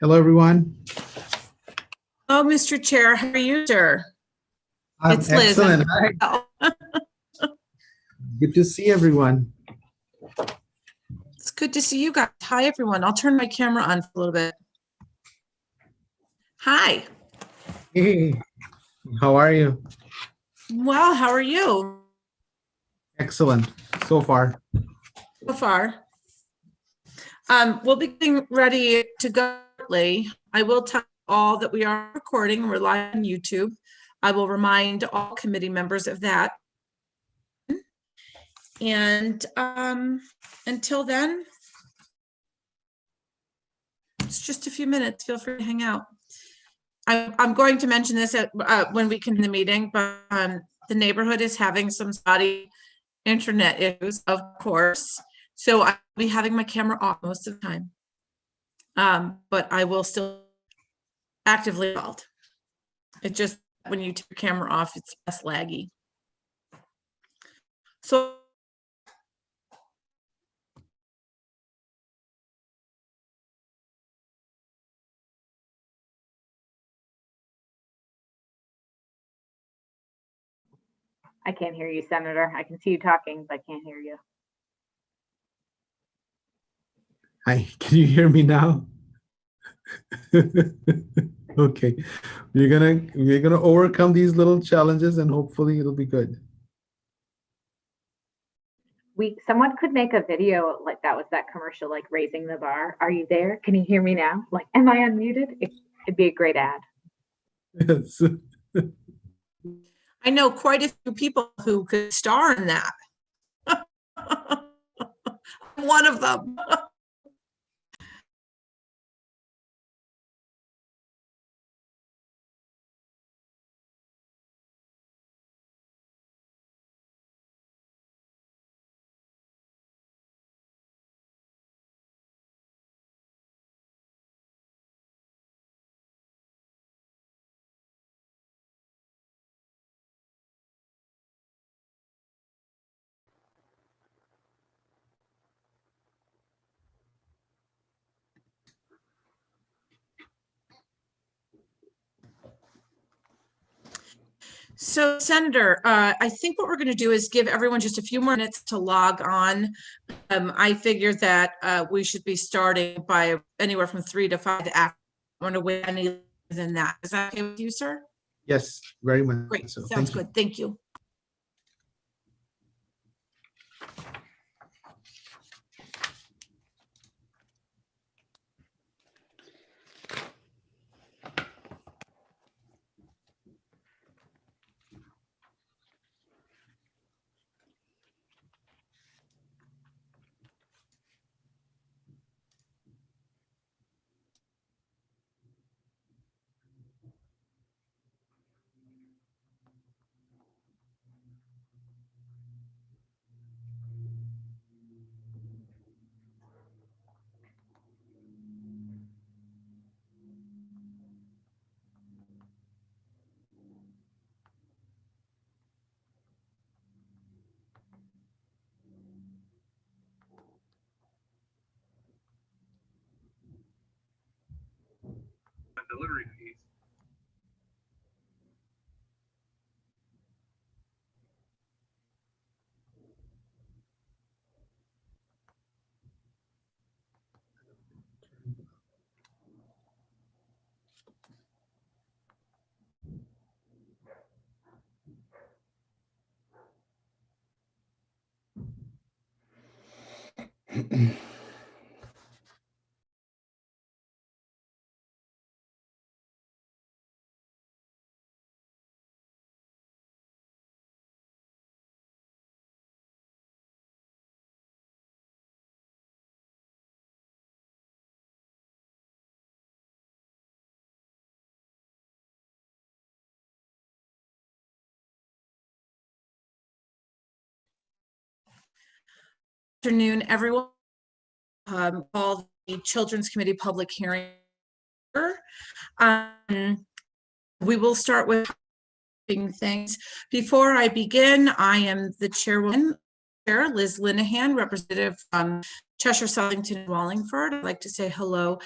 Hello, everyone. Oh, Mr. Chair, how are you, sir? I'm It's Liz. excellent. Hi. Good to see everyone. It's good to see you guys. Hi, everyone. I'll turn my camera on for a little bit. Hi. Hey, how are you? Well, how are you Excellent so far. so far? We'll be getting ready to go shortly. I will tell all that we are recording. We're live on YouTube. I will remind all committee members of that. And until then, it's just a few minutes. Feel free to hang out. I'm going to mention this when we can in the meeting, but the neighborhood is having some spotty internet issues, of course. So I'll be having my camera off most of the time. But I will still actively involved. It just, when you take your camera off, it's less laggy. So I can't hear you, Senator. I can see you talking, but I can't hear you. Hi, can you hear me now? Okay, we're gonna overcome these little challenges and hopefully it'll be good. Someone could make a video like that was that commercial, like raising the bar. Are you there? Can you hear me now? Like, am I unmuted? It'd be a great ad. Yes. I know quite a few people who could star in that. I'm one of them. So, Senator, I think what we're going to do is give everyone just a few more minutes to log on. I figure that we should be starting by anywhere from 3 to 5 after. I want to wait any than that. Is that okay with you, sir? Yes, very much. Great. So. Sounds Thank you. good. Thank you. Delivery fees. Afternoon, everyone. Call the Children's Committee public hearing. We will start with things. Before I begin, I am the chairwoman, Liz Linehan, representative from Cheshire, Southington, and Wallingford. I'd like to say hello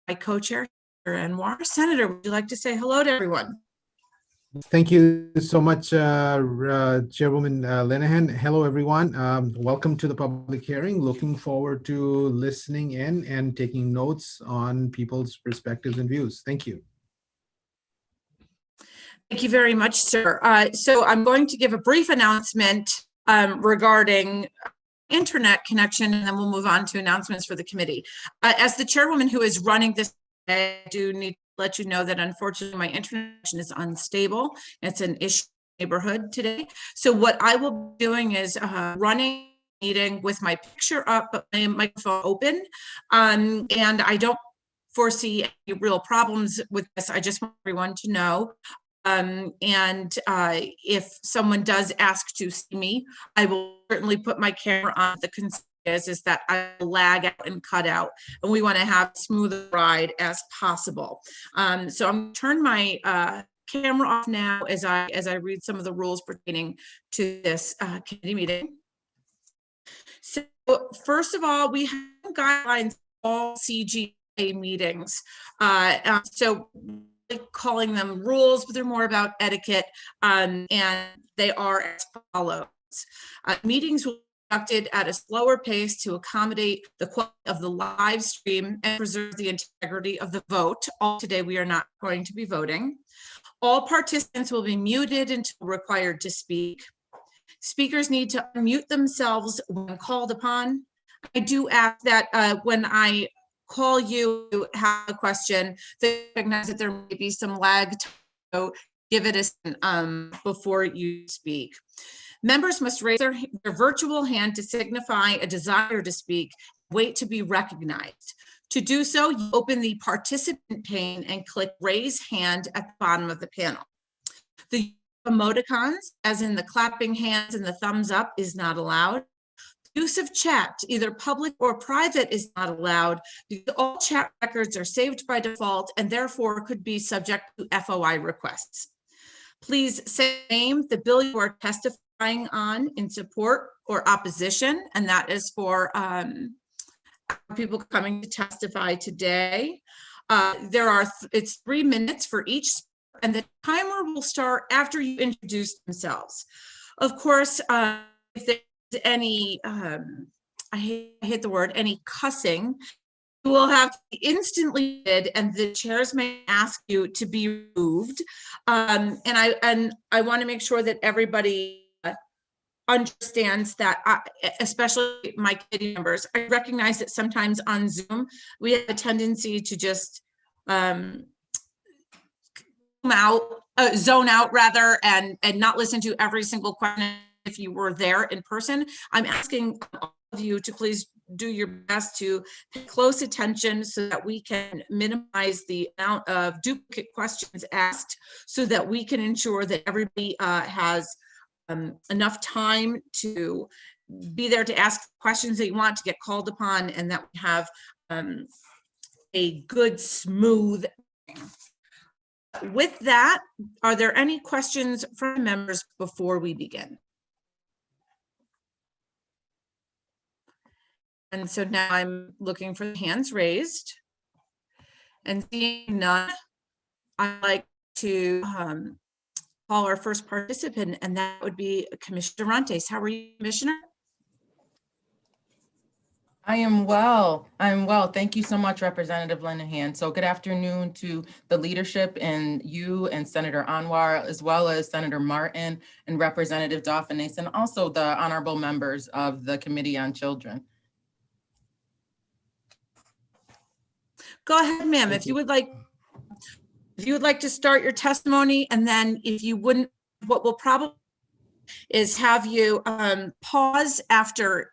my co-chair, Senator Anwar. Senator, would you like to say hello to everyone? Thank you so much, Chairwoman Linehan. Hello, everyone. Welcome to the public hearing. Looking forward to listening in and taking notes on people's perspectives and views. Thank you. Thank you very much, sir. So I'm going to give a brief announcement regarding internet connection, and then we'll move on to announcements for the committee. As the chairwoman who is running this, I do need to let you know that unfortunately my internet connection is unstable. It's an issue in the neighborhood today. So what I will be doing is running a meeting with my picture up, but my microphone open. And I don't foresee any real problems with this. I just want everyone to know. If someone does ask to see me, I will certainly put my camera on. The concern is that I lag out and cut out, and we want to have as smooth a ride as possible. So I'm going to turn my camera off now as I read some of the rules pertaining to this committee meeting. So first of all, we have guidelines for all CGA meetings. So calling them rules, but they're more about etiquette, and they are as follows. Meetings will be conducted at a slower pace to accommodate the quality of the live stream and preserve the integrity of the vote. Today we are not going to be voting. All participants will be muted until required to speak. Speakers need to unmute themselves when called upon. I do ask that when I call you have a question, they recognize that there may be some lag, so give it a second before you speak. Members must raise their virtual hand to signify a desire to speak, wait to be recognized. To do so, you open the participant pane and click raise hand at the bottom of the panel. The emoticons, as in the clapping hands and the thumbs up, is not allowed. Use of chat, either public or private, is not allowed because all chat records are saved by default and therefore could be subject to FOI requests. Please say the name, the bill you are testifying on in support or opposition, and that is for people coming to testify today. It's 3 minutes for each, and the timer will start after you introduce themselves. Of course, if there's any I hate the word, any cussing, you will have to be instantly muted, and the chairs may ask you to be removed. And I want to make sure that everybody understands that, especially my committee members. I recognize that sometimes on Zoom we have a tendency to just zone out rather, and not listen to every single question. If you were there in person, I'm asking all of you to please do your best to pay close attention so that we can minimize the amount of duplicate questions asked, so that we can ensure that everybody has enough time to be there to ask questions that you want, to get called upon, and that we have a good, smooth thing. With that, are there any questions from members before we begin? And so now I'm looking for the hands raised, and seeing none, I'd like to call our first participant, and that would be Commissioner Durantes. How are you, Commissioner? I am well. I'm well. Thank you so much, Representative Linehan. So good afternoon to the leadership and you and Senator Anwar, as well as Senator Martin and Representative Dauphinace, and also the honorable members of the Committee on Children. Go ahead, ma'am. If you would like to start your testimony, and then if you wouldn't, what we'll probably is have you pause after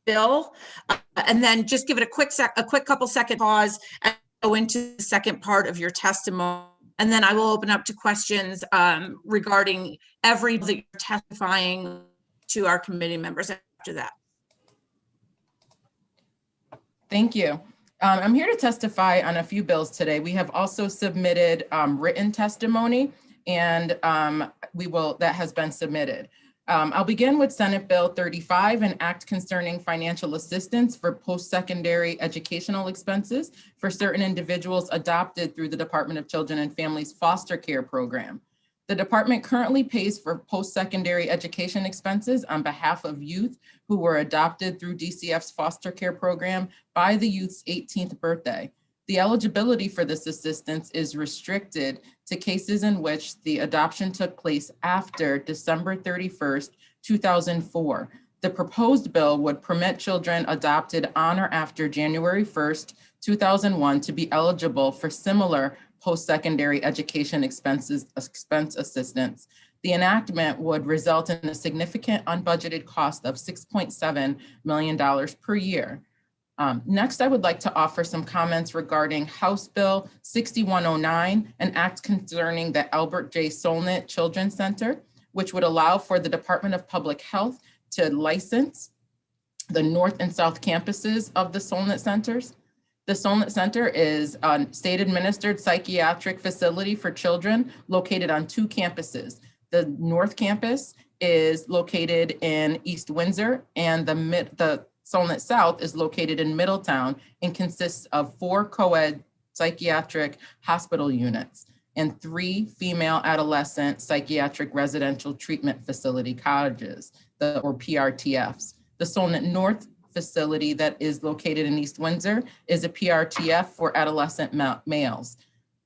Bill, and then just give it a quick couple second pause and go into the second part of your testimony. And then I will open up to questions regarding every that you're testifying to our committee members after that. Thank you. I'm here to testify on a few bills today. We have also submitted written testimony, and that has been submitted. I'll begin with Senate Bill 35, an act concerning financial assistance for post-secondary educational expenses for certain individuals adopted through the Department of Children and Families Foster Care Program. The department currently pays for post-secondary education expenses on behalf of youth who were adopted through DCF's foster care program by the youth's 18th birthday. The eligibility for this assistance is restricted to cases in which the adoption took place after December 31st, 2004. The proposed bill would permit children adopted on or after January 1st, 2001 to be eligible for similar post-secondary education expense assistance. The enactment would result in a significant unbudgeted cost of $6.7 million per year. Next, I would like to offer some comments regarding House Bill 6109, an act concerning the Albert J. Solnit Children's Center, which would allow for the Department of Public Health to license the North and South campuses of the Solnit Centers. The Solnit Center is a state-administered psychiatric facility for children located on 2 campuses. The North Campus is located in East Windsor, and the Solnit South is located in Middletown and consists of 4 co-ed psychiatric hospital units and 3 female adolescent psychiatric residential treatment facility cottages, or PRTFs. The Solnit North facility that is located in East Windsor is a PRTF for adolescent males.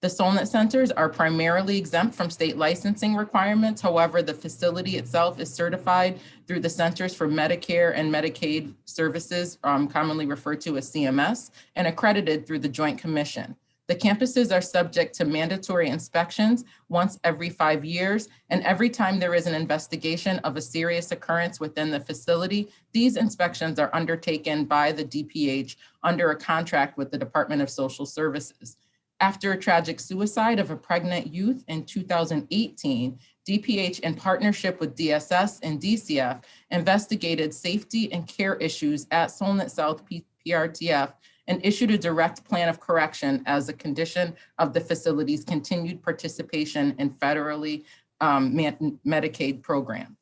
The Solnit Centers are primarily exempt from state licensing requirements. However, the facility itself is certified through the Centers for Medicare and Medicaid Services, commonly referred to as CMS, and accredited through the Joint Commission. The campuses are subject to mandatory inspections once every 5 years, and every time there is an investigation of a serious occurrence within the facility, these inspections are undertaken by the DPH under a contract with the Department of Social Services. After a tragic suicide of a pregnant youth in 2018, DPH, in partnership with DSS and DCF, investigated safety and care issues at Solnit South PRTF and issued a direct plan of correction as a condition of the facility's continued participation in federally Medicaid program.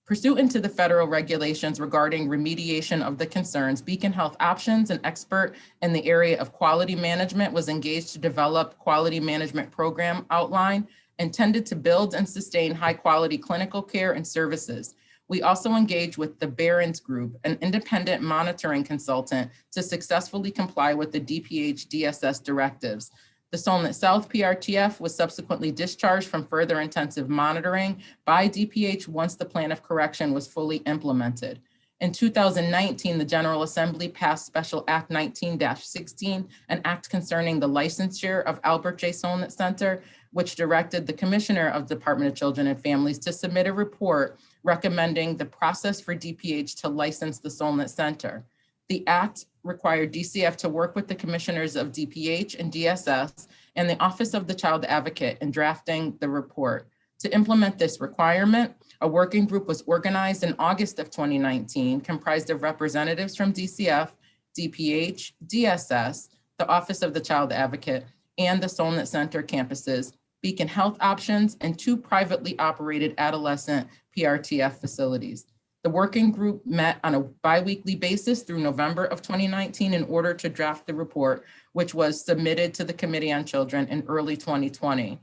Pursuant to the federal regulations regarding remediation of the concerns, Beacon Health Options, an expert in the area of quality management, was engaged to develop quality management program outline intended to build and sustain high quality clinical care and services. We also engaged with the Barron's Group, an independent monitoring consultant, to successfully comply with the DPH DSS directives. The Solnit South PRTF was subsequently discharged from further intensive monitoring by DPH once the plan of correction was fully implemented. In 2019, the General Assembly passed Special Act 19-16, an act concerning the licensure of Albert J. Solnit Center, which directed the Commissioner of the Department of Children and Families to submit a report recommending the process for DPH to license the Solnit Center. The act required DCF to work with the commissioners of DPH and DSS and the Office of the Child Advocate in drafting the report. To implement this requirement, a working group was organized in August of 2019, comprised of representatives from DCF, DPH, DSS, the Office of the Child Advocate, and the Solnit Center campuses, Beacon Health Options, and 2 privately operated adolescent PRTF facilities. The working group met on a bi-weekly basis through November of 2019 in order to draft the report, which was submitted to the Committee on Children in early 2020.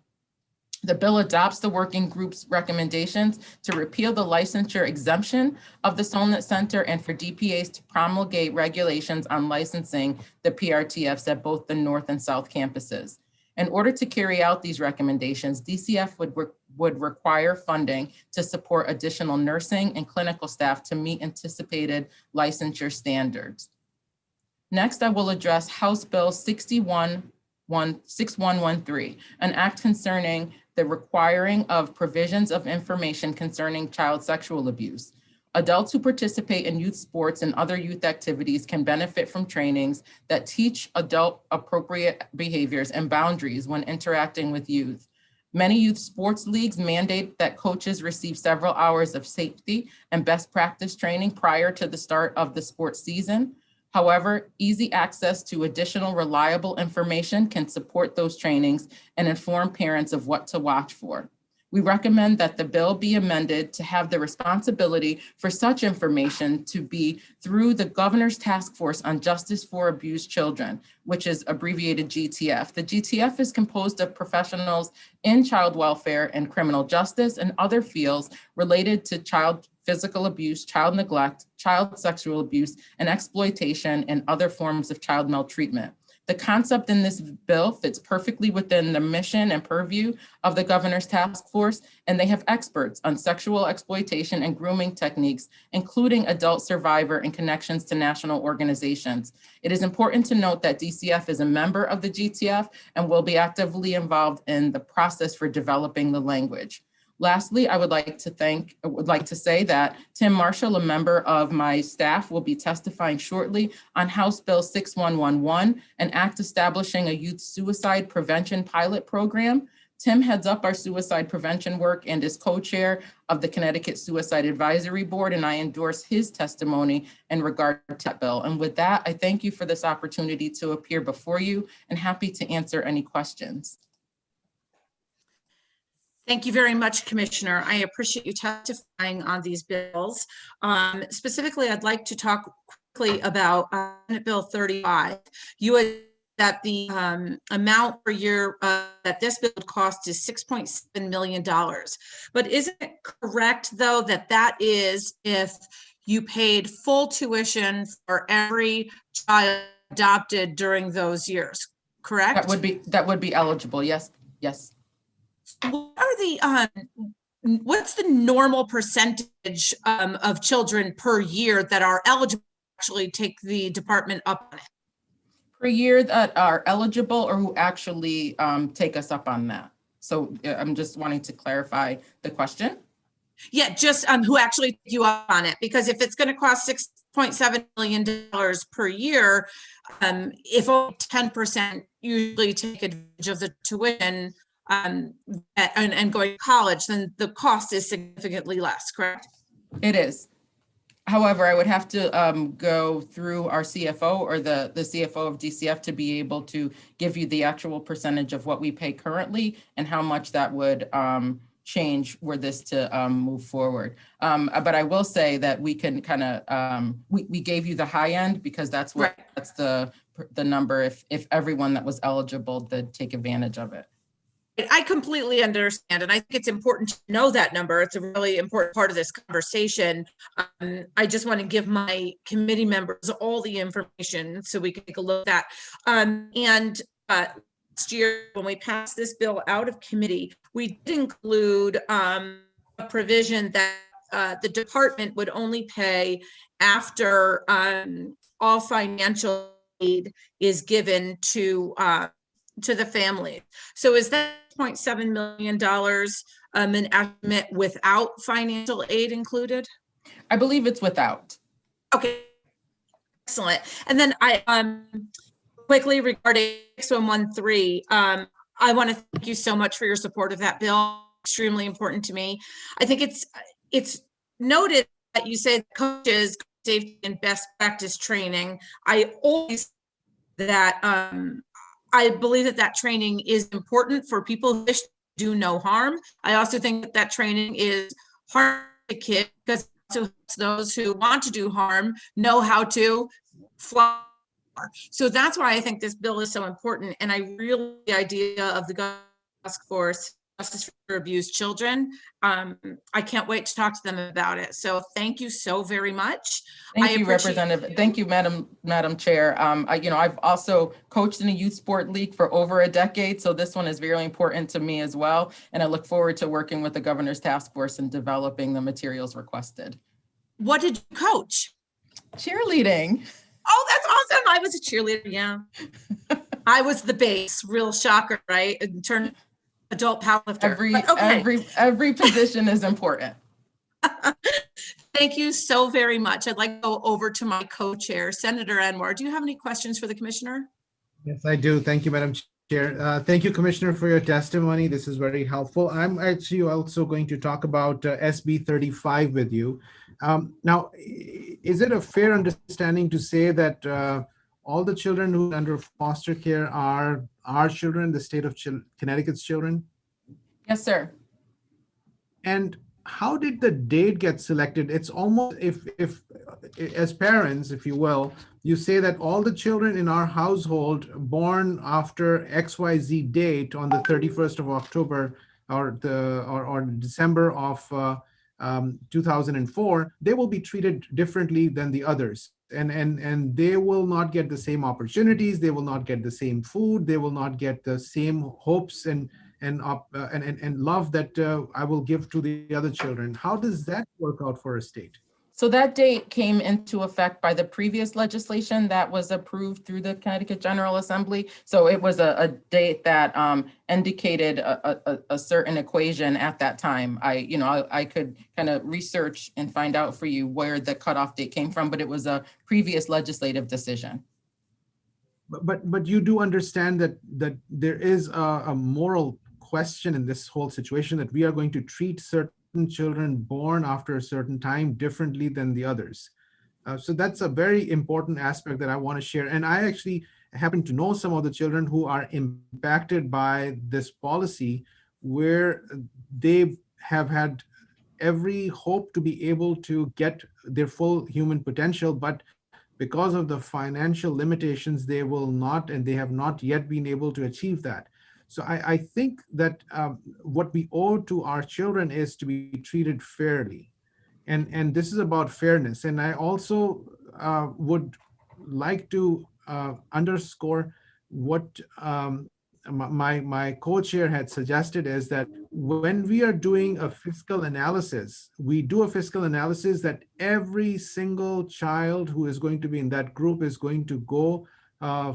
The bill adopts the working group's recommendations to repeal the licensure exemption of the Solnit Center and for DPAs to promulgate regulations on licensing the PRTFs at both the North and South campuses. In order to carry out these recommendations, DCF would require funding to support additional nursing and clinical staff to meet anticipated licensure standards. Next, I will address House Bill 6113, an act concerning the requiring of provisions of information concerning child sexual abuse. Adults who participate in youth sports and other youth activities can benefit from trainings that teach adult appropriate behaviors and boundaries when interacting with youth. Many youth sports leagues mandate that coaches receive several hours of safety and best practice training prior to the start of the sports season. However, easy access to additional reliable information can support those trainings and inform parents of what to watch for. We recommend that the bill be amended to have the responsibility for such information to be through the Governor's Task Force on Justice for Abused Children, which is abbreviated GTF. The GTF is composed of professionals in child welfare and criminal justice and other fields related to child physical abuse, child neglect, child sexual abuse, and exploitation, and other forms of child maltreatment. The concept in this bill fits perfectly within the mission and purview of the Governor's Task Force, and they have experts on sexual exploitation and grooming techniques, including adult survivor and connections to national organizations. It is important to note that DCF is a member of the GTF and will be actively involved in the process for developing the language. Lastly, I would like to say that Tim Marshall, a member of my staff, will be testifying shortly on House Bill 6111, an act establishing a youth suicide prevention pilot program. Tim heads up our suicide prevention work and is co-chair of the Connecticut Suicide Advisory Board, and I endorse his testimony in regard to that bill. And with that, I thank you for this opportunity to appear before you and happy to answer any questions. Thank you very much, Commissioner. I appreciate you testifying on these bills. Specifically, I'd like to talk quickly about Senate Bill 35. You had that the amount per year that this bill would cost is $6.7 million. But isn't it correct, though, that that is if you paid full tuition for every child adopted during those years, correct? That would be eligible, yes, yes. What are the what's the normal percentage of children per year that are eligible to actually take the department up on it? Per year that are eligible or who actually take us up on that? So I'm just wanting to clarify the question. Yeah, just who actually take you up on it, because if it's going to cost $6.7 million per year, if only 10% usually take advantage of the tuition and going to college, then the cost is significantly less, correct? It is. However, I would have to go through our CFO or the CFO of DCF to be able to give you the actual percentage of what we pay currently and how much that would change were this to move forward. But I will say that we can kind of, we gave you the high end because that's what Right. That's the number if everyone that was eligible did take advantage of it. I completely understand, and I think it's important to know that number. It's a really important part of this conversation. I just want to give my committee members all the information so we can take a look at that. Last year, when we passed this bill out of committee, we did include a provision that the department would only pay after all financial aid is given to the family. So is that $0.7 million an estimate without financial aid included? I believe it's without. Okay, excellent. And then I quickly regarding 6113, I want to thank you so much for your support of that bill. Extremely important to me. I think it's noted that you say coaches safety and best practice training. I always that I believe that training is important for people who wish to do no harm. I also think that training is hard to kids because those who want to do harm know how to fly. So that's why I think this bill is so important. And I really the idea of the task force Justice for Abused Children. I can't wait to talk to them about it. So thank you so very much. Thank you, Representative. Thank you, Madam Chair. I've also coached in a youth sport league for over a decade, so this one is very important to me as well. And I look forward to working with the Governor's Task Force and developing the materials requested. What did you coach? Cheerleading. Oh, that's awesome. I was a cheerleader. Yeah. I was the base. Real shocker, right? In turn, adult powerlifter. Every position is important. Thank you so very much. I'd like to go over to my co-chair, Senator Anwar. Do you have any questions for the commissioner? Yes, I do. Thank you, Madam Chair. Thank you, Commissioner, for your testimony. This is very helpful. I'm actually also going to talk about SB 35 with you. Now, is it a fair understanding to say that all the children who are under foster care are children, the state of Connecticut's children? Yes, sir. And how did the date get selected? It's almost if as parents, if you will, you say that all the children in our household born after XYZ date on the 31st of October or December of 2004, they will be treated differently than the others. And they will not get the same opportunities. They will not get the same food. They will not get the same hopes and love that I will give to the other children. How does that work out for a state? So that date came into effect by the previous legislation that was approved through the Connecticut General Assembly. So it was a date that indicated a certain equation at that time. I could kind of research and find out for you where the cutoff date came from, but it was a previous legislative decision. But you do understand that there is a moral question in this whole situation, that we are going to treat certain children born after a certain time differently than the others. So that's a very important aspect that I want to share. And I actually happen to know some of the children who are impacted by this policy, where they have had every hope to be able to get their full human potential, but because of the financial limitations, they will not, and they have not yet been able to achieve that. So I think that what we owe to our children is to be treated fairly. And this is about fairness. And I also would like to underscore what my co-chair had suggested, is that when we are doing a fiscal analysis, we do a fiscal analysis that every single child who is going to be in that group is going to go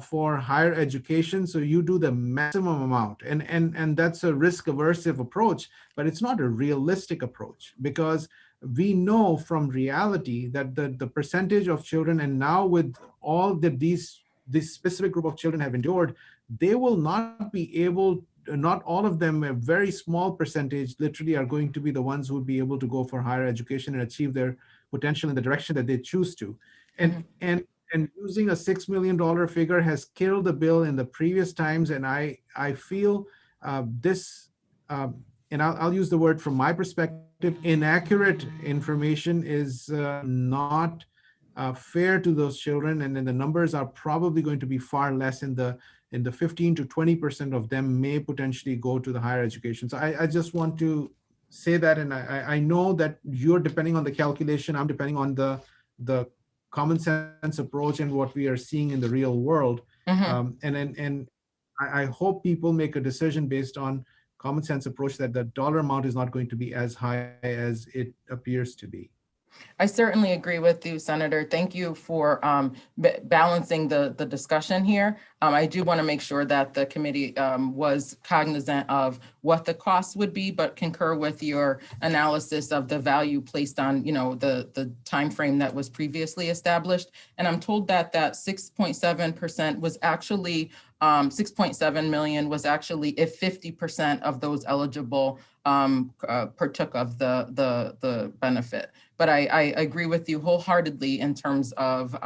for higher education. So you do the maximum amount, and that's a risk aversive approach, but it's not a realistic approach, because we know from reality that the percentage of children, and now with all that this specific group of children have endured, they will not be able, not all of them, a very small percentage literally are going to be the ones who would be able to go for higher education and achieve their potential in the direction that they choose to. And using a $6 million figure has killed the bill in the previous times. And I feel this, and I'll use the word from my perspective, inaccurate information is not fair to those children. And then the numbers are probably going to be far less. In the 15 to 20% of them may potentially go to the higher education. So I just want to say that. And I know that you're depending on the calculation. I'm depending on the common sense approach and what we are seeing in the real world. And I hope people make a decision based on common sense approach, that the dollar amount is not going to be as high as it appears to be. I certainly agree with you, Senator. Thank you for balancing the discussion here. I do want to make sure that the committee was cognizant of what the costs would be, but concur with your analysis of the value placed on, the time frame that was previously established. And I'm told that 6.7% was actually 6.7 million was actually if 50% of those eligible partook of the benefit. But I agree with you wholeheartedly in terms of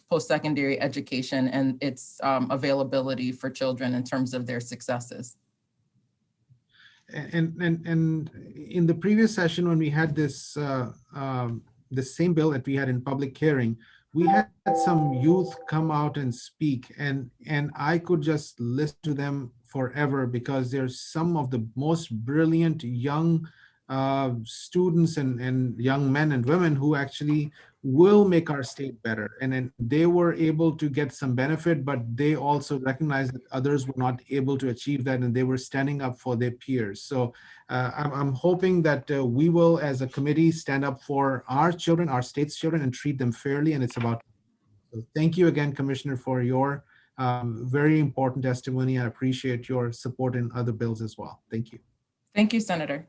post-secondary education and its availability for children in terms of their successes. And in the previous session, when we had this the same bill that we had in public hearing, we had some youth come out and speak, and I could just listen to them forever, because they're some of the most brilliant young students and young men and women who actually will make our state better. And then they were able to get some benefit, but they also recognized that others were not able to achieve that, and they were standing up for their peers. So I'm hoping that we will, as a committee, stand up for our children, our state's children, and treat them fairly. And it's about, so thank you again, Commissioner, for your very important testimony. I appreciate your support in other bills as well. Thank you. Thank you, Senator.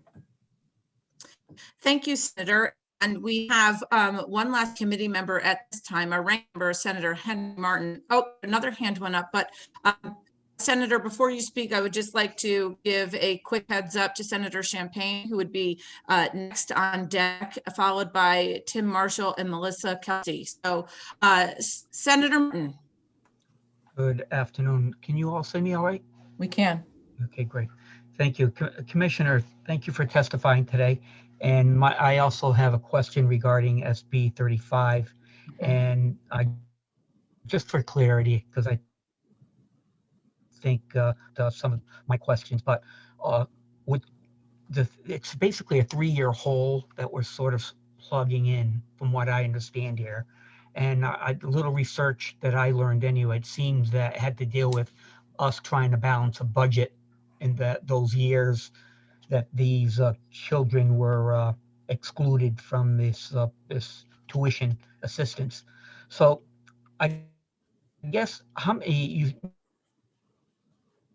Thank you, Senator. And we have one last committee member at this time, our ranking member, Senator Henry Martin. Oh, another hand went up, but Senator, before you speak, I would just like to give a quick heads up to Senator Champagne, who would be next on deck, followed by Tim Marshall and Melissa Kelsey. So Senator Martin. Good afternoon. Can you all see me all right? We can. Okay, great. Thank you. Commissioner, thank you for testifying today. And I also have a question regarding SB 35. And just for clarity, because I think some of my questions, but would it's basically a 3-year hole that we're sort of plugging in, from what I understand here. And a little research that I learned anyway, it seems that it had to deal with us trying to balance a budget in those years that these children were excluded from this tuition assistance. So I guess how many, you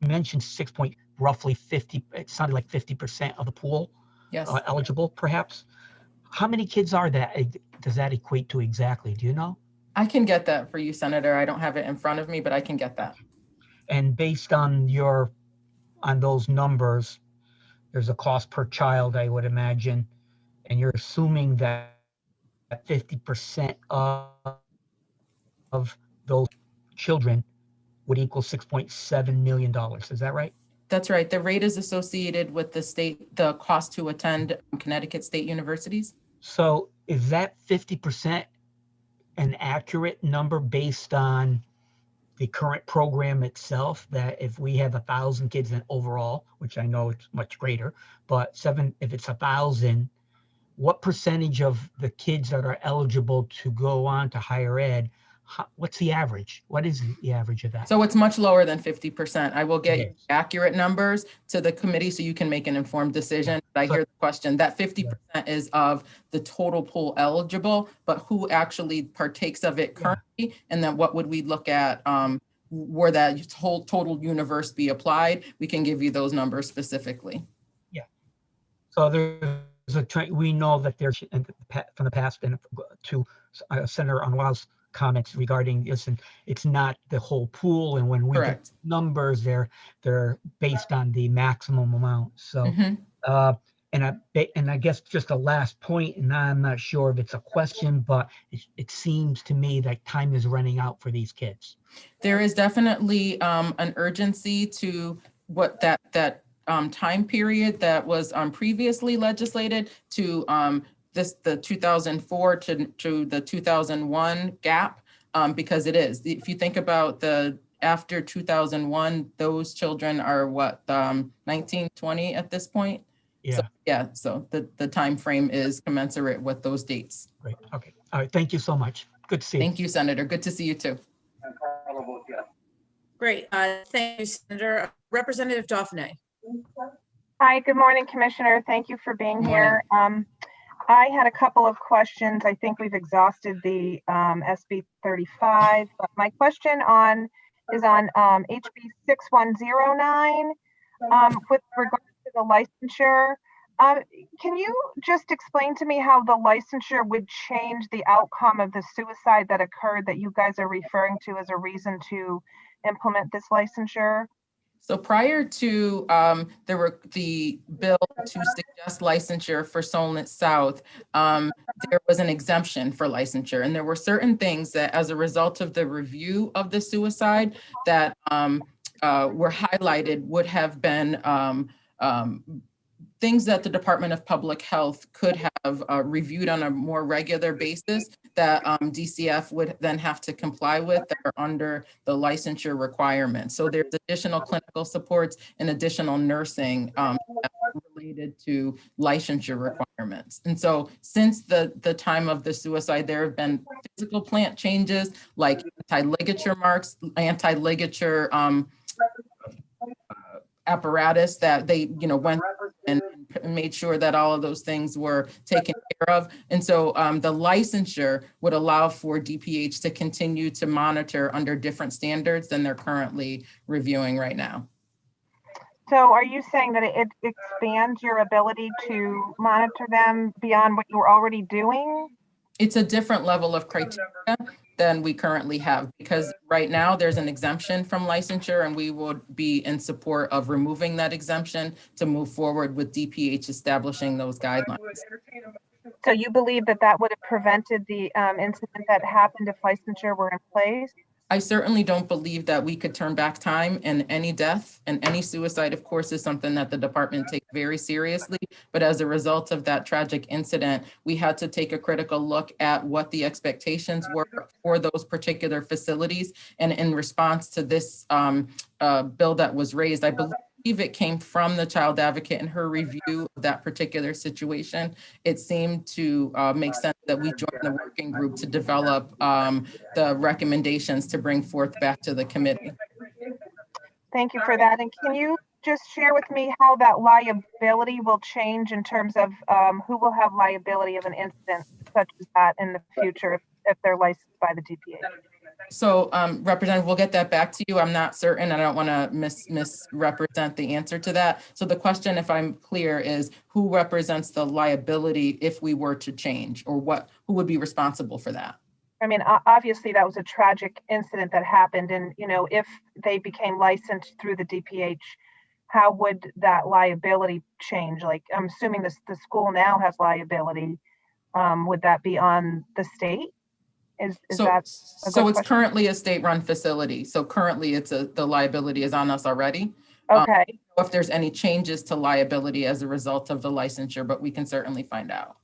mentioned 6 point, roughly 50, it sounded like 50% of the pool Yes. eligible, perhaps. How many kids are that? Does that equate to exactly? Do you know? I can get that for you, Senator. I don't have it in front of me, but I can get that. And based on those numbers, there's a cost per child, I would imagine, and you're assuming that 50% of those children would equal $6.7 million. Is that right? That's right. The rate is associated with the cost to attend Connecticut State Universities. So is that 50% an accurate number based on the current program itself? That if we have 1,000 kids in overall, which I know it's much greater, but if it's 1,000, what percentage of the kids that are eligible to go on to higher ed, what's the average? What is the average of that? So it's much lower than 50%. I will get Yes. you accurate numbers to the committee so you can make an informed decision. But I hear the question. That 50% is of the total pool eligible, but who actually partakes of it currently? And then what would we look at where that whole total universe be applied? We can give you those numbers specifically. Yeah. So there's a trend. We know that there's from the past, and to Senator Anwar's comments regarding this, and it's not the whole pool, and when we Correct. get numbers, they're based on the maximum amount. So and I guess just a last point, and I'm not sure if it's a question, but it seems to me that time is running out for these kids. There is definitely an urgency to what that time period that was previously legislated to the 2004 to the 2001 gap, because it is. If you think about after 2001, those children are what, 19, 20 at this point? Yeah. So the time frame is commensurate with those dates. Great. Okay. All right. Thank you so much. Good to see you. Thank you, Senator. Good to see you too. Great. Thank you, Senator. Representative Dauphiné. Hi, good morning, Commissioner. Thank you for being here. I had a couple of questions. I think we've exhausted the SB 35, but my question is on HB 6109 with regard to the licensure. Can you just explain to me how the licensure would change the outcome of the suicide that occurred that you guys are referring to as a reason to implement this licensure? So prior to the bill to suggest licensure for Solent South, there was an exemption for licensure. And there were certain things that as a result of the review of the suicide that were highlighted would have been things that the Department of Public Health could have reviewed on a more regular basis that DCF would then have to comply with that are under the licensure requirements. So there's additional clinical supports and additional nursing related to licensure requirements. And so since the time of the suicide, there have been physical plant changes like anti-ligature marks, anti-ligature apparatus that they went and made sure that all of those things were taken care of. And so the licensure would allow for DPH to continue to monitor under different standards than they're currently reviewing right now. So are you saying that it expands your ability to monitor them beyond what you were already doing? It's a different level of criteria than we currently have, because right now there's an exemption from licensure, and we would be in support of removing that exemption to move forward with DPH establishing those guidelines. So you believe that would have prevented the incident that happened if licensure were in place? I certainly don't believe that we could turn back time, and any death and any suicide, of course, is something that the department takes very seriously. But as a result of that tragic incident, we had to take a critical look at what the expectations were for those particular facilities. And in response to this bill that was raised, I believe it came from the child advocate in her review of that particular situation. It seemed to make sense that we join the working group to develop the recommendations to bring forth back to the committee. Thank you for that. And can you just share with me how that liability will change in terms of who will have liability of an incident such as that in the future if they're licensed by the DPH? So Representative, we'll get that back to you. I'm not certain. I don't want to misrepresent the answer to that. So the question, if I'm clear, is who represents the liability if we were to change, or who would be responsible for that? I mean, obviously that was a tragic incident that happened, and if they became licensed through the DPH, how would that liability change? Like, I'm assuming the school now has liability. Would that be on the state? Is so, that so it's currently a state-run facility. So currently the liability is on us already. Okay. If there's any changes to liability as a result of the licensure, but we can certainly find out.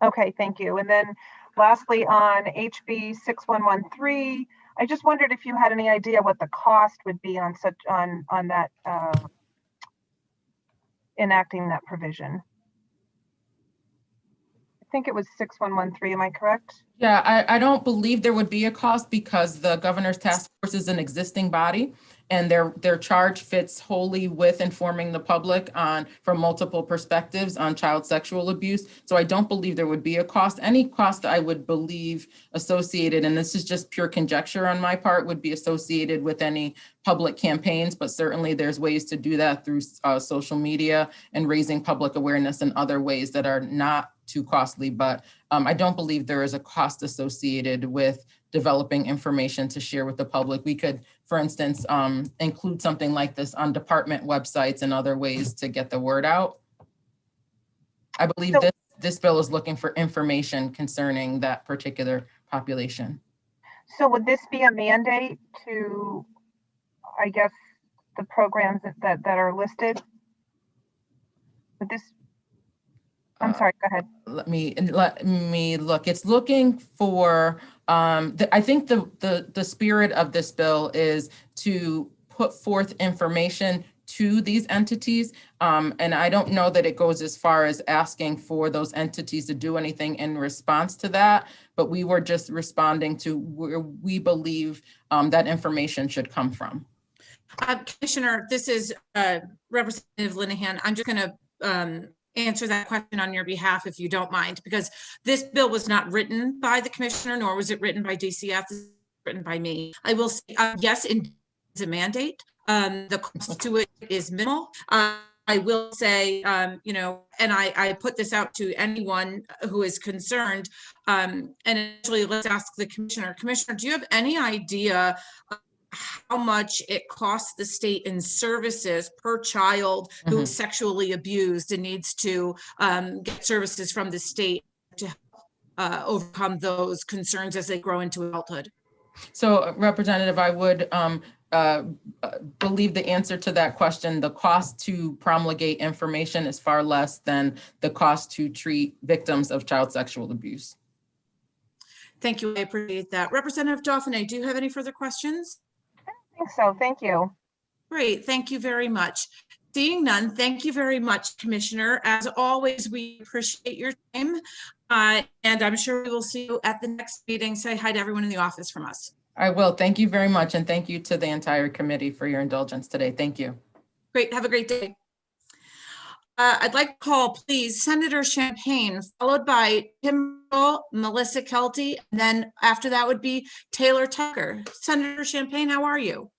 Okay, thank you. And then lastly, on HB 6113, I just wondered if you had any idea what the cost would be on that enacting that provision. I think it was 6113, am I correct? Yeah, I don't believe there would be a cost because the governor's task force is an existing body, and their charge fits wholly with informing the public from multiple perspectives on child sexual abuse. So I don't believe there would be a cost. Any cost I would believe associated, and this is just pure conjecture on my part, would be associated with any public campaigns, but certainly there's ways to do that through social media and raising public awareness in other ways that are not too costly. But I don't believe there is a cost associated with developing information to share with the public. We could, for instance, include something like this on department websites and other ways to get the word out. I believe this bill is looking for information concerning that particular population. So would this be a mandate to, I guess, the programs that are listed? Would this? I'm sorry, go ahead. Let me look. It's looking for, I think the spirit of this bill is to put forth information to these entities. And I don't know that it goes as far as asking for those entities to do anything in response to that, but we were just responding to where we believe that information should come from. Commissioner, this is Representative Linehan. I'm just going to answer that question on your behalf, if you don't mind, because this bill was not written by the commissioner, nor was it written by DCF. This was written by me. I will say, yes, it's a mandate. The cost to it is minimal. I will say, and I put this out to anyone who is concerned, and actually let's ask the commissioner. Commissioner, do you have any idea how much it costs the state in services per child who is sexually abused and needs to get services from the state to overcome those concerns as they grow into adulthood? So, Representative, I would believe the answer to that question. The cost to promulgate information is far less than the cost to treat victims of child sexual abuse. Thank you. I appreciate that. Representative Dauphinais, do you have any further questions? I think so. Thank you. Great. Thank you very much. Seeing none, thank you very much, Commissioner. As always, we appreciate your time. And I'm sure we will see you at the next meeting. Say hi to everyone in the office from us. I will. Thank you very much. And thank you to the entire committee for your indulgence today. Thank you. Great. Have a great day. I'd like to call, please, Senator Champagne, followed by Tim, Melissa Kelty, and then after that would be Taylor Tucker. Senator Champagne, how are you?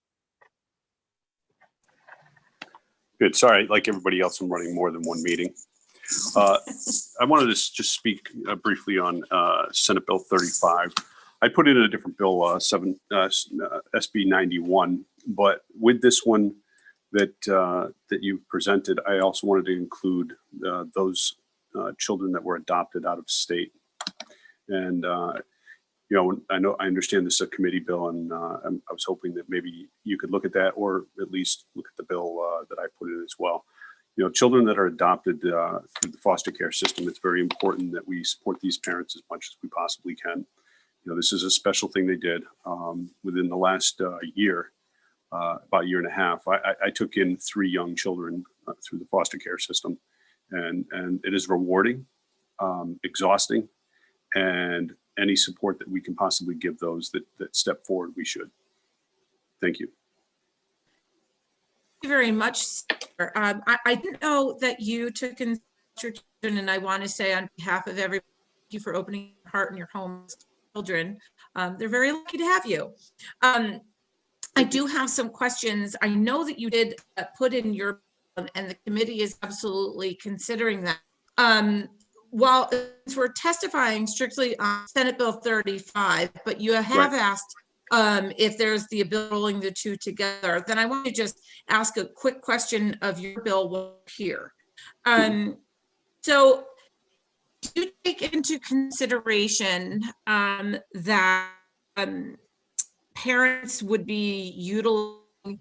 Good. Sorry, like everybody else, I'm running more than one meeting. I wanted to just speak briefly on Senate Bill 35. I put in a different bill, SB 91, but with this one that you've presented, I also wanted to include those children that were adopted out of state. And I understand this is a committee bill, and I was hoping that maybe you could look at that, or at least look at the bill that I put in as well. Children that are adopted through the foster care system, it's very important that we support these parents as much as we possibly can. This is a special thing they did within the last year, about a year and a half. I took in 3 young children through the foster care system, and it is rewarding, exhausting, and any support that we can possibly give those that step forward, we should. Thank you. Thank you very much, sir. I didn't know that you took in your children, and I want to say on behalf of everybody, thank you for opening your heart and your homes to children. They're very lucky to have you. I do have some questions. I know that you did put in your, and the committee is absolutely considering that. While we're testifying strictly on Senate Bill 35, but you have asked if there's the ability of rolling the two together, then I want to just ask a quick question of your bill here. So do you take into consideration that parents would be utilizing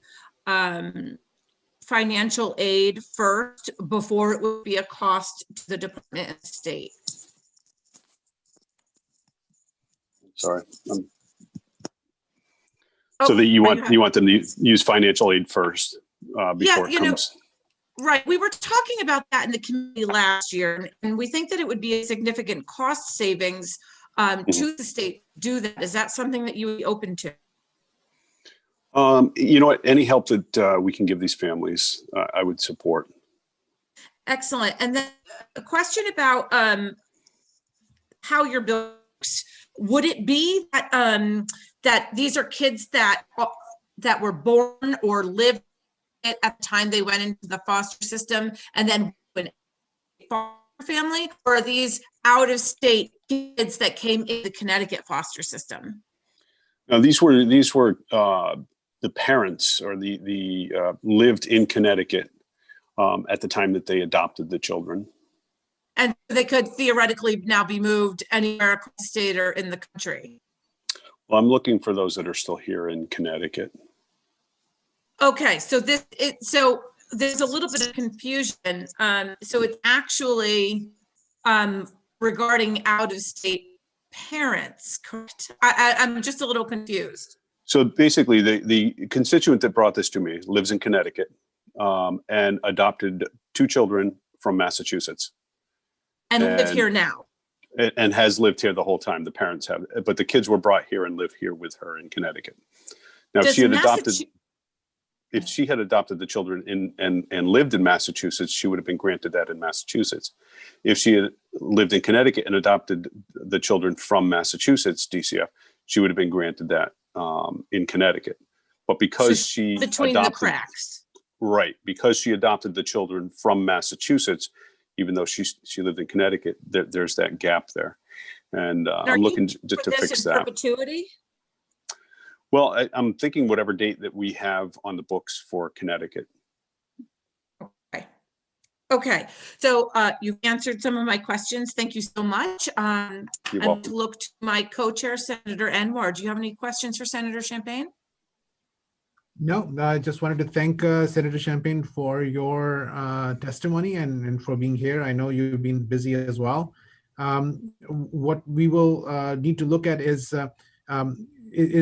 financial aid first before it would be a cost to the Department of State? Sorry. So that you want them to use financial aid first before it comes. Right. We were talking about that in the committee last year, and we think that it would be a significant cost savings to the state to do that. Is that something that you would be open to? Any help that we can give these families, I would support. Excellent. And then a question about how your bill works. Would it be that that these are kids that were born or lived at the time they went into the foster system, and then when foster family, or are these out-of-state kids that came in the Connecticut foster system? Now, these were the parents, or the lived in Connecticut at the time that they adopted the children. And they could theoretically now be moved anywhere across the state or in the country. Well, I'm looking for those that are still here in Connecticut. Okay, so so there's a little bit of confusion. So it's actually regarding out-of-state parents, correct? I'm just a little confused. So basically, the constituent that brought this to me lives in Connecticut and adopted 2 children from Massachusetts. And live here now. And has lived here the whole time. The parents have, but the kids were brought here and live here with her in Connecticut. Now, if she had adopted the children and lived in Massachusetts, she would have been granted that in Massachusetts. If she had lived in Connecticut and adopted the children from Massachusetts, DCF, she would have been granted that in Connecticut. But because she between the cracks, right? Because she adopted the children from Massachusetts, even though she lived in Connecticut, there's that gap there, and I'm looking to fix that. Perpetuity? Well, I'm thinking whatever date that we have on the books for Connecticut. Okay. So you've answered some of my questions. Thank you so much. You're welcome. To look to my co-chair, Senator Anwar. Do you have any questions for Senator Champagne? No, I just wanted to thank Senator Champagne for your testimony and for being here. I know you've been busy as well. What we will need to look at is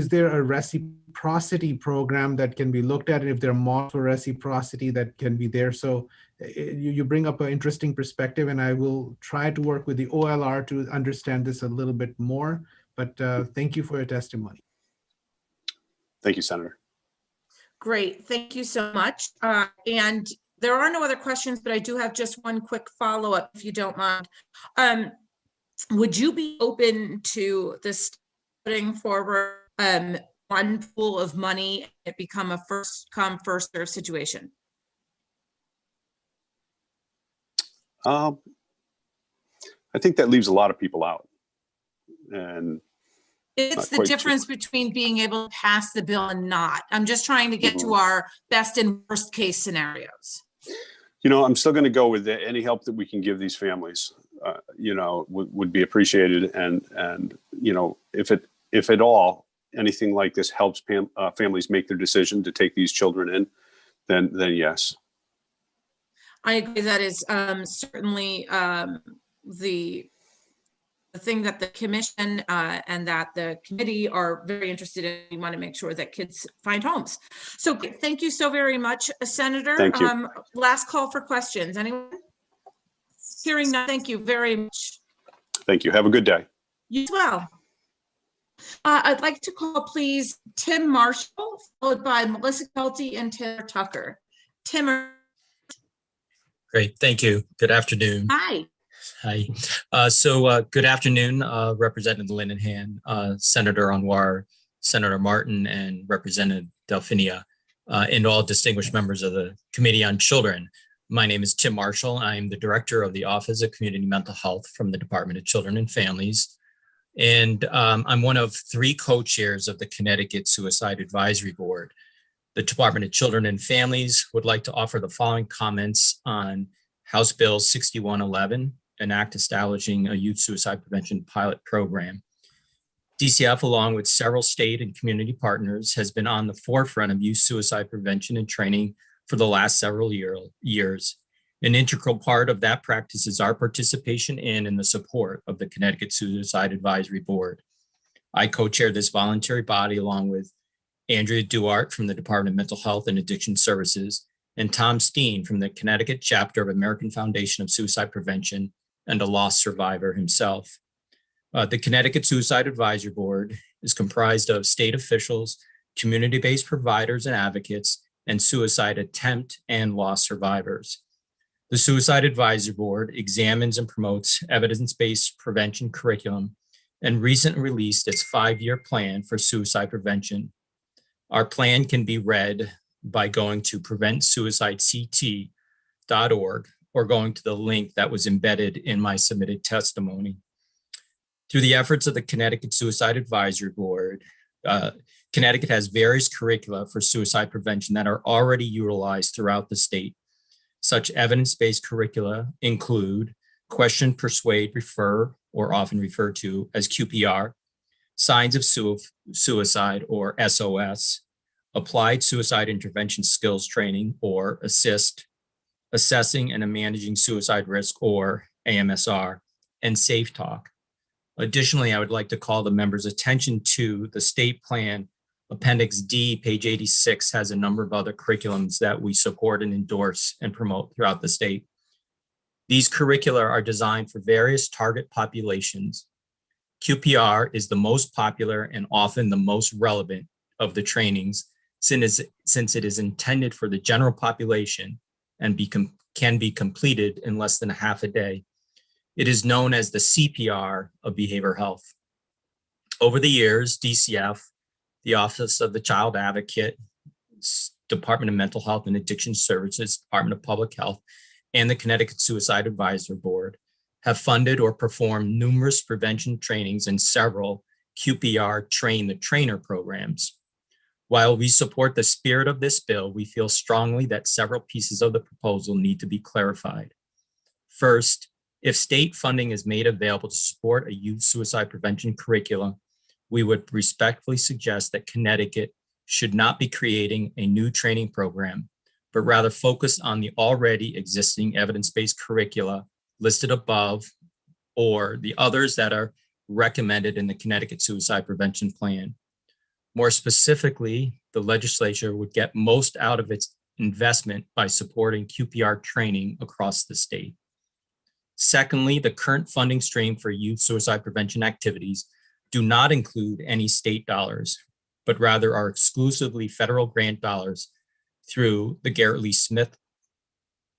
there a reciprocity program that can be looked at? And if there are models for reciprocity that can be there. So you bring up an interesting perspective, and I will try to work with the OLR to understand this a little bit more. But thank you for your testimony. Thank you, Senator. Great, thank you so much. And there are no other questions, but I do have just one quick follow-up, if you don't mind. Would you be open to this putting forward one pool of money and it become a first come, first serve situation? I think that leaves a lot of people out. And it's the difference between being able to pass the bill and not. I'm just trying to get to our best and worst case scenarios. I'm still going to go with any help that we can give these families, would be appreciated. And if it if at all, anything like this helps families make their decision to take these children in, then yes. I agree. That is certainly the thing that the commission and that the committee are very interested in. We want to make sure that kids find homes. So thank you so very much, Senator. Thank you. Last call for questions. Anyone? Hearing none, thank you very much. Thank you. Have a good day. You as well. I'd like to call, please, Tim Marshall, followed by Melissa Kelty and Taylor Tucker. Tim. Great, thank you. Good afternoon. Hi. Hi. Good afternoon, Representative Linehan, Senator Anwar, Senator Martin, and Representative Delfinia, and all distinguished members of the Committee on Children. My name is Tim Marshall. I'm the Director of the Office of Community Mental Health from the Department of Children and Families. And I'm one of 3 co-chairs of the Connecticut Suicide Advisory Board. The Department of Children and Families would like to offer the following comments on House Bill 6111, an act establishing a youth suicide prevention pilot program. DCF, along with several state and community partners, has been on the forefront of youth suicide prevention and training for the last several years. An integral part of that practice is our participation in and the support of the Connecticut Suicide Advisory Board. I co-chair this voluntary body along with Andrea Duarte from the Department of Mental Health and Addiction Services, and Tom Steen from the Connecticut chapter of American Foundation of Suicide Prevention, and a lost survivor himself. The Connecticut Suicide Advisory Board is comprised of state officials, community-based providers and advocates, and suicide attempt and lost survivors. The Suicide Advisory Board examines and promotes evidence-based prevention curriculum and recently released its 5-year plan for suicide prevention. Our plan can be read by going to preventsuicidect.org or going to the link that was embedded in my submitted testimony. Through the efforts of the Connecticut Suicide Advisory Board, Connecticut has various curricula for suicide prevention that are already utilized throughout the state. Such evidence-based curricula include Question, Persuade, Refer, or often referred to as QPR, Signs of Suicide, or SOS, Applied Suicide Intervention Skills Training, or ASSIST, Assessing and Managing Suicide Risk, or AMSR, and Safe Talk. Additionally, I would like to call the members' attention to the state plan. Appendix D, page 86, has a number of other curriculums that we support and endorse and promote throughout the state. These curricula are designed for various target populations. QPR is the most popular and often the most relevant of the trainings since it is intended for the general population and can be completed in less than a half a day. It is known as the CPR of behavioral health. Over the years, DCF, the Office of the Child Advocate, Department of Mental Health and Addiction Services, Department of Public Health, and the Connecticut Suicide Advisory Board have funded or performed numerous prevention trainings and several QPR Train the Trainer programs. While we support the spirit of this bill, we feel strongly that several pieces of the proposal need to be clarified. First, if state funding is made available to support a youth suicide prevention curriculum, we would respectfully suggest that Connecticut should not be creating a new training program, but rather focus on the already existing evidence-based curricula listed above or the others that are recommended in the Connecticut Suicide Prevention Plan. More specifically, the legislature would get most out of its investment by supporting QPR training across the state. Secondly, the current funding stream for youth suicide prevention activities do not include any state dollars, but rather are exclusively federal grant dollars through the Garrett Lee Smith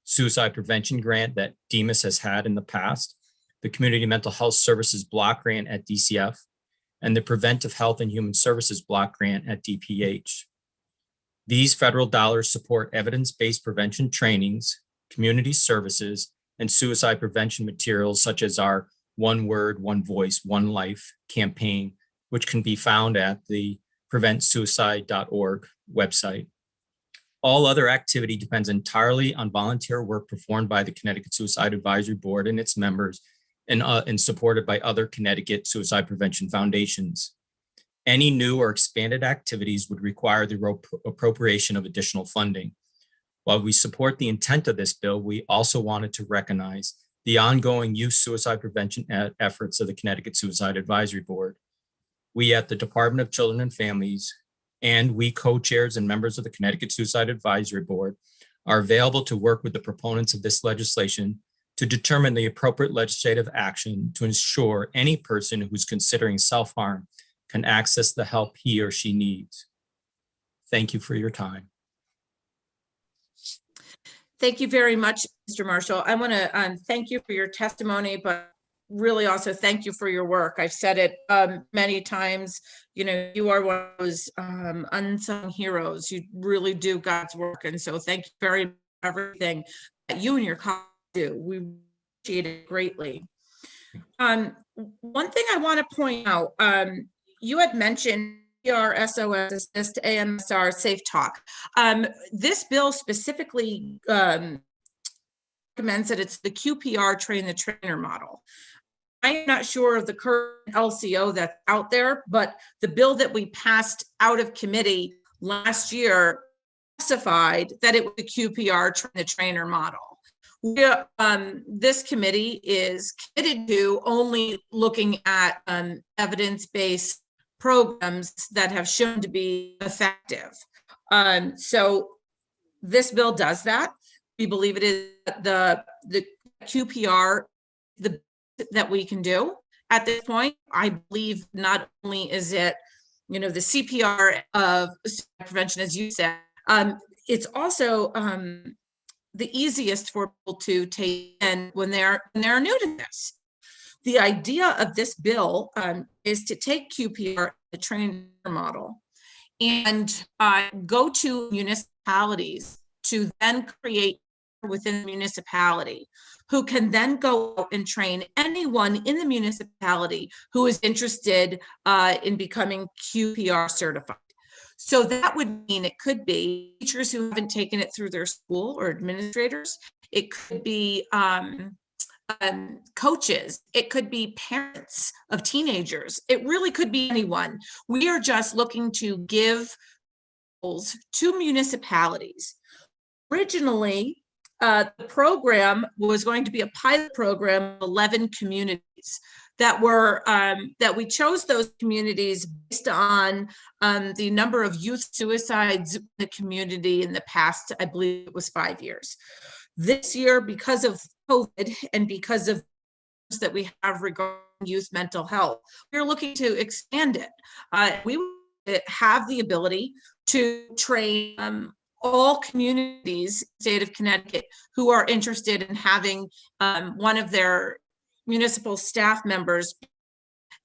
Suicide Prevention Grant that DEMIS has had in the past, the Community Mental Health Services Block Grant at DCF, and the Preventive Health and Human Services Block Grant at DPH. These federal dollars support evidence-based prevention trainings, community services, and suicide prevention materials such as our One Word, One Voice, One Life campaign, which can be found at the preventsuicide.org website. All other activity depends entirely on volunteer work performed by the Connecticut Suicide Advisory Board and its members and supported by other Connecticut suicide prevention foundations. Any new or expanded activities would require the appropriation of additional funding. While we support the intent of this bill, we also wanted to recognize the ongoing youth suicide prevention efforts of the Connecticut Suicide Advisory Board. We at the Department of Children and Families and we co-chairs and members of the Connecticut Suicide Advisory Board are available to work with the proponents of this legislation to determine the appropriate legislative action to ensure any person who's considering self-harm can access the help he or she needs. Thank you for your time. Thank you very much, Mr. Marshall. I want to thank you for your testimony, but really also thank you for your work. I've said it many times, you know, you are one of those unsung heroes. You really do God's work. And so thank you very much for everything that you and your colleagues do. We appreciate it greatly. One thing I want to point out, you had mentioned SOS Assist, AMSR, Safe Talk. This bill specifically recommends that it's the QPR train the trainer model. I am not sure of the current LCO that's out there, but the bill that we passed out of committee last year specified that it was the QPR train the trainer model. This committee is committed to only looking at evidence-based programs that have shown to be effective. So this bill does that. We believe it is the QPR that we can do at this point. I believe not only is it, you know, the CPR of prevention, as you said, it's also the easiest for people to take in when they're new to this. The idea of this bill is to take QPR, the trainer model, and go to municipalities to then create within the municipality, who can then go out and train anyone in the municipality who is interested in becoming QPR certified. So that would mean it could be teachers who haven't taken it through their school or administrators. It could be coaches. It could be parents of teenagers. It really could be anyone. We are just looking to give tools to municipalities. Originally, the program was going to be a pilot program of 11 communities that were that we chose those communities based on the number of youth suicides in the community in the past, I believe it was 5 years. This year, because of COVID and because of that we have regarding youth mental health, we're looking to expand it. We have the ability to train all communities in the state of Connecticut who are interested in having one of their municipal staff members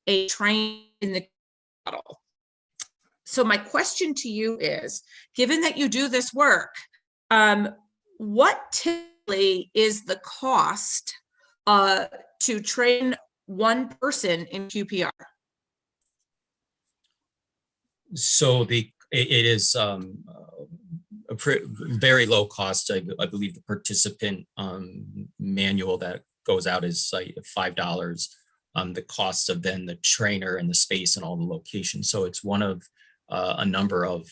a train in the model. So my question to you is, given that you do this work, what typically is the cost to train one person in QPR? So it is very low cost. I believe the participant manual that goes out is like $5. The cost of then the trainer and the space and all the locations. So it's one of a number of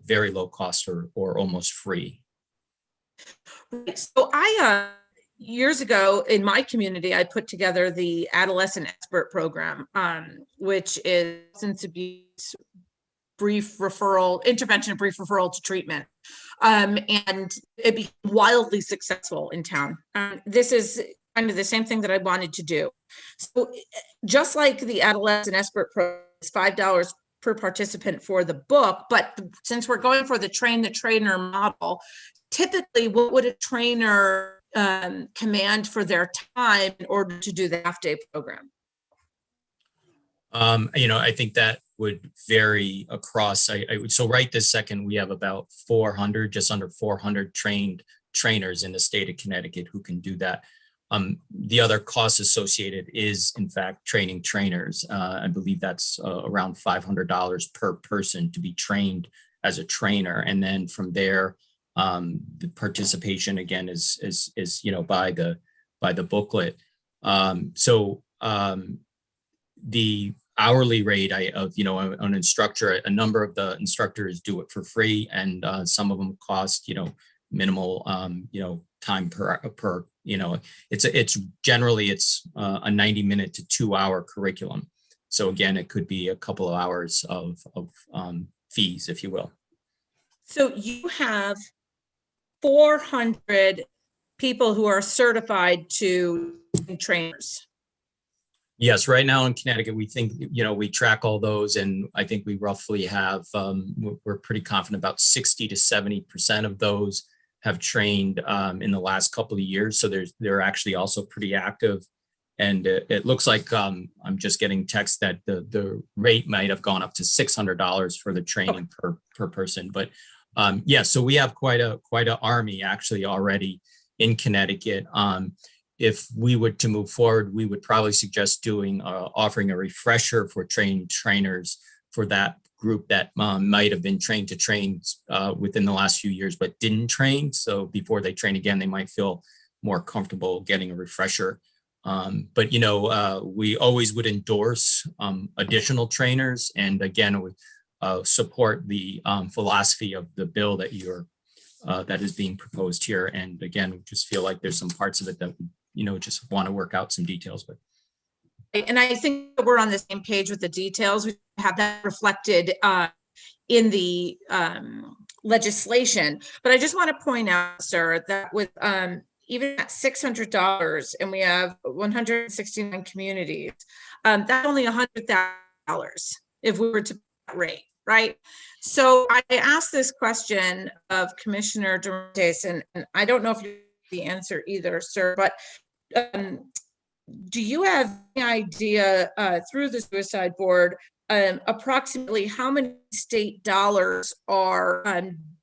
very low cost or almost free. Right. So I years ago in my community, I put together the Adolescent Expert Program, which is substance abuse brief referral, intervention and brief referral to treatment. And it became wildly successful in town. This is kind of the same thing that I wanted to do. So just like the Adolescent Expert Program is $5 per participant for the book, but since we're going for the train the trainer model, typically what would a trainer command for their time in order to do the half-day program? I think that would vary across. So right this second, we have about 400, just under 400 trained trainers in the state of Connecticut who can do that. The other cost associated is, in fact, training trainers. I believe that's around $500 per person to be trained as a trainer. And then from there, the participation again is by the booklet. The hourly rate of, an instructor. A number of the instructors do it for free, and some of them cost, minimal, time per, it's generally a 90-minute to 2-hour curriculum. So again, it could be a couple of hours of fees, if you will. So you have 400 people who are certified to be trainers. Yes, right now in Connecticut, we think, we track all those, and I think we roughly have, we're pretty confident about 60 to 70% of those have trained in the last couple of years. So they're actually also pretty active. And it looks like I'm just getting text that the rate might have gone up to $600 for the training per person. But so we have quite a army actually already in Connecticut. If we were to move forward, we would probably suggest offering a refresher for trained trainers for that group that might have been trained to train within the last few years, but didn't train. So before they train again, they might feel more comfortable getting a refresher. But we always would endorse additional trainers, and again, would support the philosophy of the bill that that is being proposed here. And again, we just feel like there's some parts of it that just want to work out some details with. And I think we're on the same page with the details. We have that reflected in the legislation. But I just want to point out, sir, that with even at $600, and we have 169 communities, that's only $100,000 if we were to rate, right? So I asked this question of Commissioner Durantes, and I don't know if you have the answer either, sir, but do you have any idea through the Suicide Board approximately how many state dollars are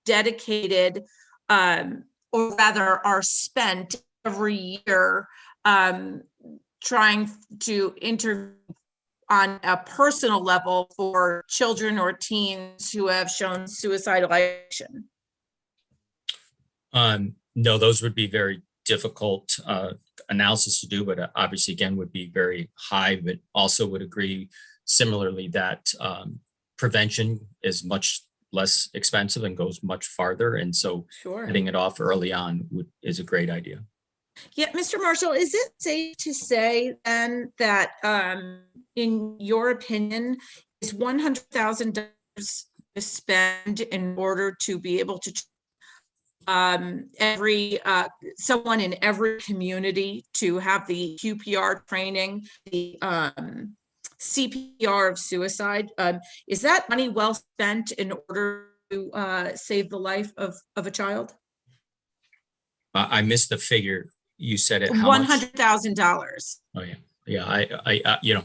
dedicated or rather are spent every year trying to intervene on a personal level for children or teens who have shown suicidal ideation? No, those would be very difficult analysis to do, but obviously again would be very high, but also would agree similarly that prevention is much less expensive and goes much farther. And so getting it off early on is a great idea. Yeah, Mr. Marshall, is it safe to say then that in your opinion, is $100,000 to spend in order to be able to someone in every community to have the QPR training, the CPR of suicide? Is that money well spent in order to save the life of a child? I missed the figure. You said it. $100,000. Oh yeah, yeah.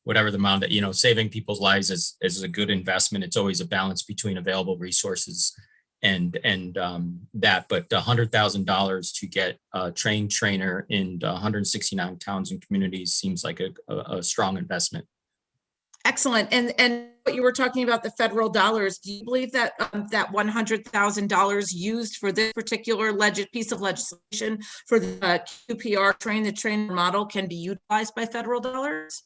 Whatever the amount that saving people's lives is a good investment. It's always a balance between available resources and that, but $100,000 to get a trained trainer in 169 towns and communities seems like a strong investment. Excellent. And what you were talking about, the federal dollars, do you believe that that $100,000 used for this particular piece of legislation for the QPR train the trainer model can be utilized by federal dollars?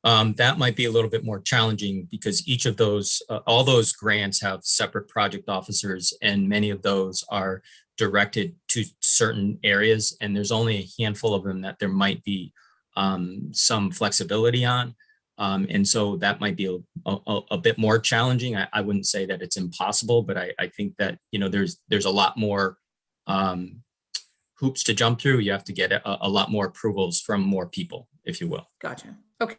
That might be a little bit more challenging because each of those, all those grants have separate project officers, and many of those are directed to certain areas, and there's only a handful of them that there might be some flexibility on. And so that might be a bit more challenging. I wouldn't say that it's impossible, but I think that, there's a lot more hoops to jump through. You have to get a lot more approvals from more people, if you will. Gotcha. Okay.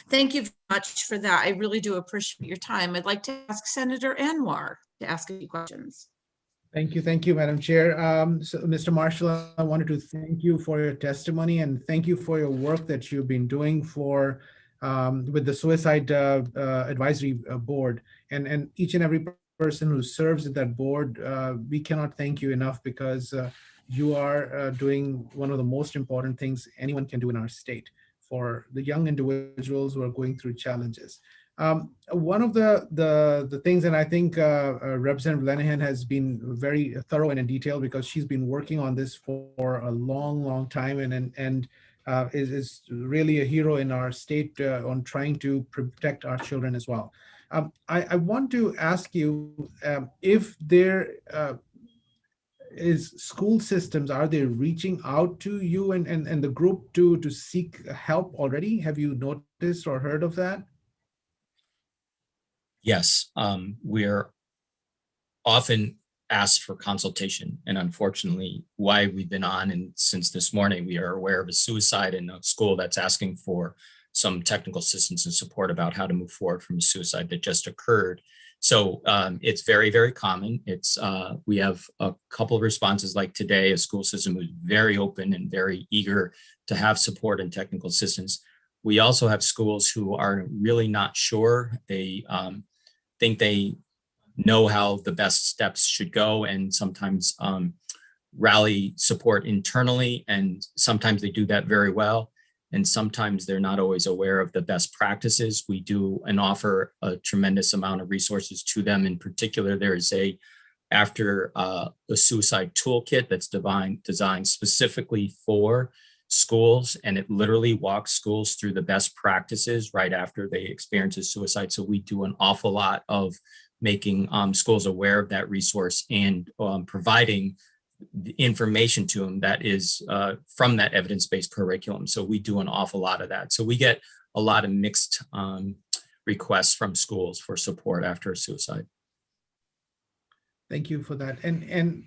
Thank you very much for that. I really do appreciate your time. I'd like to ask Senator Anwar to ask a few questions. Thank you, Madam Chair. So, Mr. Marshall, I wanted to thank you for your testimony and thank you for your work that you've been doing for with the Suicide Advisory Board, and each and every person who serves at that board. We cannot thank you enough because you are doing one of the most important things anyone can do in our state for the young individuals who are going through challenges. One of the things, and I think Representative Lenahan has been very thorough and in detail because she's been working on this for a long time, and is really a hero in our state on trying to protect our children as well. I want to ask you if there is school systems, are they reaching out to you and the group to seek help already? Have you noticed or heard of that? Yes, we're often asked for consultation, and unfortunately, why we've been on and since this morning, we are aware of a suicide in a school that's asking for some technical assistance and support about how to move forward from a suicide that just occurred. So it's very, very common. It's we have a couple of responses like today, a school system who's very open and very eager to have support and technical assistance. We also have schools who are really not sure. They think they know how the best steps should go and sometimes rally support internally. And sometimes they do that very well. And sometimes they're not always aware of the best practices. We do and offer a tremendous amount of resources to them. In particular, there is after a suicide toolkit that's designed specifically for schools, and it literally walks schools through the best practices right after they experience a suicide. So we do an awful lot of making schools aware of that resource and providing the information to them that is from that evidence-based curriculum. So we do an awful lot of that. So we get a lot of mixed requests from schools for support after a suicide. Thank you for that. And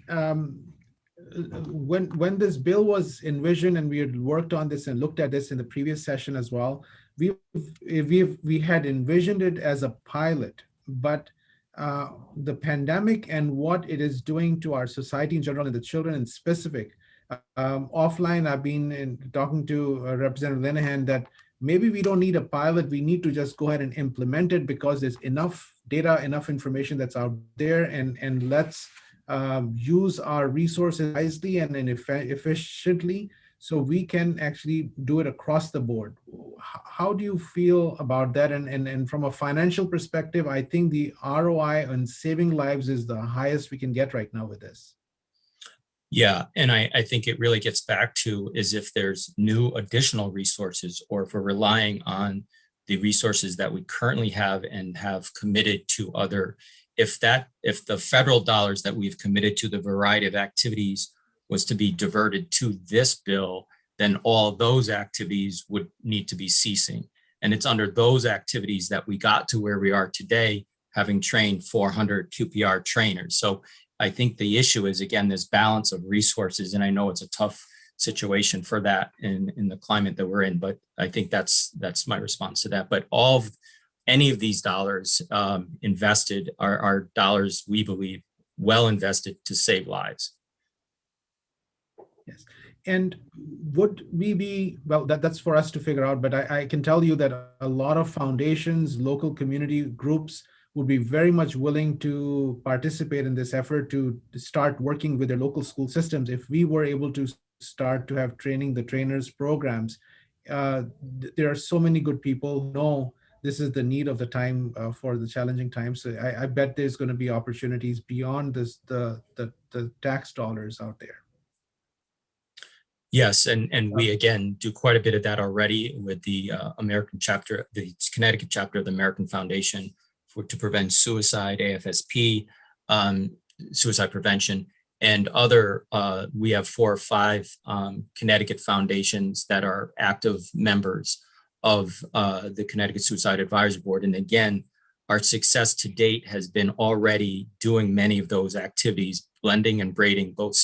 when this bill was envisioned and we had worked on this and looked at this in the previous session as well, we had envisioned it as a pilot, but the pandemic and what it is doing to our society in general and the children in specific. Offline, I've been talking to Representative Linehan that maybe we don't need a pilot. We need to just go ahead and implement it because there's enough data, enough information that's out there, and let's use our resources wisely and efficiently so we can actually do it across the board. How do you feel about that? And from a financial perspective, I think the ROI on saving lives is the highest we can get right now with this. Yeah, and I think it really gets back to is if there's new additional resources or if we're relying on the resources that we currently have and have committed to other, if the federal dollars that we've committed to the variety of activities was to be diverted to this bill, then all those activities would need to be ceasing. And it's under those activities that we got to where we are today, having trained 400 QPR trainers. So I think the issue is, again, this balance of resources. And I know it's a tough situation for that in the climate that we're in, but I think that's my response to that. But any of these dollars invested are dollars we believe well invested to save lives. Yes. And would we be, well, that's for us to figure out, but I can tell you that a lot of foundations, local community groups would be very much willing to participate in this effort to start working with their local school systems. If we were able to start to have the trainers programs, there are so many good people who know this is the need of the time for the challenging times. So I bet there's going to be opportunities beyond this, the tax dollars out there. Yes, and we again do quite a bit of that already with the American chapter, the Connecticut chapter of the American Foundation to Prevent Suicide, AFSP, suicide prevention, and other. We have 4 or 5 Connecticut foundations that are active members of the Connecticut Suicide Advisory Board. And again, our success to date has been already doing many of those activities, blending and braiding both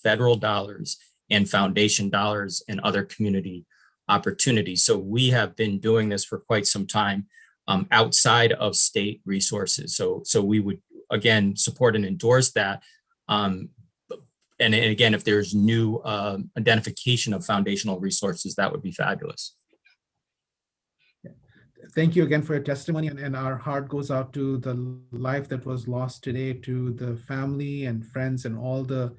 federal dollars and foundation dollars and other community opportunities. So we have been doing this for quite some time outside of state resources. So we would, again, support and endorse that. And again, if there's new identification of foundational resources, that would be fabulous. Thank you again for your testimony, and our heart goes out to the life that was lost today, to the family and friends and all the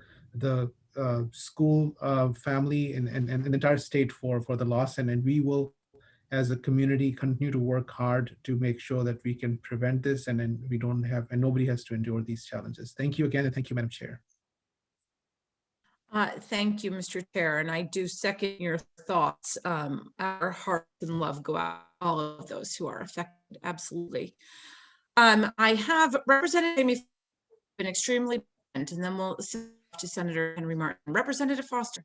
school family and the entire state for the loss. And we will, as a community, continue to work hard to make sure that we can prevent this and then we don't have, and nobody has to endure these challenges. Thank you again, and thank you, Madam Chair. Thank you, Mr. Chair, and I do second your thoughts. Our hearts and love go out to all of those who are affected, absolutely. I have Representative Amy been extremely, and then we'll send to Senator Henry Martin. Representative Foster.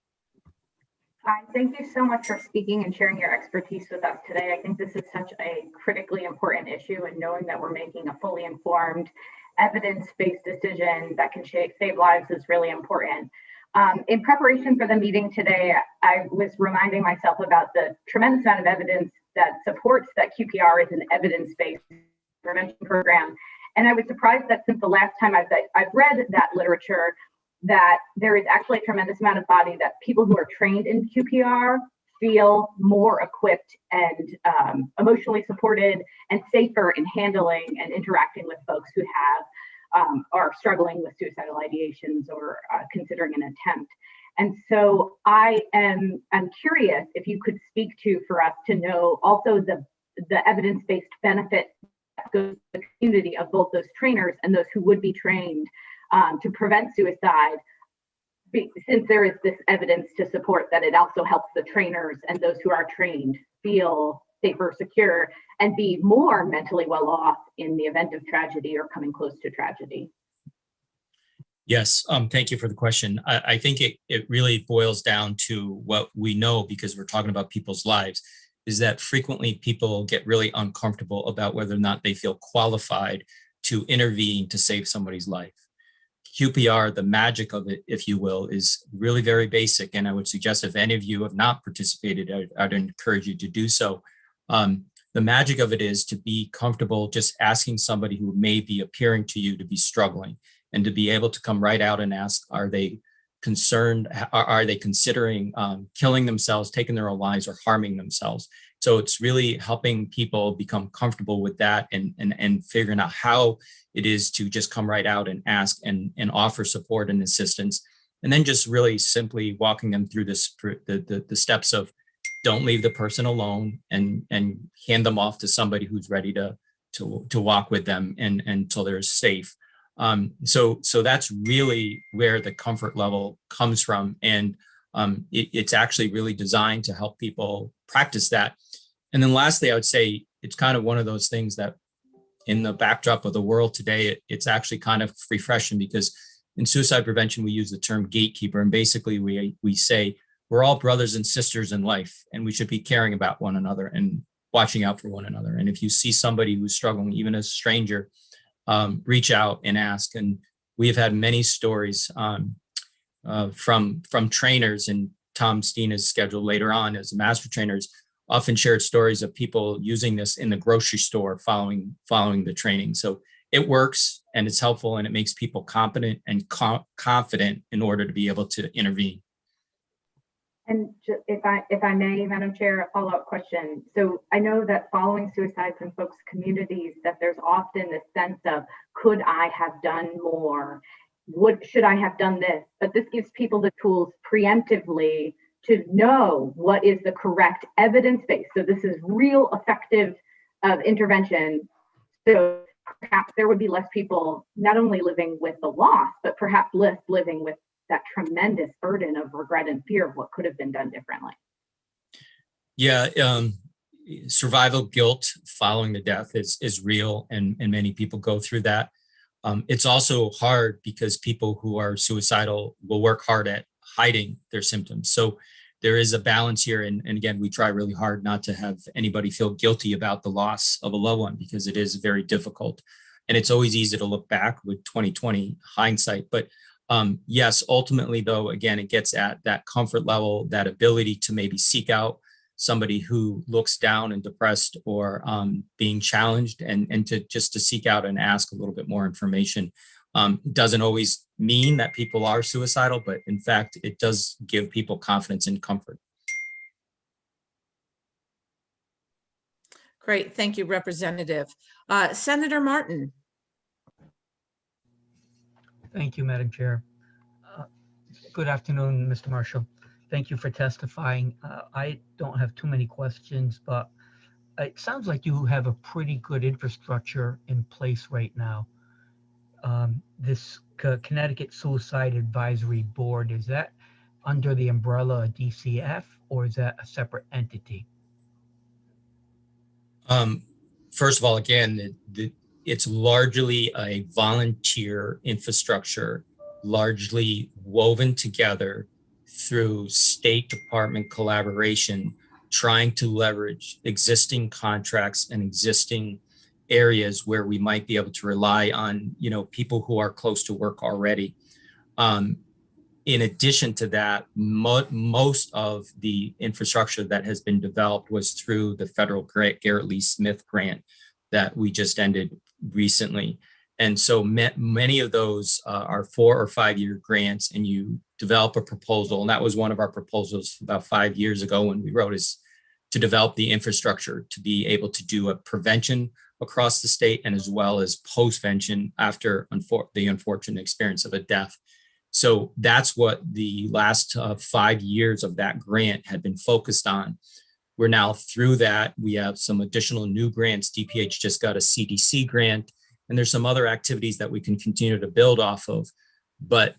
Hi, thank you so much for speaking and sharing your expertise with us today. I think this is such a critically important issue, and knowing that we're making a fully informed, evidence-based decision that can save lives is really important. In preparation for the meeting today, I was reminding myself about the tremendous amount of evidence that supports that QPR is an evidence-based prevention program. And I was surprised that since the last time I've read that literature, that there is actually a tremendous amount of body that people who are trained in QPR feel more equipped and emotionally supported and safer in handling and interacting with folks who are struggling with suicidal ideations or considering an attempt. And so I'm curious if you could speak to, for us to know, also the evidence-based benefit that goes to the community of both those trainers and those who would be trained to prevent suicide, since there is this evidence to support that it also helps the trainers and those who are trained feel safer, secure, and be more mentally well off in the event of tragedy or coming close to tragedy. Yes, thank you for the question. I think it really boils down to what we know, because we're talking about people's lives, is that frequently people get really uncomfortable about whether or not they feel qualified to intervene to save somebody's life. QPR, the magic of it, if you will, is really very basic. And I would suggest if any of you have not participated, I'd encourage you to do so. The magic of it is to be comfortable just asking somebody who may be appearing to you to be struggling, and to be able to come right out and ask, are they concerned? Are they considering killing themselves, taking their own lives, or harming themselves? So it's really helping people become comfortable with that, and figuring out how it is to just come right out and ask and offer support and assistance. And then just really simply walking them through the steps of, don't leave the person alone, and hand them off to somebody who's ready to walk with them and until they're safe. So that's really where the comfort level comes from. And it's actually really designed to help people practice that. And then lastly, I would say it's kind of one of those things that in the backdrop of the world today, it's actually kind of refreshing, because in suicide prevention, we use the term gatekeeper. And basically we say we're all brothers and sisters in life, and we should be caring about one another and watching out for one another. And if you see somebody who's struggling, even a stranger, reach out and ask. And we have had many stories from trainers, and Tom Steen is scheduled later on as a master trainers, often shared stories of people using this in the grocery store following the training. So it works, and it's helpful, and it makes people competent and confident in order to be able to intervene. And if I may, Madam Chair, a follow-up question. So I know that following suicides in folks' communities, that there's often this sense of, could I have done more? Should I have done this? But this gives people the tools preemptively to know what is the correct evidence base. So this is real effective intervention. So perhaps there would be less people not only living with the loss, but perhaps less living with that tremendous burden of regret and fear of what could have been done differently. Yeah, survival guilt following the death is real, and many people go through that. It's also hard because people who are suicidal will work hard at hiding their symptoms. So there is a balance here. And again, we try really hard not to have anybody feel guilty about the loss of a loved one, because it is very difficult. And it's always easy to look back with 20/20 hindsight. But yes, ultimately, though, again, it gets at that comfort level, that ability to maybe seek out somebody who looks down and depressed or being challenged, and to seek out and ask a little bit more information. Doesn't always mean that people are suicidal, but in fact, it does give people confidence and comfort. Great, thank you, Representative. Senator Martin. Thank you, Madam Chair. Good afternoon, Mr. Marshall. Thank you for testifying. I don't have too many questions, but it sounds like you have a pretty good infrastructure in place right now. This Connecticut Suicide Advisory Board, is that under the umbrella of DCF, or is that a separate entity? First of all, again, it's largely a volunteer infrastructure, largely woven together through State Department collaboration, trying to leverage existing contracts and existing areas where we might be able to rely on, people who are close to work already. In addition to that, most of the infrastructure that has been developed was through the federal Garrett Lee Smith grant that we just ended recently. And so many of those are 4 or 5 year grants, and you develop a proposal. And that was one of our proposals about 5 years ago when we wrote, is to develop the infrastructure to be able to do a prevention across the state, and as well as postvention after the unfortunate experience of a death. So that's what the last 5 years of that grant had been focused on. We're now through that. We have some additional new grants. DPH just got a CDC grant, and there's some other activities that we can continue to build off of. But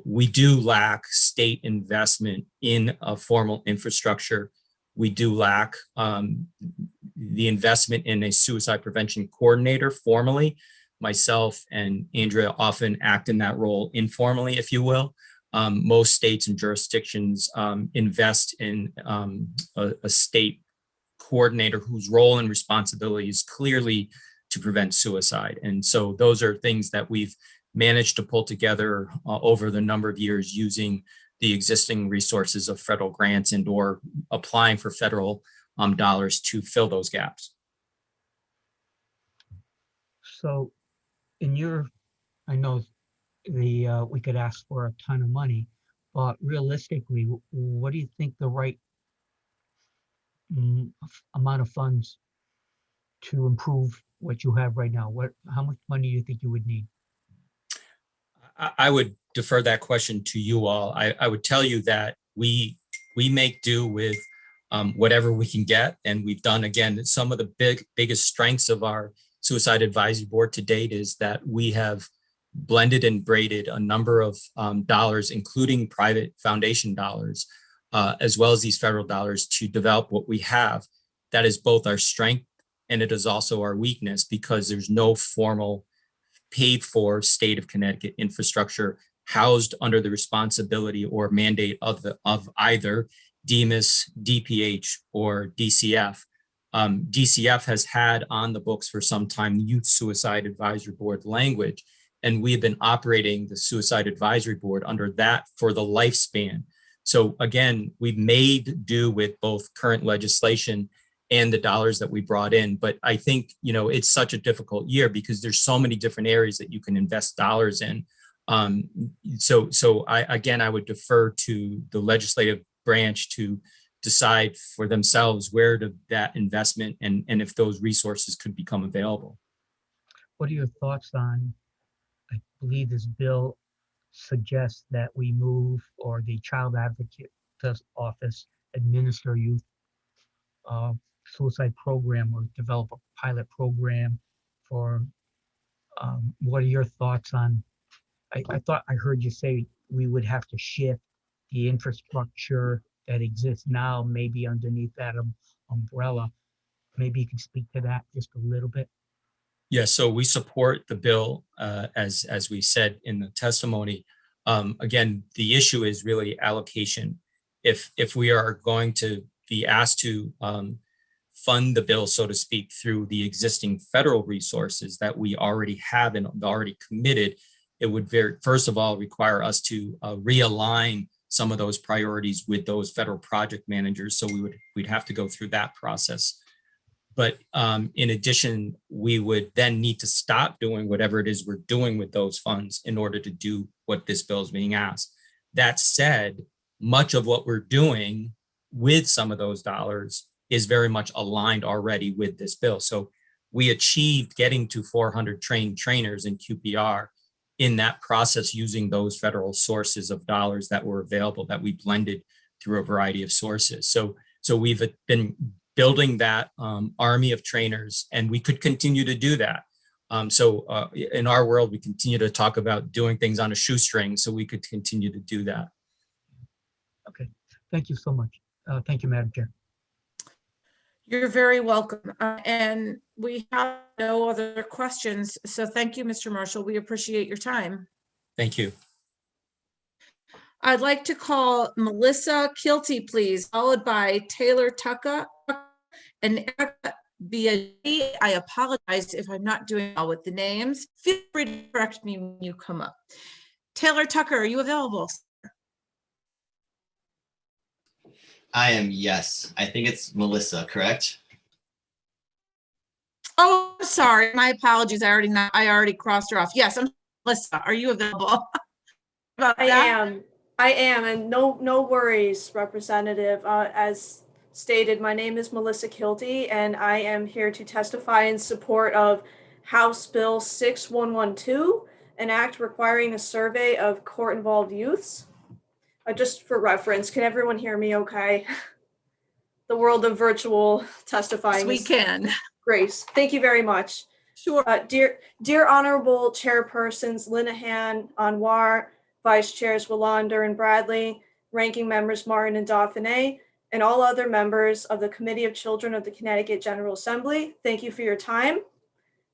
we do lack state investment in a formal infrastructure. We do lack the investment in a suicide prevention coordinator formally. Myself and Andrea often act in that role informally, if you will. Most states and jurisdictions invest in a state coordinator whose role and responsibility is clearly to prevent suicide. And so those are things that we've managed to pull together over the number of years using the existing resources of federal grants and or applying for federal dollars to fill those gaps. So I know we could ask for a ton of money, but realistically, what do you think the right amount of funds to improve what you have right now? How much money do you think you would need? I would defer that question to you all. I would tell you that we make do with whatever we can get. And we've done, again, some of the biggest strengths of our Suicide Advisory Board to date is that we have blended and braided a number of dollars, including private foundation dollars, as well as these federal dollars, to develop what we have. That is both our strength and it is also our weakness, because there's no formal paid for state of Connecticut infrastructure housed under the responsibility or mandate of either DMIS, DPH, or DCF. DCF has had on the books for some time Youth Suicide Advisory Board language, and we have been operating the Suicide Advisory Board under that for the lifespan. So again, we've made do with both current legislation and the dollars that we brought in. But I think, it's such a difficult year because there's so many different areas that you can invest dollars in. So I would defer to the legislative branch to decide for themselves where that investment and if those resources could become available. What are your thoughts on, I believe this bill suggests that we move, or the Child Advocate's Office administer youth suicide program, or develop a pilot program for, what are your thoughts on, I thought I heard you say we would have to shift the infrastructure that exists now, maybe underneath that umbrella. Maybe you can speak to that just a little bit. Yeah, so we support the bill, as we said in the testimony. Again, the issue is really allocation. If we are going to be asked to fund the bill, so to speak, through the existing federal resources that we already have and already committed, it would first of all require us to realign some of those priorities with those federal project managers. So we'd have to go through that process. But in addition, we would then need to stop doing whatever it is we're doing with those funds in order to do what this bill is being asked. That said, much of what we're doing with some of those dollars is very much aligned already with this bill. So we achieved getting to 400 trained trainers in QPR in that process using those federal sources of dollars that were available, that we blended through a variety of sources. So we've been building that army of trainers, and we could continue to do that. In our world, we continue to talk about doing things on a shoestring, so we could continue to do that. Thank you so much. Thank you, Madam Chair. You're very welcome. And we have no other questions. So thank you, Mr. Marshall. We appreciate your time. Thank you. I'd like to call Melissa Kilty, please, followed by Taylor Tucker and Erica Biaggi. I apologize if I'm not doing well with the names. Feel free to correct me when you come up. Taylor Tucker, are you available? I am, yes. I think it's Melissa, correct? Oh, sorry. My apologies. I already crossed her off. Yes, I'm Melissa. Are you available? I am, and no worries, Representative. As stated, my name is Melissa Kilty, and I am here to testify in support of House Bill 6112, an act requiring a survey of court-involved youths. Just for reference, can everyone hear me okay? The world of virtual testifying. Yes, we can. Grace, thank you very much. Sure. Dear Honorable Chairpersons Linehan, Anwar, Vice Chairs Willander and Bradley, Ranking Members Martin and Dauphiné, and all other members of the Committee of Children of the Connecticut General Assembly, thank you for your time.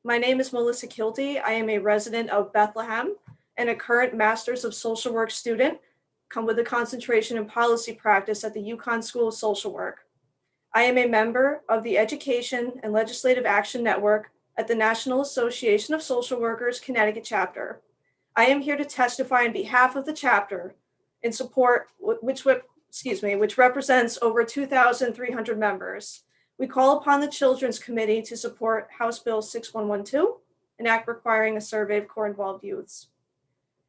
My name is Melissa Kilty. I am a resident of Bethlehem and a current Masters of Social Work student, come with a concentration in policy practice at the UConn School of Social Work. I am a member of the Education and Legislative Action Network at the National Association of Social Workers Connecticut chapter. I am here to testify on behalf of the chapter in support, which represents over 2,300 members. We call upon the Children's Committee to support House Bill 6112, an act requiring a survey of court-involved youths.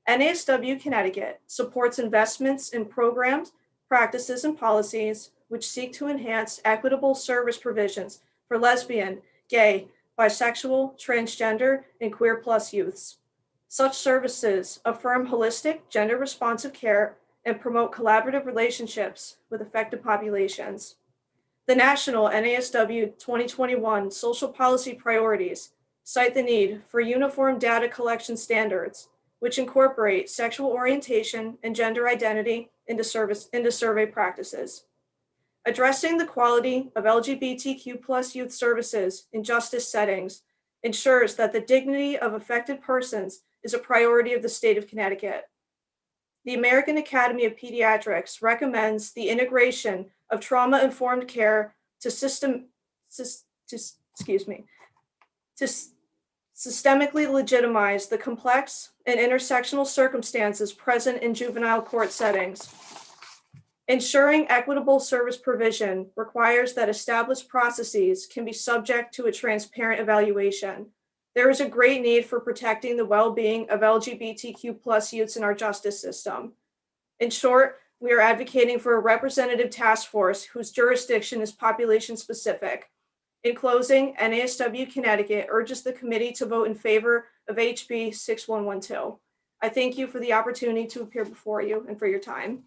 NASW Connecticut supports investments in programs, practices, and policies which seek to enhance equitable service provisions for lesbian, gay, bisexual, transgender, and queer plus youths. Such services affirm holistic, gender-responsive care and promote collaborative relationships with affected populations. The national NASW 2021 social policy priorities cite the need for uniform data collection standards, which incorporate sexual orientation and gender identity into survey practices. Addressing the quality of LGBTQ+ youth services in justice settings ensures that the dignity of affected persons is a priority of the state of Connecticut. The American Academy of Pediatrics recommends the integration of trauma-informed care to systemically legitimize the complex and intersectional circumstances present in juvenile court settings. Ensuring equitable service provision requires that established processes can be subject to a transparent evaluation. There is a great need for protecting the well-being of LGBTQ+ youths in our justice system. In short, we are advocating for a representative task force whose jurisdiction is population specific. In closing, NASW Connecticut urges the committee to vote in favor of HB 6112. I thank you for the opportunity to appear before you and for your time.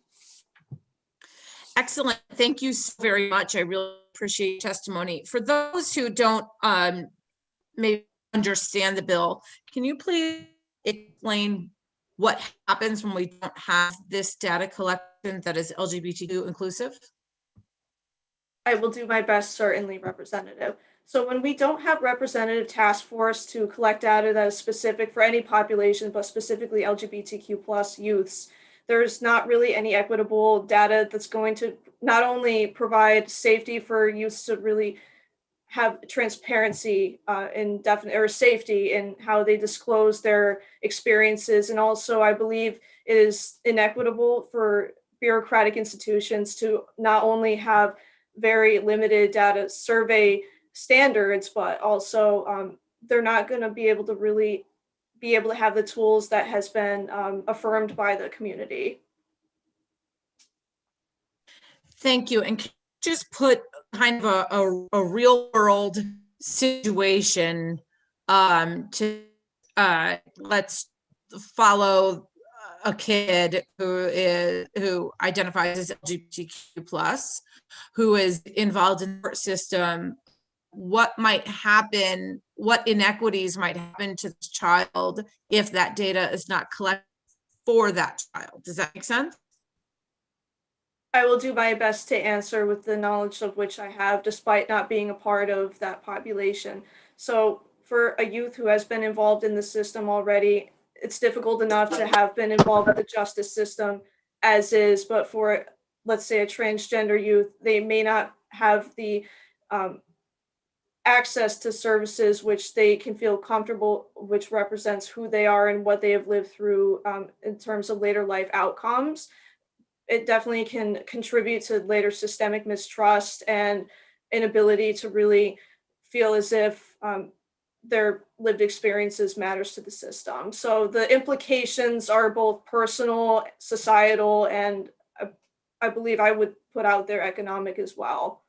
Excellent. Thank you so very much. I really appreciate your testimony. For those who don't maybe understand the bill, can you please explain what happens when we don't have this data collection that is LGBTQ inclusive? I will do my best, certainly, Representative. So when we don't have representative task force to collect data that is specific for any population, but specifically LGBTQ+ youths, there's not really any equitable data that's going to not only provide safety for youths to really have transparency and safety in how they disclose their experiences. And also, I believe it is inequitable for bureaucratic institutions to not only have very limited data survey standards, but also they're not going to be able to really be able to have the tools that has been affirmed by the community. Thank you. And can you just put kind of a real world situation to let's follow a kid who identifies as LGBTQ+, who is involved in the court system. What might happen, what inequities might happen to the child if that data is not collected for that child? Does that make sense? I will do my best to answer with the knowledge of which I have, despite not being a part of that population. So for a youth who has been involved in the system already, it's difficult enough to have been involved with the justice system as is, but for, let's say, a transgender youth, they may not have the access to services which they can feel comfortable, which represents who they are and what they have lived through in terms of later life outcomes. It definitely can contribute to later systemic mistrust and inability to really feel as if their lived experiences matters to the system. So the implications are both personal, societal, and I believe I would put out there economic as well.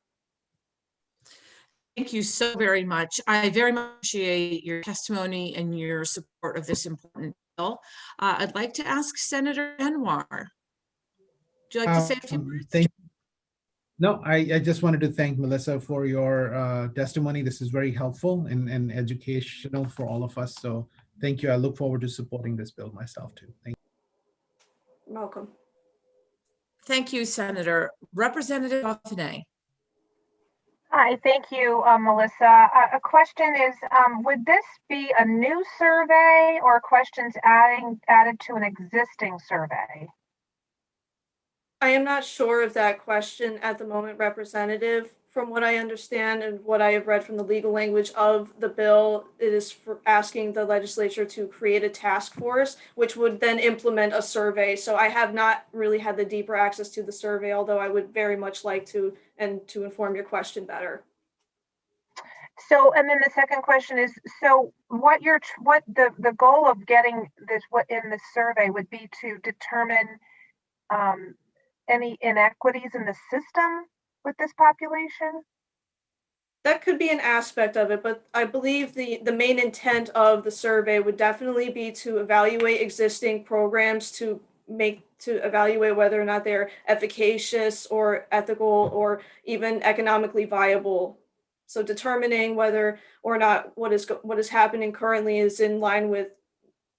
Thank you so very much. I very much appreciate your testimony and your support of this important bill. I'd like to ask Senator Anwar. Would you like to say a few words? No, I just wanted to thank Melissa for your testimony. This is very helpful and educational for all of us. So thank you. I look forward to supporting this bill myself too. Thank you. Welcome. Thank you, Senator. Representative Dauphiné. Hi, thank you, Melissa. A question is, would this be a new survey or questions added to an existing survey? I am not sure of that question at the moment, Representative. From what I understand and what I have read from the legal language of the bill, it is for asking the legislature to create a task force, which would then implement a survey. So I have not really had the deeper access to the survey, although I would very much like to, and to inform your question better. So, and then the second question is, so what the goal of getting this, what in this survey would be to determine any inequities in the system with this population? That could be an aspect of it, but I believe the main intent of the survey would definitely be to evaluate existing programs to evaluate whether or not they're efficacious or ethical or even economically viable. So determining whether or not what is happening currently is in line with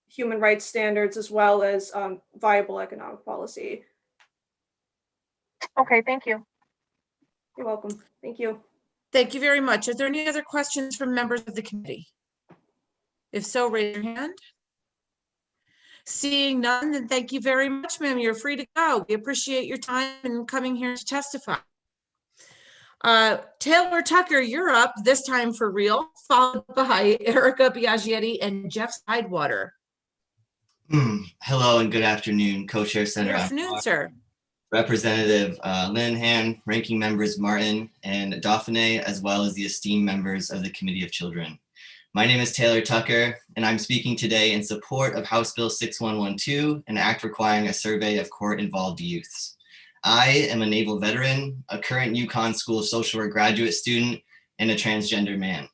human rights standards as well as viable economic policy. Okay, thank you. You're welcome. Thank you. Thank you very much. Are there any other questions from members of the committee? If so, raise your hand. Seeing none, then thank you very much, ma'am. You're free to go. We appreciate your time and coming here to testify. Taylor Tucker, you're up this time for real, followed by Erica Biagietti and Jeff Sidewater. Hello and good afternoon, Co-Chair Senator. Good afternoon, sir. Representative Linehan, Ranking Members Martin and Dauphiné, as well as the esteemed members of the Committee of Children. My name is Taylor Tucker, and I'm speaking today in support of House Bill 6112, an act requiring a survey of court-involved youths. I am a naval veteran, a current UConn School of Social Work graduate student, and a transgender man.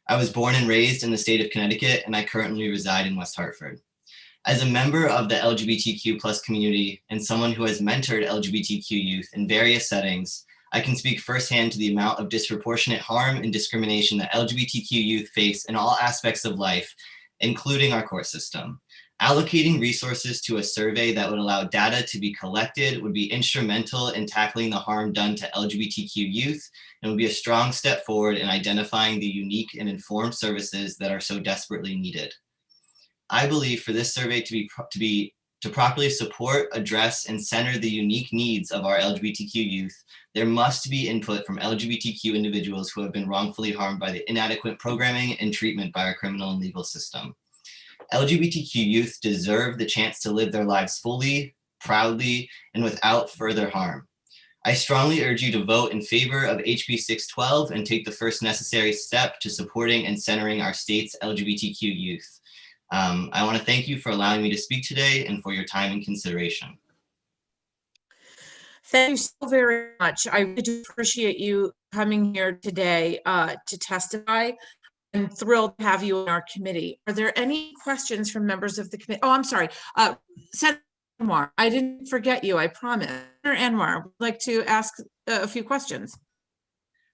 I was born and raised in the state of Connecticut, and I currently reside in West Hartford. As a member of the LGBTQ+ community and someone who has mentored LGBTQ youth in various settings, I can speak firsthand to the amount of disproportionate harm and discrimination that LGBTQ youth face in all aspects of life, including our court system. Allocating resources to a survey that would allow data to be collected would be instrumental in tackling the harm done to LGBTQ youth and would be a strong step forward in identifying the unique and informed services that are so desperately needed. I believe for this survey to properly support, address, and center the unique needs of our LGBTQ youth, there must be input from LGBTQ individuals who have been wrongfully harmed by the inadequate programming and treatment by our criminal and legal system. LGBTQ youth deserve the chance to live their lives fully, proudly, and without further harm. I strongly urge you to vote in favor of HB 612 and take the first necessary step to supporting and centering our state's LGBTQ youth. I want to thank you for allowing me to speak today and for your time and consideration. Thank you so very much. I really do appreciate you coming here today to testify. I'm thrilled to have you on our committee. Are there any questions from members of the committee? Oh, I'm sorry. Senator Anwar, I didn't forget you, I promise. Senator Anwar, would like to ask a few questions.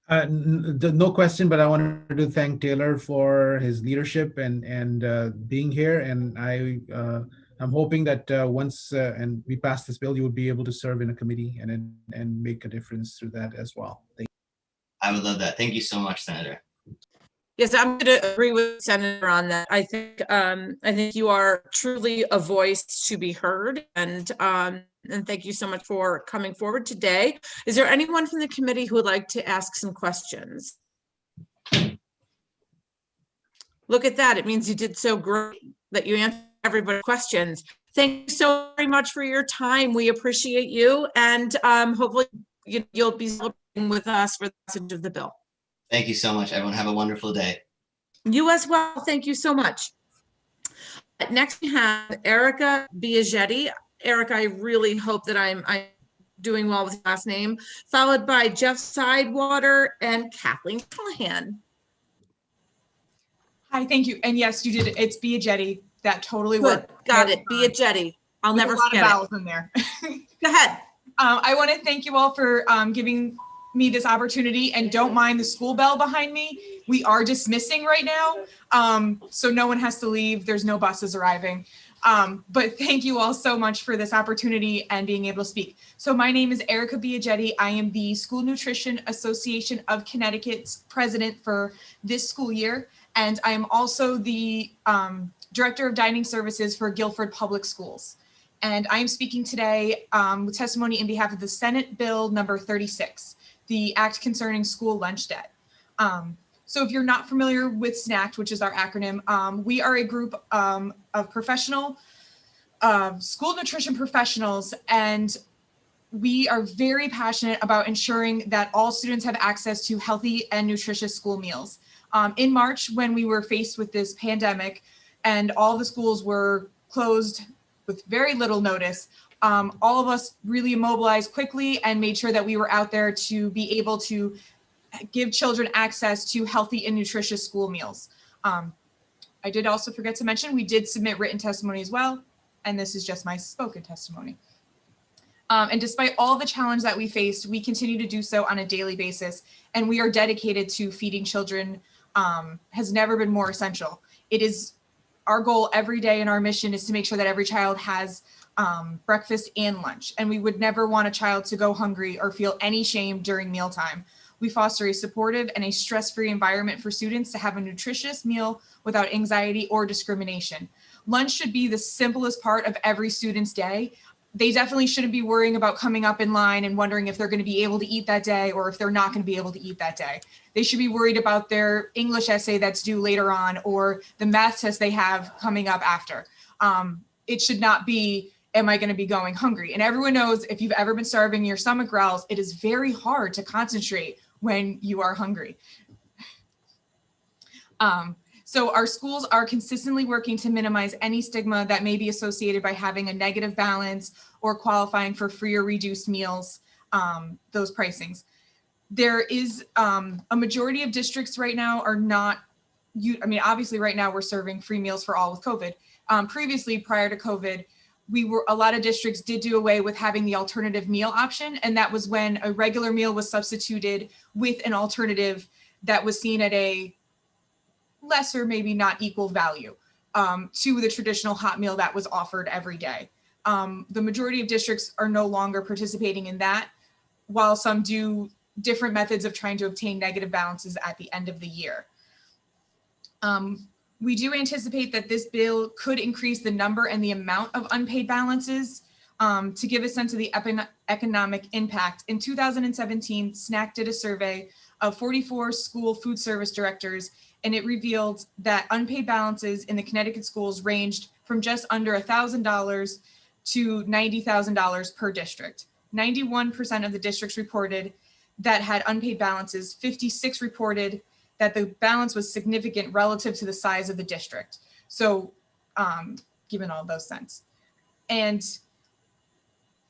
No question, but I wanted to thank Taylor for his leadership and being here. And I I'm hoping that once and we pass this bill, you would be able to serve in a committee and make a difference through that as well. Thank I would love that. Thank you so much, Senator. Yes, I'm going to agree with Senator on that. I think you are truly a voice to be heard, and thank you so much for coming forward today. Is there anyone from the committee who would like to ask some questions? Look at that. It means you did so great that you answered everybody's questions. Thank you so very much for your time. We appreciate you, and hopefully you'll be celebrating with us for the passage of the bill. Thank you so much, everyone. Have a wonderful day. You as well. Thank you so much. Next, we have Erica Biagietti. Erica, I really hope that I'm doing well with your last name, followed by Jeff Sidewater and Kathleen Callahan. Hi, thank you. And yes, you did it. It's Biagietti. That totally Good. worked. Got it. Biagietti. I'll never forget a lot of vowels in there. Go ahead. I want to thank you all for giving me this opportunity, and don't mind the school bell behind me. We are dismissing right now, so no one has to leave. There's no buses arriving. But thank you all so much for this opportunity and being able to speak. So my name is Erica Biagietti. I am the School Nutrition Association of Connecticut's president for this school year. And I am also the Director of Dining Services for Guilford Public Schools. And I am speaking today with testimony in behalf of the Senate Bill number 36, the Act Concerning School Lunch Debt. So if you're not familiar with SNACT, which is our acronym, we are a group of professional school nutrition professionals, and we are very passionate about ensuring that all students have access to healthy and nutritious school meals. In March, when we were faced with this pandemic and all the schools were closed with very little notice, all of us really mobilized quickly and made sure that we were out there to be able to give children access to healthy and nutritious school meals. I did also forget to mention, we did submit written testimony as well, and this is just my spoken testimony. And despite all the challenge that we faced, we continue to do so on a daily basis, and we are dedicated to feeding children has never been more essential. It is our goal every day, and our mission is to make sure that every child has breakfast and lunch, and we would never want a child to go hungry or feel any shame during mealtime. We foster a supportive and a stress-free environment for students to have a nutritious meal without anxiety or discrimination. Lunch should be the simplest part of every student's day. They definitely shouldn't be worrying about coming up in line and wondering if they're going to be able to eat that day or if they're not going to be able to eat that day. They should be worried about their English essay that's due later on, or the math test they have coming up after. It should not be, am I going to be going hungry? And everyone knows, if you've ever been starving, your stomach growls. It is very hard to concentrate when you are hungry. So our schools are consistently working to minimize any stigma that may be associated by having a negative balance or qualifying for free or reduced meals, those pricings. There is a majority of districts right now are not, obviously right now we're serving free meals for all with COVID. Previously, prior to COVID, a lot of districts did do away with having the alternative meal option. And that was when a regular meal was substituted with an alternative that was seen at a lesser, maybe not equal value to the traditional hot meal that was offered every day. The majority of districts are no longer participating in that, while some do different methods of trying to obtain negative balances at the end of the year. We do anticipate that this bill could increase the number and the amount of unpaid balances. To give a sense of the economic impact, in 2017, SNAC did a survey of 44 school food service directors, and it revealed that unpaid balances in the Connecticut schools ranged from just under $1,000 to $90,000 per district. 91% of the districts reported that had unpaid balances. 56 reported that the balance was significant relative to the size of the district. So given all those sense. And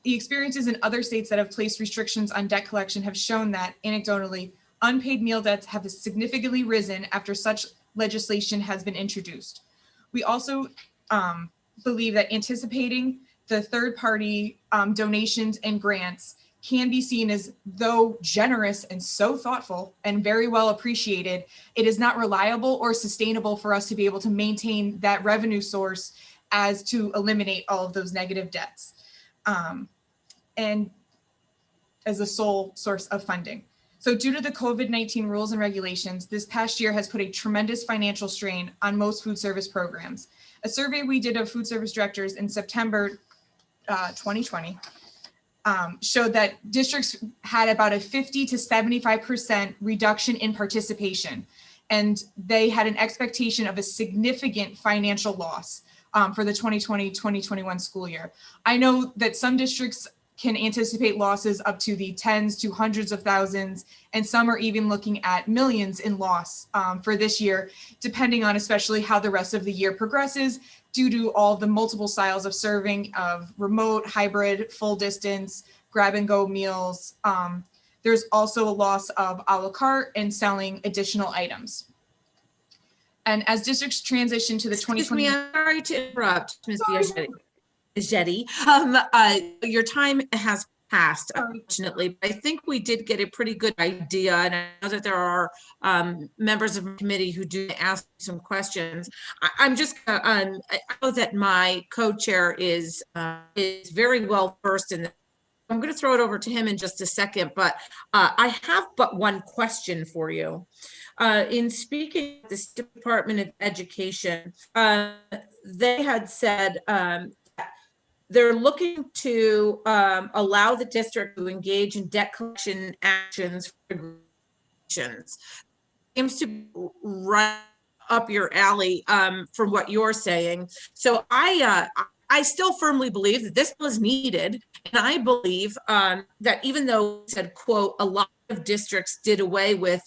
the experiences in other states that have placed restrictions on debt collection have shown that, anecdotally, unpaid meal debts have significantly risen after such legislation has been introduced. We also believe that anticipating the third-party donations and grants can be seen as, though generous and so thoughtful and very well appreciated, it is not reliable or sustainable for us to be able to maintain that revenue source as to eliminate all of those negative debts. And as the sole source of funding. So due to the COVID-19 rules and regulations, this past year has put a tremendous financial strain on most food service programs. A survey we did of food service directors in September 2020 showed that districts had about a 50 to 75% reduction in participation. And they had an expectation of a significant financial loss for the 2020-2021 school year. I know that some districts can anticipate losses up to the tens to hundreds of thousands, and some are even looking at millions in loss for this year, depending on especially how the rest of the year progresses due to all the multiple styles of serving of remote, hybrid, full distance, grab and go meals. There's also a loss of a la carte and selling additional items. And as districts transition to the 2020- I'm sorry to interrupt, Ms. Biagetti. Your time has passed, unfortunately. But I think we did get a pretty good idea, and I know that there are members of the committee who do ask some questions. I'm just, I know that my co-chair is very well versed in this. I'm going to throw it over to him in just a second, but I have but one question for you. In speaking to the Department of Education, they had said they're looking to allow the district to engage in debt collection actions for aggravations. Seems to be right up your alley from what you're saying. So I still firmly believe that this bill is needed. And I believe that even though it said, quote, a lot of districts did away with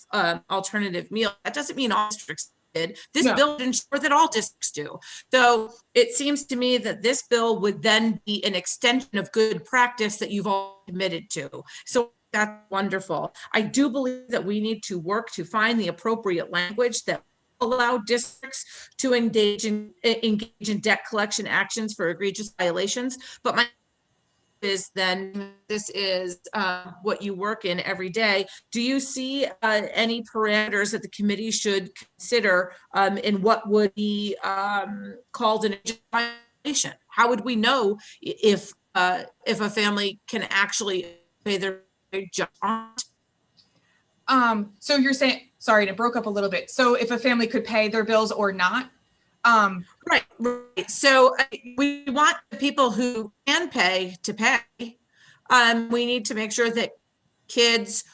alternative meals, that doesn't mean all districts did. This bill would ensure that all districts do. So it seems to me that this bill would then be an extension of good practice that you've all committed to. So that's wonderful. I do believe that we need to work to find the appropriate language that allow districts to engage in debt collection actions for egregious violations. But my is then this is what you work in every day. Do you see any parameters that the committee should consider in what would be called an violation? How would we know if a family can actually pay their job? So you're saying, sorry, it broke up a little bit. So if a family could pay their bills or not? Right. So we want the people who can pay to pay. We need to make sure that kids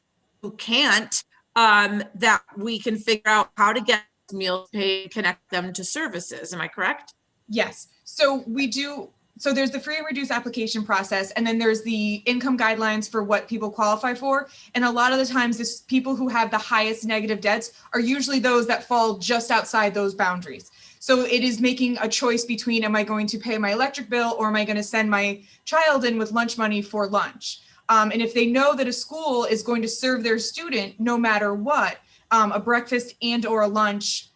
who can't, that we can figure out how to get meals paid, connect them to services. Am I correct? Yes. So we do. So there's the free and reduced application process, and then there's the income guidelines for what people qualify for. And a lot of the times, this people who have the highest negative debts are usually those that fall just outside those boundaries. So it is making a choice between, am I going to pay my electric bill or am I going to send my child in with lunch money for lunch? And if they know that a school is going to serve their student no matter what, a breakfast and or a lunch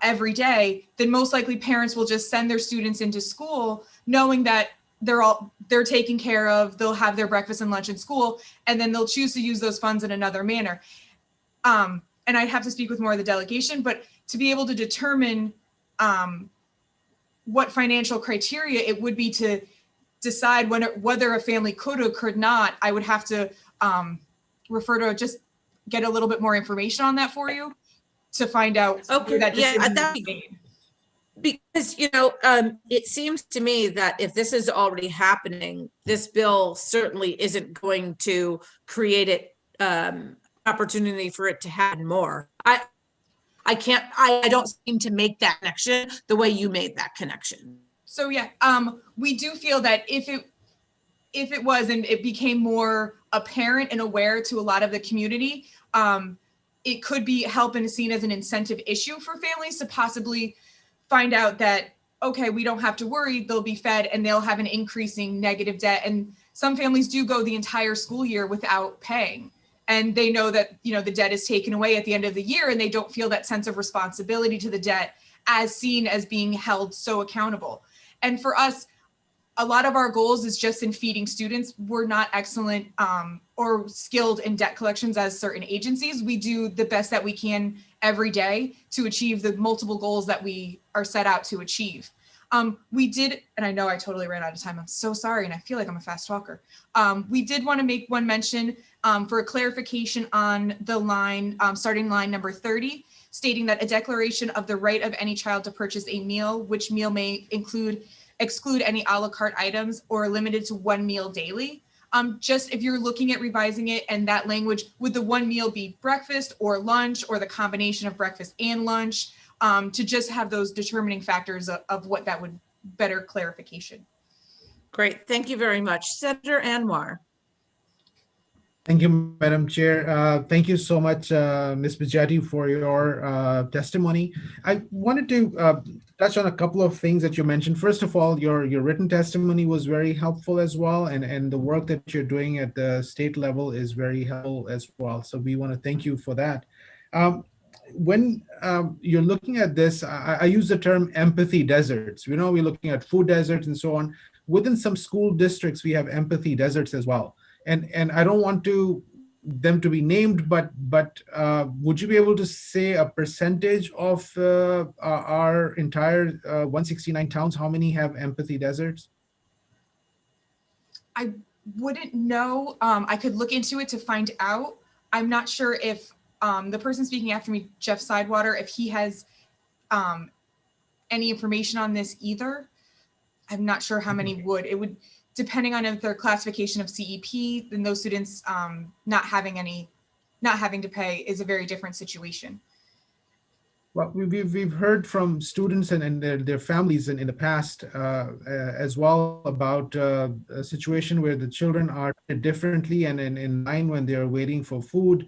every day, then most likely parents will just send their students into school knowing that they're taken care of, they'll have their breakfast and lunch in school, and then they'll choose to use those funds in another manner. And I'd have to speak with more of the delegation, but to be able to determine what financial criteria it would be to decide whether a family could or could not, I would have to refer to just get a little bit more information on that for you to find out. Okay, that because, you know, it seems to me that if this is already happening, this bill certainly isn't going to create it opportunity for it to happen more. I don't seem to make that connection the way you made that connection. So yeah, we do feel that if it was and it became more apparent and aware to a lot of the community, it could be help and seen as an incentive issue for families to possibly find out that, okay, we don't have to worry, they'll be fed and they'll have an increasing negative debt. And some families do go the entire school year without paying. And they know that, you know, the debt is taken away at the end of the year and they don't feel that sense of responsibility to the debt as seen as being held so accountable. And for us, a lot of our goals is just in feeding students. We're not excellent or skilled in debt collections as certain agencies. We do the best that we can every day to achieve the multiple goals that we are set out to achieve. We did, and I know I totally ran out of time. I'm so sorry, and I feel like I'm a fast talker. We did want to make one mention for a clarification on the line, starting line number 30, stating that a declaration of the right of any child to purchase a meal, which meal may exclude any a la carte items or limited to one meal daily. Just if you're looking at revising it and that language, would the one meal be breakfast or lunch or the combination of breakfast and lunch, to just have those determining factors of what that would better clarification. Great, thank you very much. Senator Anwar. Thank you, Madam Chair. Thank you so much, Ms. Bijati, for your testimony. I wanted to touch on a couple of things that you mentioned. First of all, your written testimony was very helpful as well, and the work that you're doing at the state level is very helpful as well. So we want to thank you for that. When you're looking at this, I use the term empathy deserts. We're looking at food deserts and so on. Within some school districts, we have empathy deserts as well. And I don't want them to be named, but would you be able to say a percentage of our entire 169 towns, how many have empathy deserts? I wouldn't know. I could look into it to find out. I'm not sure if the person speaking after me, Jeff Sidewater, if he has any information on this either. I'm not sure how many would. It would, depending on if their classification of CEP, then those students not having to pay is a very different situation. Well, we've heard from students and their families in the past as well about a situation where the children are treated differently, and in line when they're waiting for food,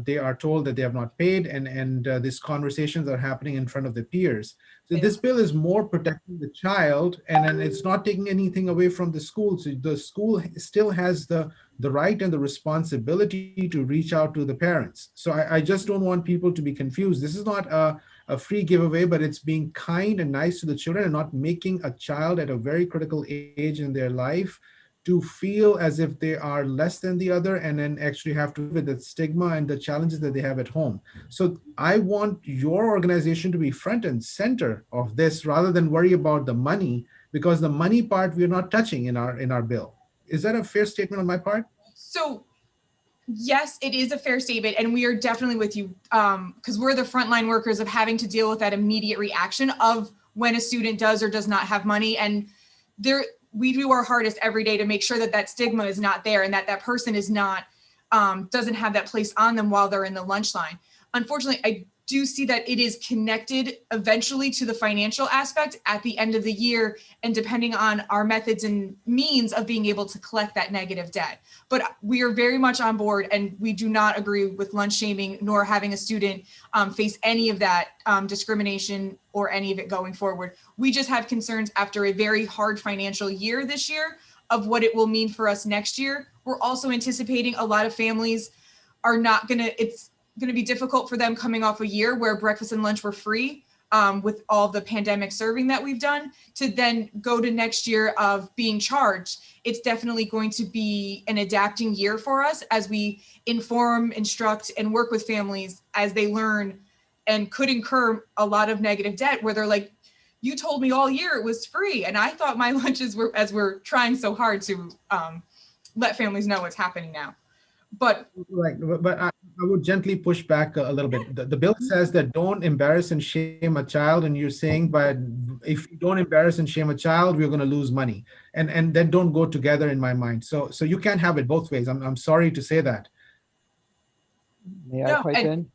they are told that they have not paid, and these conversations are happening in front of the peers. So this bill is more protecting the child, and it's not taking anything away from the school. So the school still has the right and the responsibility to reach out to the parents. So I just don't want people to be confused. This is not a free giveaway, but it's being kind and nice to the children and not making a child at a very critical age in their life to feel as if they are less than the other, and then actually have to live with the stigma and the challenges that they have at home. So I want your organization to be front and center of this rather than worry about the money, because the money part we're not touching in our bill. Is that a fair statement on my part? So yes, it is a fair statement, and we are definitely with you because we're the frontline workers of having to deal with that immediate reaction of when a student does or does not have money. And we do our hardest every day to make sure that that stigma is not there and that that person is not, doesn't have that place on them while they're in the lunch line. Unfortunately, I do see that it is connected eventually to the financial aspect at the end of the year, and depending on our methods and means of being able to collect that negative debt. But we are very much on board, and we do not agree with lunch shaming nor having a student face any of that discrimination or any of it going forward. We just have concerns after a very hard financial year this year of what it will mean for us next year. We're also anticipating a lot of families are not it's going to be difficult for them coming off a year where breakfast and lunch were free with all the pandemic serving that we've done, to then go to next year of being charged. It's definitely going to be an adapting year for us as we inform, instruct, and work with families as they learn and could incur a lot of negative debt where they're like, you told me all year it was free, and I thought my lunches were, as we're trying so hard to let families know what's happening now. But right, but I would gently push back a little bit. The bill says that don't embarrass and shame a child, and you're saying, but if you don't embarrass and shame a child, we're going to lose money, and that don't go together in my mind. So you can't have it both ways. I'm sorry to say that. May I pipe in?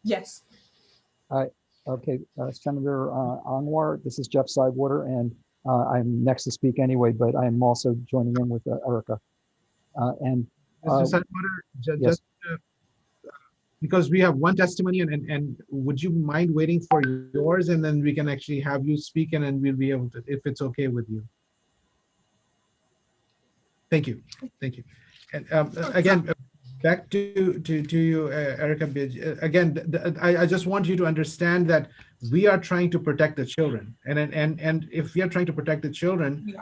Yes. Okay, Senator Anwar, this is Jeff Sidewater, and I'm next to speak anyway, but I'm also joining in with Erica. Mr. Sidewater, just because we have one testimony, and would you mind waiting for yours, and then we can actually have you speak, and then we'll be able to, if it's okay with you. Thank you. Thank you. And again, back to you, Erica. Again, I just want you to understand that we are trying to protect the children, and if we are trying to protect the children,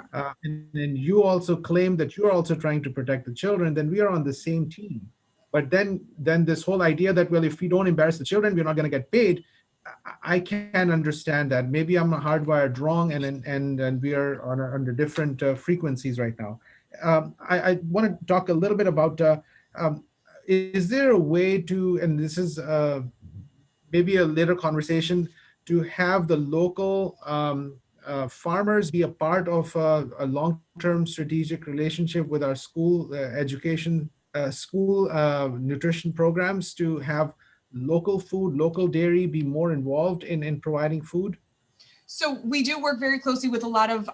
and then you also claim that you are also trying to protect the children, then we are on the same team. But then this whole idea that, well, if we don't embarrass the children, we're not going to get paid. I can understand that. Maybe I'm hardwired wrong, and we are under different frequencies right now. I want to talk a little bit about. Is there a way to, and this is maybe a later conversation, to have the local farmers be a part of a long-term strategic relationship with our school education, school nutrition programs, to have local food, local dairy be more involved in providing food? So we do work very closely with a lot of,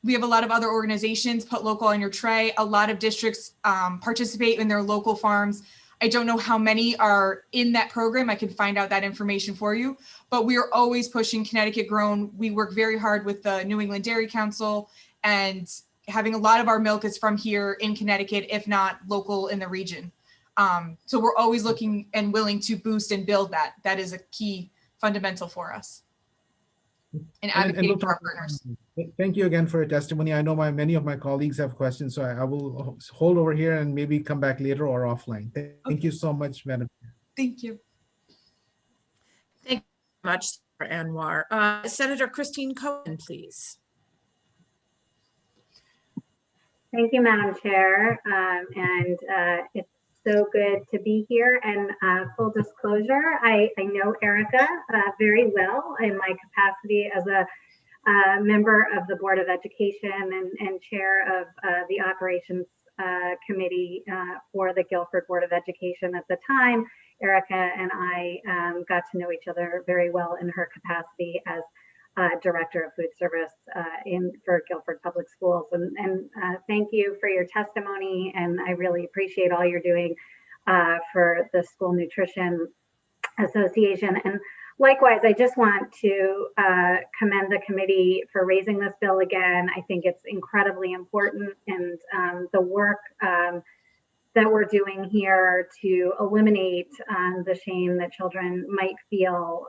we have a lot of other organizations. Put Local on Your Tray. A lot of districts participate in their local farms. I don't know how many are in that program. I can find out that information for you, but we are always pushing Connecticut grown. We work very hard with the New England Dairy Council, and having a lot of our milk is from here in Connecticut, if not local in the region. So we're always looking and willing to boost and build that. That is a key fundamental for us. And advocating for our partners. Thank you again for your testimony. I know many of my colleagues have questions, so I will hold over here and maybe come back later or offline. Thank you so much, Madam. Thank you. Thank you very much, Anwar. Senator Christine Cohen, please. Thank you, Madam Chair. It's so good to be here. And full disclosure, I know Erica very well in my capacity as a member of the Board of Education and chair of the Operations Committee for the Guilford Board of Education at the time. Erica and I got to know each other very well in her capacity as Director of Food Service for Guilford Public Schools. And thank you for your testimony, and I really appreciate all you're doing for the School Nutrition Association. And likewise, I just want to commend the committee for raising this bill again. I think it's incredibly important, and the work that we're doing here to eliminate the shame that children might feel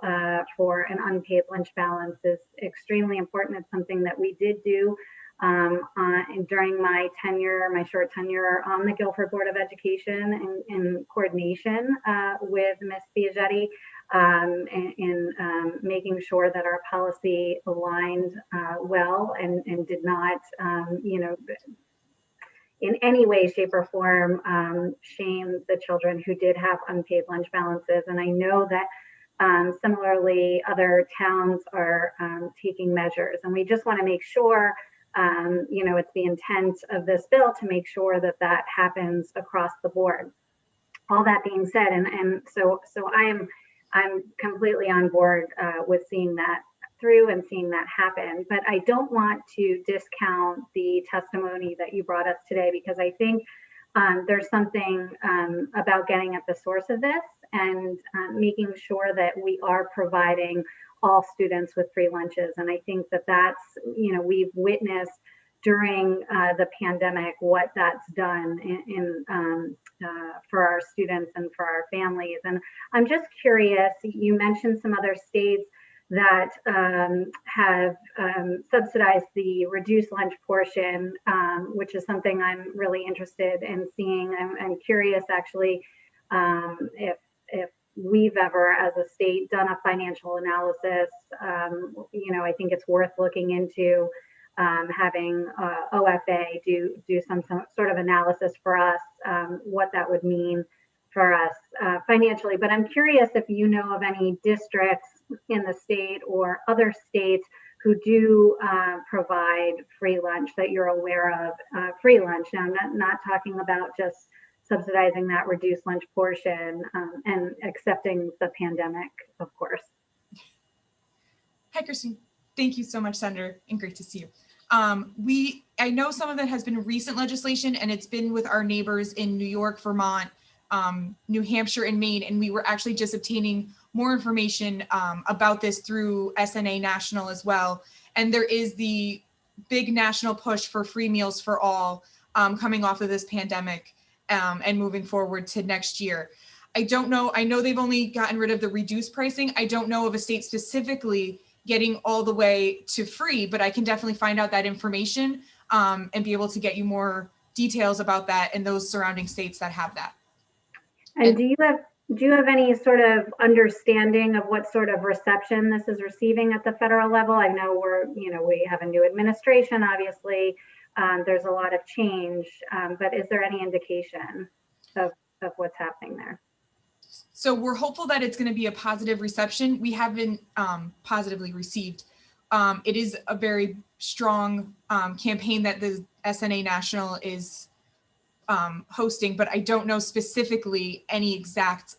for an unpaid lunch balance is extremely important. It's something that we did do during my tenure, my short tenure on the Guilford Board of Education in coordination with Ms. Biagietti in making sure that our policy aligned well and did not, in any way, shape, or form shame the children who did have unpaid lunch balances. And I know that similarly, other towns are taking measures. And we just want to make sure, it's the intent of this bill to make sure that that happens across the board. All that being said, and so I'm completely on board with seeing that through and seeing that happen. But I don't want to discount the testimony that you brought us today, because I think there's something about getting at the source of this and making sure that we are providing all students with free lunches. And I think that that's, we've witnessed during the pandemic what that's done for our students and for our families. And I'm just curious, you mentioned some other states that have subsidized the reduced lunch portion, which is something I'm really interested in seeing. I'm curious actually if we've ever as a state done a financial analysis. I think it's worth looking into having OFA do some sort of analysis for us, what that would mean for us financially. But I'm curious if you know of any districts in the state or other states who do provide free lunch that you're aware of. Free lunch. Now, I'm not talking about just subsidizing that reduced lunch portion and accepting the pandemic, of course. Hi, Christine. Thank you so much, Senator, and great to see you. I know some of it has been recent legislation, and it's been with our neighbors in New York, Vermont, New Hampshire, and Maine, and we were actually just obtaining more information about this through SNA National as well. And there is the big national push for free meals for all coming off of this pandemic and moving forward to next year. I don't know. I know they've only gotten rid of the reduced pricing. I don't know of a state specifically getting all the way to free, but I can definitely find out that information and be able to get you more details about that in those surrounding states that have that. And do you have Do you have any sort of understanding of what sort of reception this is receiving at the federal level? I know we have a new administration, obviously. There's a lot of change, but is there any indication of what's happening there? So we're hopeful that it's going to be a positive reception. We have been positively received. It is a very strong campaign that the SNA National is hosting, but I don't know specifically any exact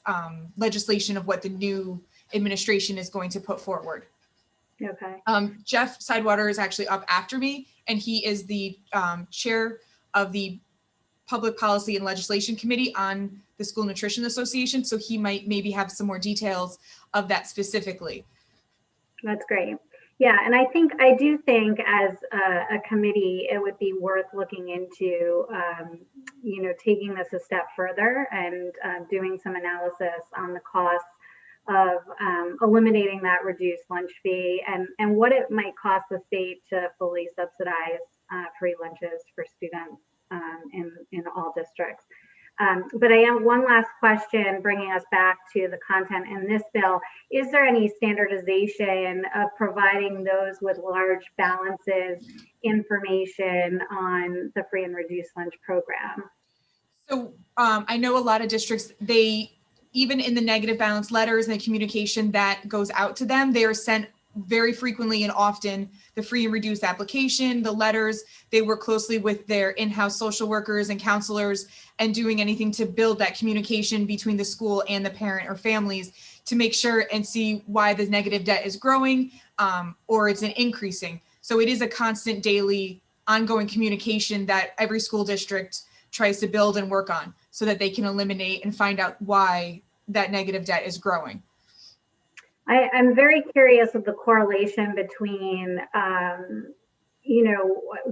legislation of what the new administration is going to put forward. Okay. Jeff Sidewater is actually up after me, and he is the chair of the Public Policy and Legislation Committee on the School Nutrition Association. So he might maybe have some more details of that specifically. That's great. Yeah, and I do think as a committee, it would be worth looking into, taking this a step further and doing some analysis on the costs of eliminating that reduced lunch fee and what it might cost the state to fully subsidize free lunches for students in all districts. But I have one last question, bringing us back to the content in this bill. Is there any standardization of providing those with large balances information on the free and reduced lunch program? So I know a lot of districts, even in the negative balance letters and the communication that goes out to them, they are sent very frequently and often the free and reduced application, the letters. They work closely with their in-house social workers and counselors and doing anything to build that communication between the school and the parent or families to make sure and see why the negative debt is growing or it's increasing. So it is a constant daily ongoing communication that every school district tries to build and work on so that they can eliminate and find out why that negative debt is growing. I'm very curious of the correlation between,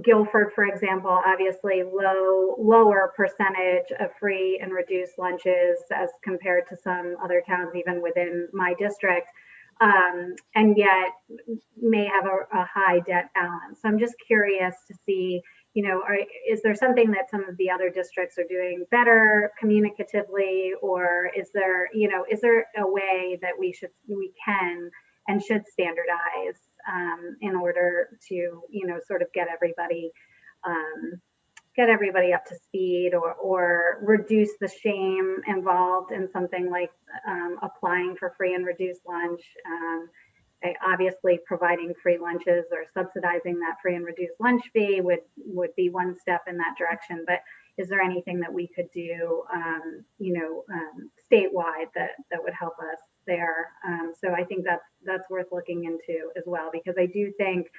Guilford, for example, obviously lower percentage of free and reduced lunches as compared to some other towns, even within my district, and yet may have a high debt balance. So I'm just curious to see, is there something that some of the other districts are doing better communicatively, or is there a way that we can and should standardize in order to, sort of get everybody up to speed or reduce the shame involved in something like applying for free and reduced lunch. Obviously, providing free lunches or subsidizing that free and reduced lunch fee would be one step in that direction. But is there anything that we could do, statewide that would help us there? So I think that's worth looking into as well, because I do think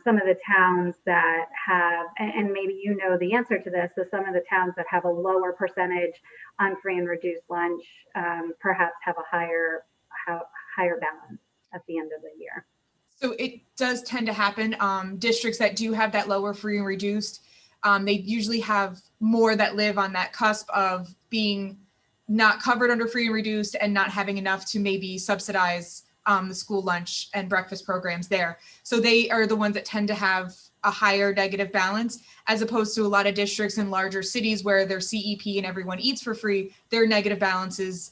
some of the towns that have, and maybe the answer to this, is some of the towns that have a lower percentage on free and reduced lunch perhaps have a higher balance at the end of the year. So it does tend to happen. Districts that do have that lower free and reduced, they usually have more that live on that cusp of being not covered under free and reduced and not having enough to maybe subsidize the school lunch and breakfast programs there. So they are the ones that tend to have a higher negative balance, as opposed to a lot of districts in larger cities where their CEP and everyone eats for free, their negative balances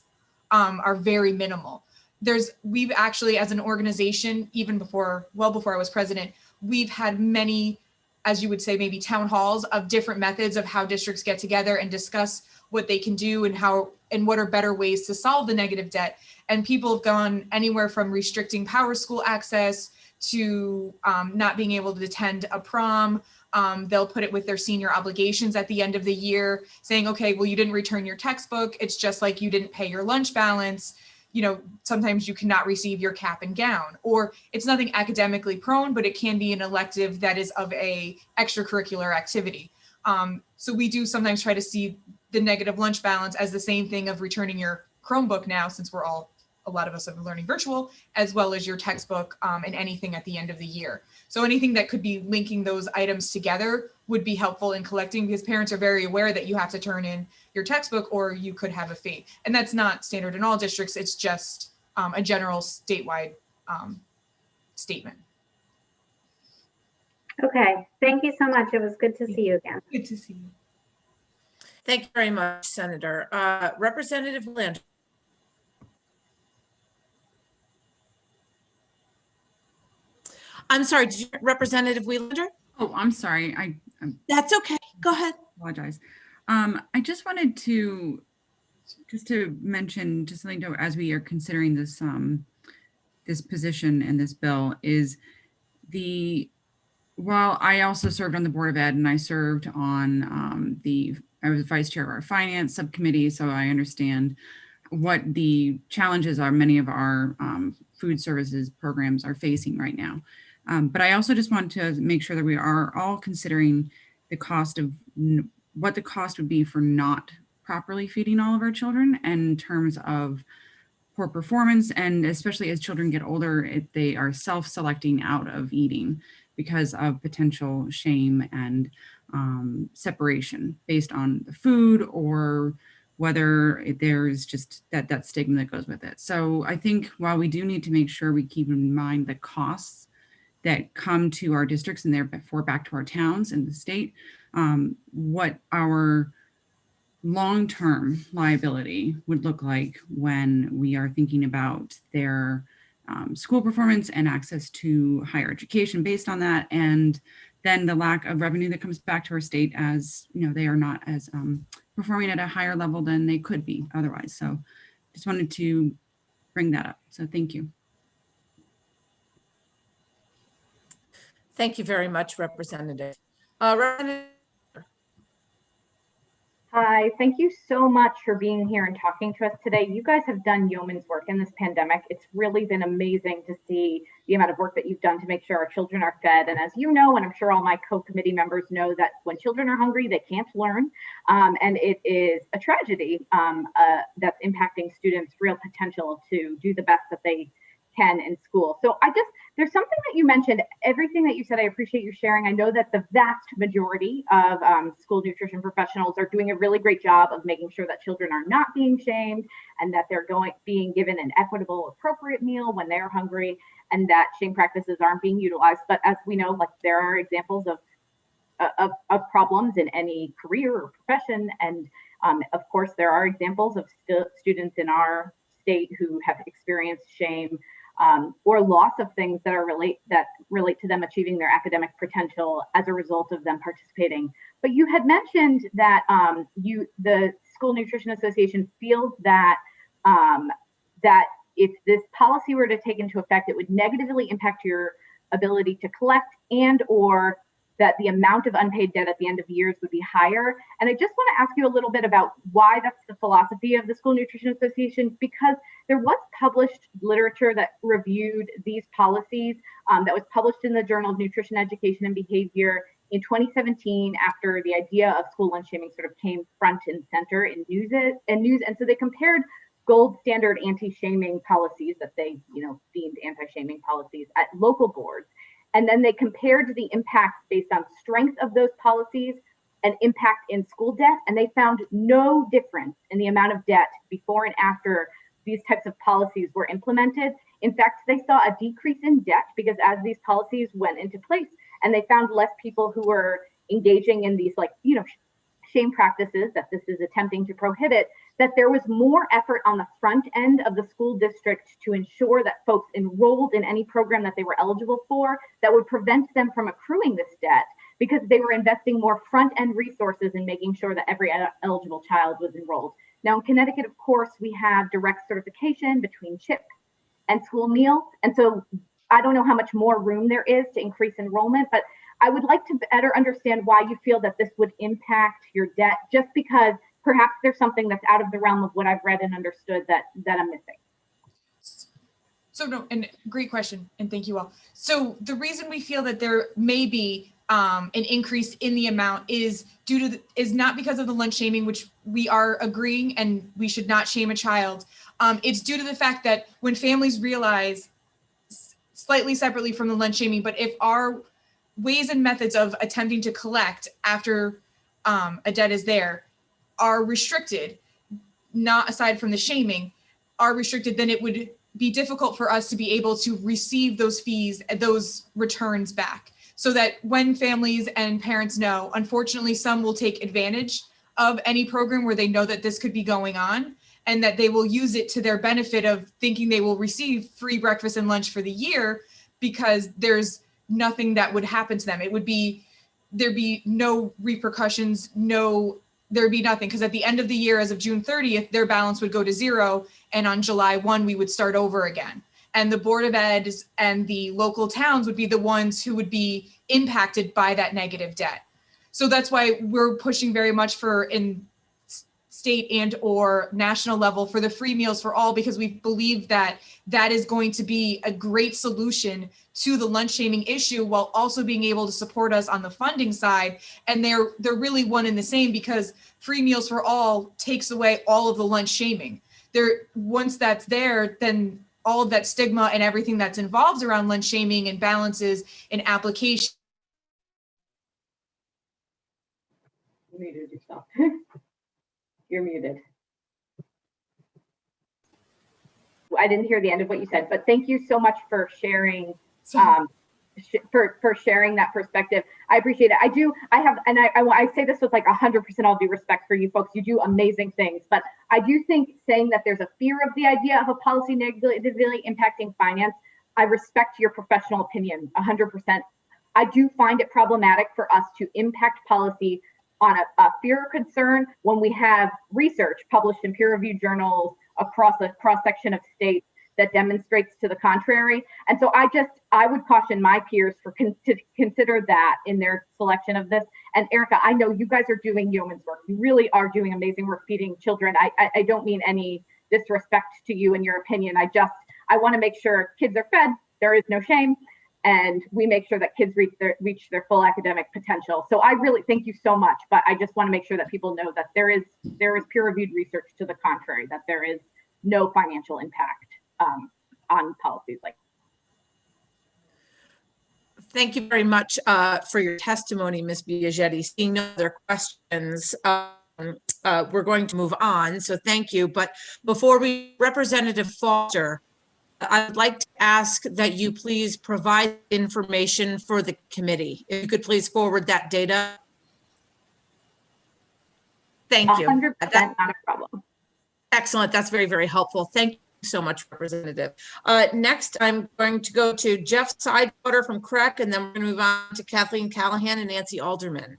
are very minimal. We've actually, as an organization, well before I was president, we've had many, as you would say, maybe town halls of different methods of how districts get together and discuss what they can do and what are better ways to solve the negative debt. And people have gone anywhere from restricting power school access to not being able to attend a prom. They'll put it with their senior obligations at the end of the year, saying, okay, well, you didn't return your textbook. It's just like you didn't pay your lunch balance. Sometimes you cannot receive your cap and gown, or it's nothing academically prone, but it can be an elective that is of a extracurricular activity. So we do sometimes try to see the negative lunch balance as the same thing of returning your Chromebook now, since a lot of us are learning virtual, as well as your textbook and anything at the end of the year. So anything that could be linking those items together would be helpful in collecting, because parents are very aware that you have to turn in your textbook or you could have a fee. And that's not standard in all districts. It's just a general statewide statement. Okay, thank you so much. It was good to see you again. Good to see you. Thank you very much, Senator. Representative Lind. I'm sorry, Representative Wieland? Oh, I'm sorry. I That's okay. Go ahead. apologize. I just wanted to mention just something to, as we are considering this this position and this bill is while I also served on the Board of Ed and I served on I was vice chair of our finance subcommittee, so I understand what the challenges are many of our food services programs are facing right now. But I also just want to make sure that we are all considering the cost of what the cost would be for not properly feeding all of our children in terms of poor performance, and especially as children get older, they are self-selecting out of eating because of potential shame and separation based on the food or whether there's just that stigma that goes with it. So I think while we do need to make sure we keep in mind the costs that come to our districts and therefore back to our towns and the state, what our long-term liability would look like when we are thinking about their school performance and access to higher education based on that, and then the lack of revenue that comes back to our state as they are not as performing at a higher level than they could be otherwise. So just wanted to bring that up. So thank you. Thank you very much, Representative. Hi, thank you so much for being here and talking to us today. You guys have done yeoman's work in this pandemic. It's really been amazing to see the amount of work that you've done to make sure our children are fed. And as you know, and I'm sure all my co-committee members know, that when children are hungry, they can't learn. And it is a tragedy that's impacting students' real potential to do the best that they can in school. So there's something that you mentioned, everything that you said, I appreciate you sharing. I know that the vast majority of school nutrition professionals are doing a really great job of making sure that children are not being shamed and that they're being given an equitable, appropriate meal when they're hungry, and that shame practices aren't being utilized. But as we know, like, there are examples of problems in any career or profession. And of course, there are examples of students in our state who have experienced shame or loss of things that relate to them achieving their academic potential as a result of them participating. But you had mentioned that the School Nutrition Association feels that that if this policy were to take into effect, it would negatively impact your ability to collect, and or that the amount of unpaid debt at the end of years would be higher. And I just want to ask you a little bit about why that's the philosophy of the School Nutrition Association, because there was published literature that reviewed these policies that was published in the Journal of Nutrition Education and Behavior in 2017 after the idea of school lunch shaming sort of came front and center in news. And so they compared gold standard anti-shaming policies that they deemed anti-shaming policies at local boards. And then they compared the impacts based on strength of those policies and impact in school debt. And they found no difference in the amount of debt before and after these types of policies were implemented. In fact, they saw a decrease in debt because as these policies went into place, and they found less people who were engaging in these shame practices that this is attempting to prohibit, that there was more effort on the front end of the school district to ensure that folks enrolled in any program that they were eligible for that would prevent them from accruing this debt, because they were investing more front end resources in making sure that every eligible child was enrolled. Now in Connecticut, of course, we have direct certification between CHIP and school meals. And so I don't know how much more room there is to increase enrollment, but I would like to better understand why you feel that this would impact your debt, just because perhaps there's something that's out of the realm of what I've read and understood that I'm missing. So no, and great question, and thank you all. So the reason we feel that there may be an increase in the amount is is not because of the lunch shaming, which we are agreeing, and we should not shame a child. It's due to the fact that when families realize, slightly separately from the lunch shaming, but if our ways and methods of attempting to collect after a debt is there are restricted, not aside from the shaming, are restricted, then it would be difficult for us to be able to receive those fees, those returns back. So that when families and parents know, unfortunately, some will take advantage of any program where they know that this could be going on, and that they will use it to their benefit of thinking they will receive free breakfast and lunch for the year because there's nothing that would happen to them. It would be, there'd be no repercussions, there'd be nothing. Because at the end of the year, as of June 30th, their balance would go to zero. And on July 1, we would start over again. And the Board of Ed and the local towns would be the ones who would be impacted by that negative debt. So that's why we're pushing very much for in state and or national level for the free meals for all, because we believe that that is going to be a great solution to the lunch shaming issue, while also being able to support us on the funding side. And they're really one and the same, because free meals for all takes away all of the lunch shaming. Once that's there, then all of that stigma and everything that's involved around lunch shaming and balances and application. You muted yourself. You're muted. I didn't hear the end of what you said, but thank you so much for sharing, for sharing that perspective. I appreciate it. I say this with like 100% all due respect for you folks. You do amazing things, but I do think saying that there's a fear of the idea of a policy negatively impacting finance, I respect your professional opinion 100%. I do find it problematic for us to impact policy on a fear or concern when we have research published in peer-reviewed journals across a cross-section of states that demonstrates to the contrary. And so I would caution my peers to consider that in their selection of this. And Erica, I know you guys are doing yeoman's work. You really are doing amazing work feeding children. I don't mean any disrespect to you and your opinion. I want to make sure kids are fed, there is no shame, and we make sure that kids reach their full academic potential. So I really thank you so much, but I just want to make sure that people know that there is peer-reviewed research to the contrary, that there is no financial impact on policies like. Thank you very much for your testimony, Ms. Biagietti. Seeing no other questions, we're going to move on. So thank you. But before Representative Foster, I would like to ask that you please provide information for the committee. If you could please forward that data. Thank you. 100%, not a problem. Excellent. That's very, very helpful. Thank you so much, Representative. Next, I'm going to go to Jeff Sidewater from CREC, and then we're going to move on to Kathleen Callahan and Nancy Alderman.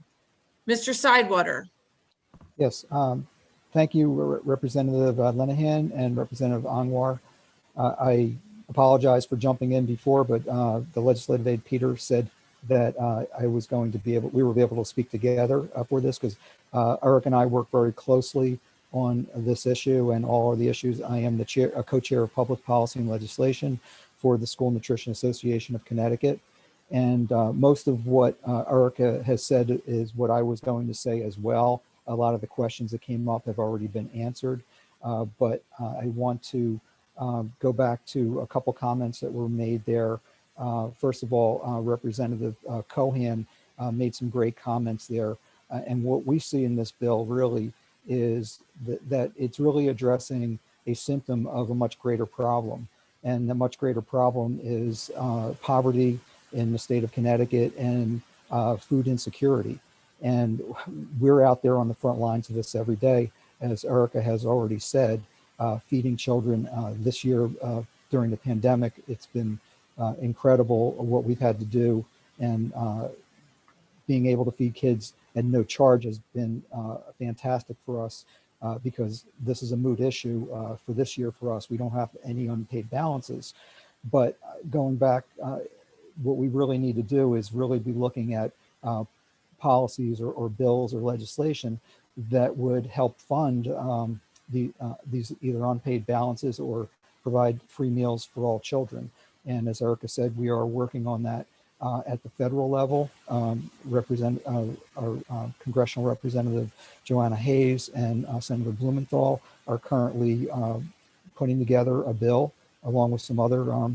Mr. Sidewater. Yes, thank you, Representative Lenahan and Representative Anwar. I apologize for jumping in before, but the legislative aide Peter said that we were able to speak together for this, because Eric and I work very closely on this issue and all of the issues. I am the co-chair of public policy and legislation for the School Nutrition Association of Connecticut. And most of what Erica has said is what I was going to say as well. A lot of the questions that came up have already been answered, but I want to go back to a couple comments that were made there. First of all, Representative Cohen made some great comments there. And what we see in this bill really is that it's really addressing a symptom of a much greater problem. And the much greater problem is poverty in the state of Connecticut and food insecurity. And we're out there on the front lines of this every day. As Erica has already said, feeding children this year during the pandemic, it's been incredible what we've had to do. And being able to feed kids at no charge has been fantastic for us because this is a moot issue for this year for us. We don't have any unpaid balances. But going back, what we really need to do is really be looking at policies or bills or legislation that would help fund these either unpaid balances or provide free meals for all children. And as Erica said, we are working on that at the federal level. Our congressional representative, Joanna Hayes, and Senator Blumenthal are currently putting together a bill along with some other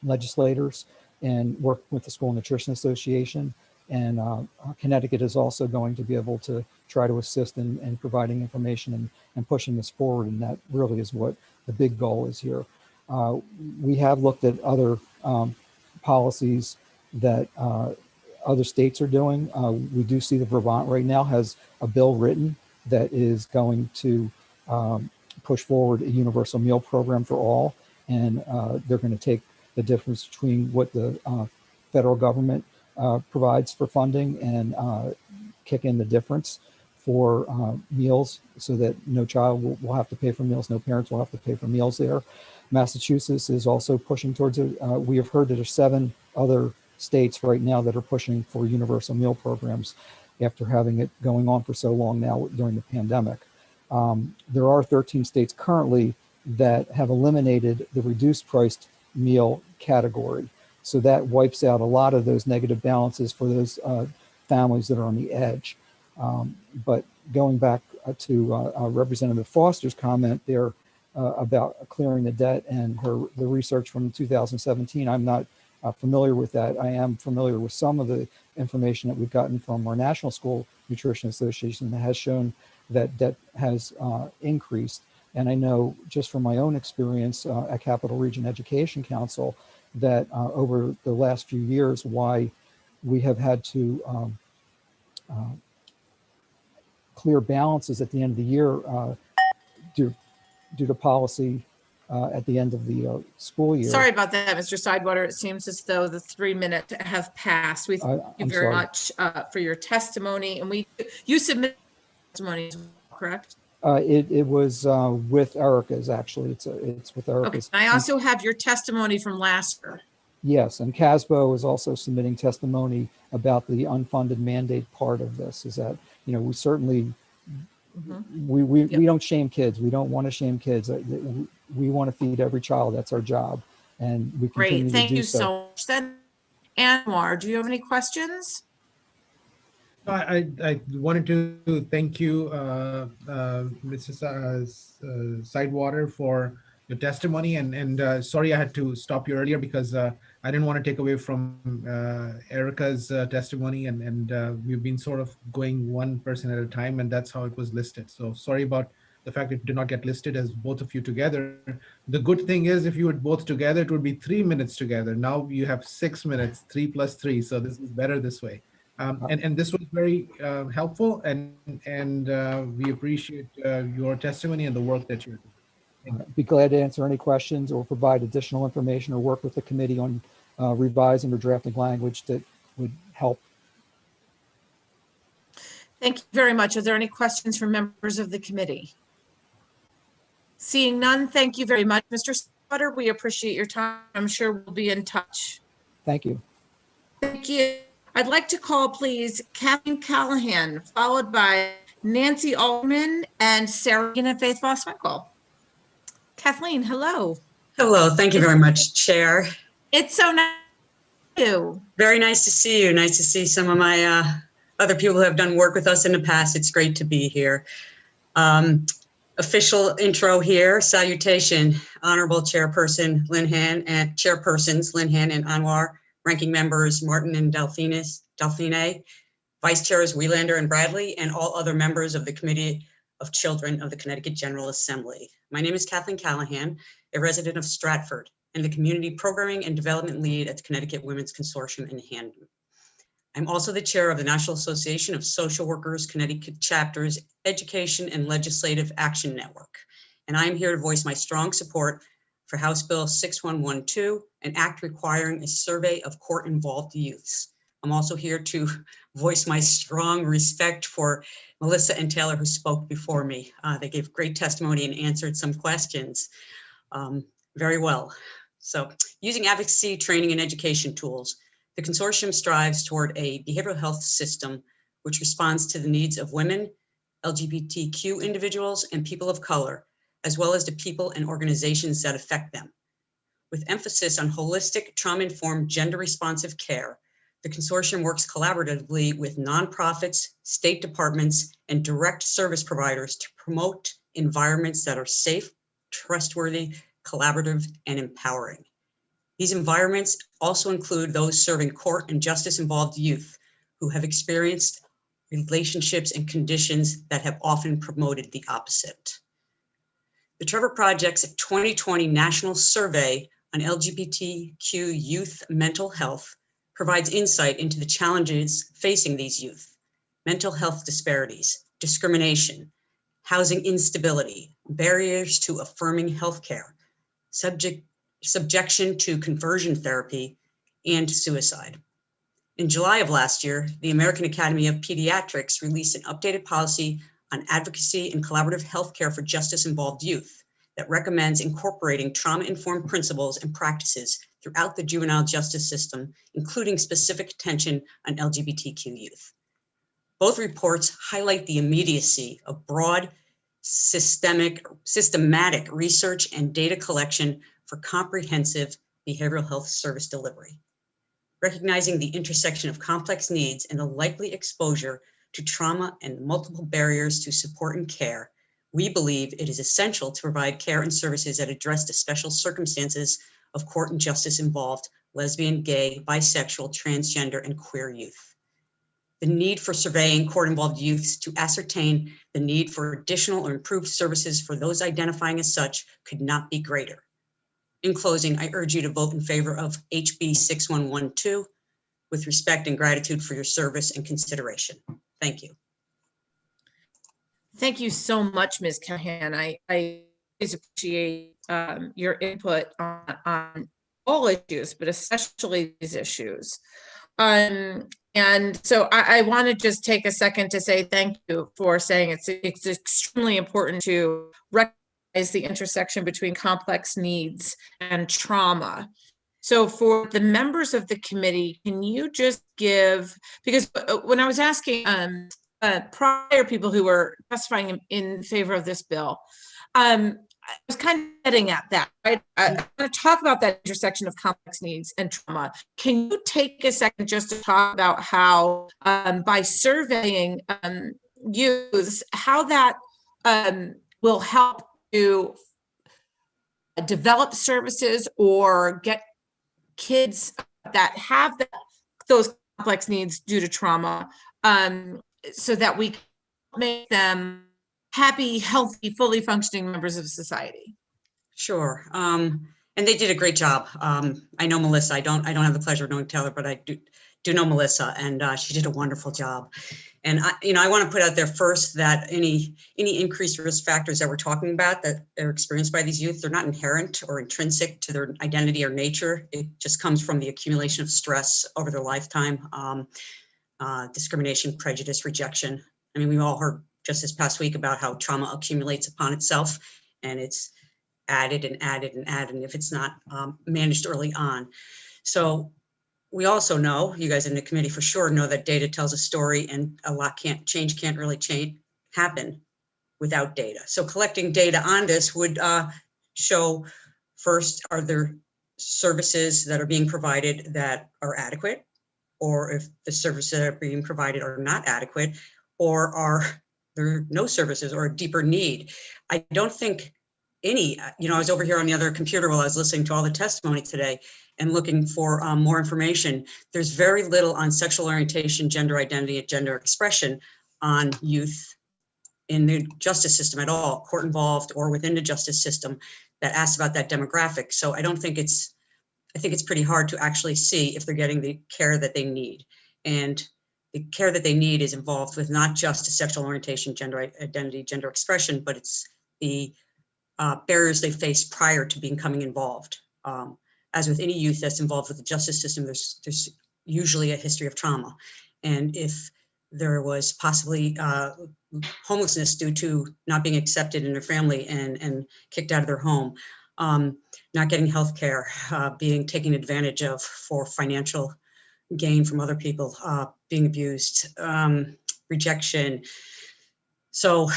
legislators and work with the School Nutrition Association. And Connecticut is also going to be able to try to assist in providing information and pushing this forward. And that really is what the big goal is here. We have looked at other policies that other states are doing. We do see that Vermont right now has a bill written that is going to push forward a universal meal program for all. And they're going to take the difference between what the federal government provides for funding and kick in the difference for meals so that no child will have to pay for meals, no parents will have to pay for meals there. Massachusetts is also pushing towards it. We have heard that there's 7 other states right now that are pushing for universal meal programs after having it going on for so long now during the pandemic. There are 13 states currently that have eliminated the reduced priced meal category. So that wipes out a lot of those negative balances for those families that are on the edge. But going back to Representative Foster's comment there about clearing the debt and the research from 2017, I'm not familiar with that. I am familiar with some of the information that we've gotten from our National School Nutrition Association that has shown that debt has increased. And I know just from my own experience at Capital Region Education Council that over the last few years, why we have had to clear balances at the end of the year due to policy at the end of the school year. Sorry about that, Mr. Sidewater. It seems as though the 3 minutes have passed. We thank you I'm very sorry. much for your testimony. And you submitted testimony, correct? It was with Erica's, actually. It's with Okay. Erica's. I also have your testimony from last year. Yes, and CASBO is also submitting testimony about the unfunded mandate part of this. Is that, you know, we certainly, we don't shame kids. We don't want to shame kids. We want to feed every child. That's our job. And we continue Great. Thank to do you so. so much. Then, Anwar, do you have any questions? I wanted to thank you, Mrs. Sidewater, for your testimony. And sorry I had to stop you earlier because I didn't want to take away from Erica's testimony. And we've been sort of going one person at a time, and that's how it was listed. So sorry about the fact it did not get listed as both of you together. The good thing is if you were both together, it would be 3 minutes together. Now you have 6 minutes, 3 plus 3. So this is better this way. And this was very helpful, and we appreciate your testimony and the work that you're doing. Be glad to answer any questions or provide additional information or work with the committee on revising or drafting language that would help. Thank you very much. Are there any questions from members of the committee? Seeing none, thank you very much, Mr. Sutter. We appreciate your time. I'm sure we'll be in touch. Thank you. Thank you. I'd like to call, please, Kathleen Callahan, followed by Nancy Altman and Sarah and Faith Voss-Winkle. Kathleen, hello. Hello. Thank you very much, Chair. It's so nice to see you. Very nice to see you. Nice to see some of my other people who have done work with us in the past. It's great to be here. Official intro here. Salutation, Honorable Chairperson Linehan and Chairpersons Linehan and Anwar, Ranking Members Martin and Delphine, Vice Chairs Welander and Bradley, and all other members of the Committee of Children of the Connecticut General Assembly. My name is Kathleen Callahan, a resident of Stratford, and the Community Programming and Development Lead at the Connecticut Women's Consortium in Handon. I'm also the chair of the National Association of Social Workers Connecticut Chapters Education and Legislative Action Network, and I'm here to voice my strong support for House Bill 6112, an act requiring a survey of court-involved youths. I'm also here to voice my strong respect for Melissa and Taylor, who spoke before me. They gave great testimony and answered some questions very well. So, using advocacy, training, and education tools, the consortium strives toward a behavioral health system which responds to the needs of women, LGBTQ individuals, and people of color, as well as to people and organizations that affect them. With emphasis on holistic, trauma-informed, gender-responsive care, the consortium works collaboratively with nonprofits, state departments, and direct service providers to promote environments that are safe, trustworthy, collaborative, and empowering. These environments also include those serving court and justice-involved youth who have experienced relationships and conditions that have often promoted the opposite. The Trevor Project's 2020 National Survey on LGBTQ youth mental health provides insight into the challenges facing these youth: mental health disparities, discrimination, housing instability, barriers to affirming healthcare, subjection to conversion therapy, and suicide. In July of last year, the American Academy of Pediatrics released an updated policy on advocacy and collaborative healthcare for justice-involved youth that recommends incorporating trauma-informed principles and practices throughout the juvenile justice system, including specific attention on LGBTQ youth. Both reports highlight the immediacy of broad, systematic research and data collection for comprehensive behavioral health service delivery. Recognizing the intersection of complex needs and the likely exposure to trauma and multiple barriers to support and care, we believe it is essential to provide care and services that address the special circumstances of court and justice involved lesbian, gay, bisexual, transgender, and queer youth. The need for surveying court-involved youths to ascertain the need for additional or improved services for those identifying as such could not be greater. In closing, I urge you to vote in favor of HB 6112 with respect and gratitude for your service and consideration. Thank you. Thank you so much, Ms. Callahan. I always appreciate your input on all issues, but especially these issues. And so I want to just take a second to say thank you for saying it's extremely important to recognize the intersection between complex needs and trauma. So for the members of the committee, can you just give, because when I was asking prior people who were testifying in favor of this bill, I was kind of getting at that, right? I want to talk about that intersection of complex needs and trauma. Can you take a second just to talk about how by surveying youths, how that will help to develop services or get kids that have those complex needs due to trauma so that we can make them happy, healthy, fully functioning members of society? Sure. And they did a great job. I know Melissa. I don't have the pleasure of knowing Taylor, but I do know Melissa, and she did a wonderful job. And I want to put out there first that any increased risk factors that we're talking about that are experienced by these youth, they're not inherent or intrinsic to their identity or nature. It just comes from the accumulation of stress over their lifetime, discrimination, prejudice, rejection. I mean, we all heard just this past week about how trauma accumulates upon itself, and it's added and added and added if it's not managed early on. So we also know, you guys in the committee for sure know, that data tells a story, and a lot can't really happen without data. So collecting data on this would show, first, are there services that are being provided that are adequate, or if the services that are being provided are not adequate, or are there no services or a deeper need? I don't think any, I was over here on the other computer while I was listening to all the testimony today and looking for more information. There's very little on sexual orientation, gender identity, and gender expression on youth in the justice system at all, court involved or within the justice system, that asks about that demographic. So I think it's pretty hard to actually see if they're getting the care that they need. And the care that they need is involved with not just sexual orientation, gender identity, gender expression, but it's the barriers they face prior to becoming involved. As with any youth that's involved with the justice system, there's usually a history of trauma. And if there was possibly homelessness due to not being accepted in their family and kicked out of their home, not getting health care, being taken advantage of for financial gain from other people, being abused, rejection. So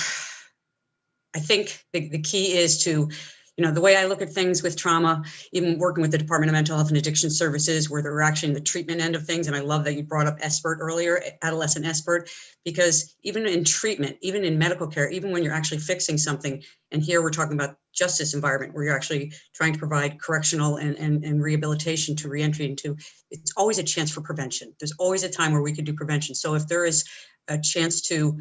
I think the key is to, the way I look at things with trauma, even working with the Department of Mental Health and Addiction Services, where they're actually in the treatment end of things. And I love that you brought up SBIRT earlier, adolescent SBIRT, because even in treatment, even in medical care, even when you're actually fixing something, and here we're talking about justice environment where you're actually trying to provide correctional and rehabilitation to reentry into, it's always a chance for prevention. There's always a time where we could do prevention. So if there is a chance to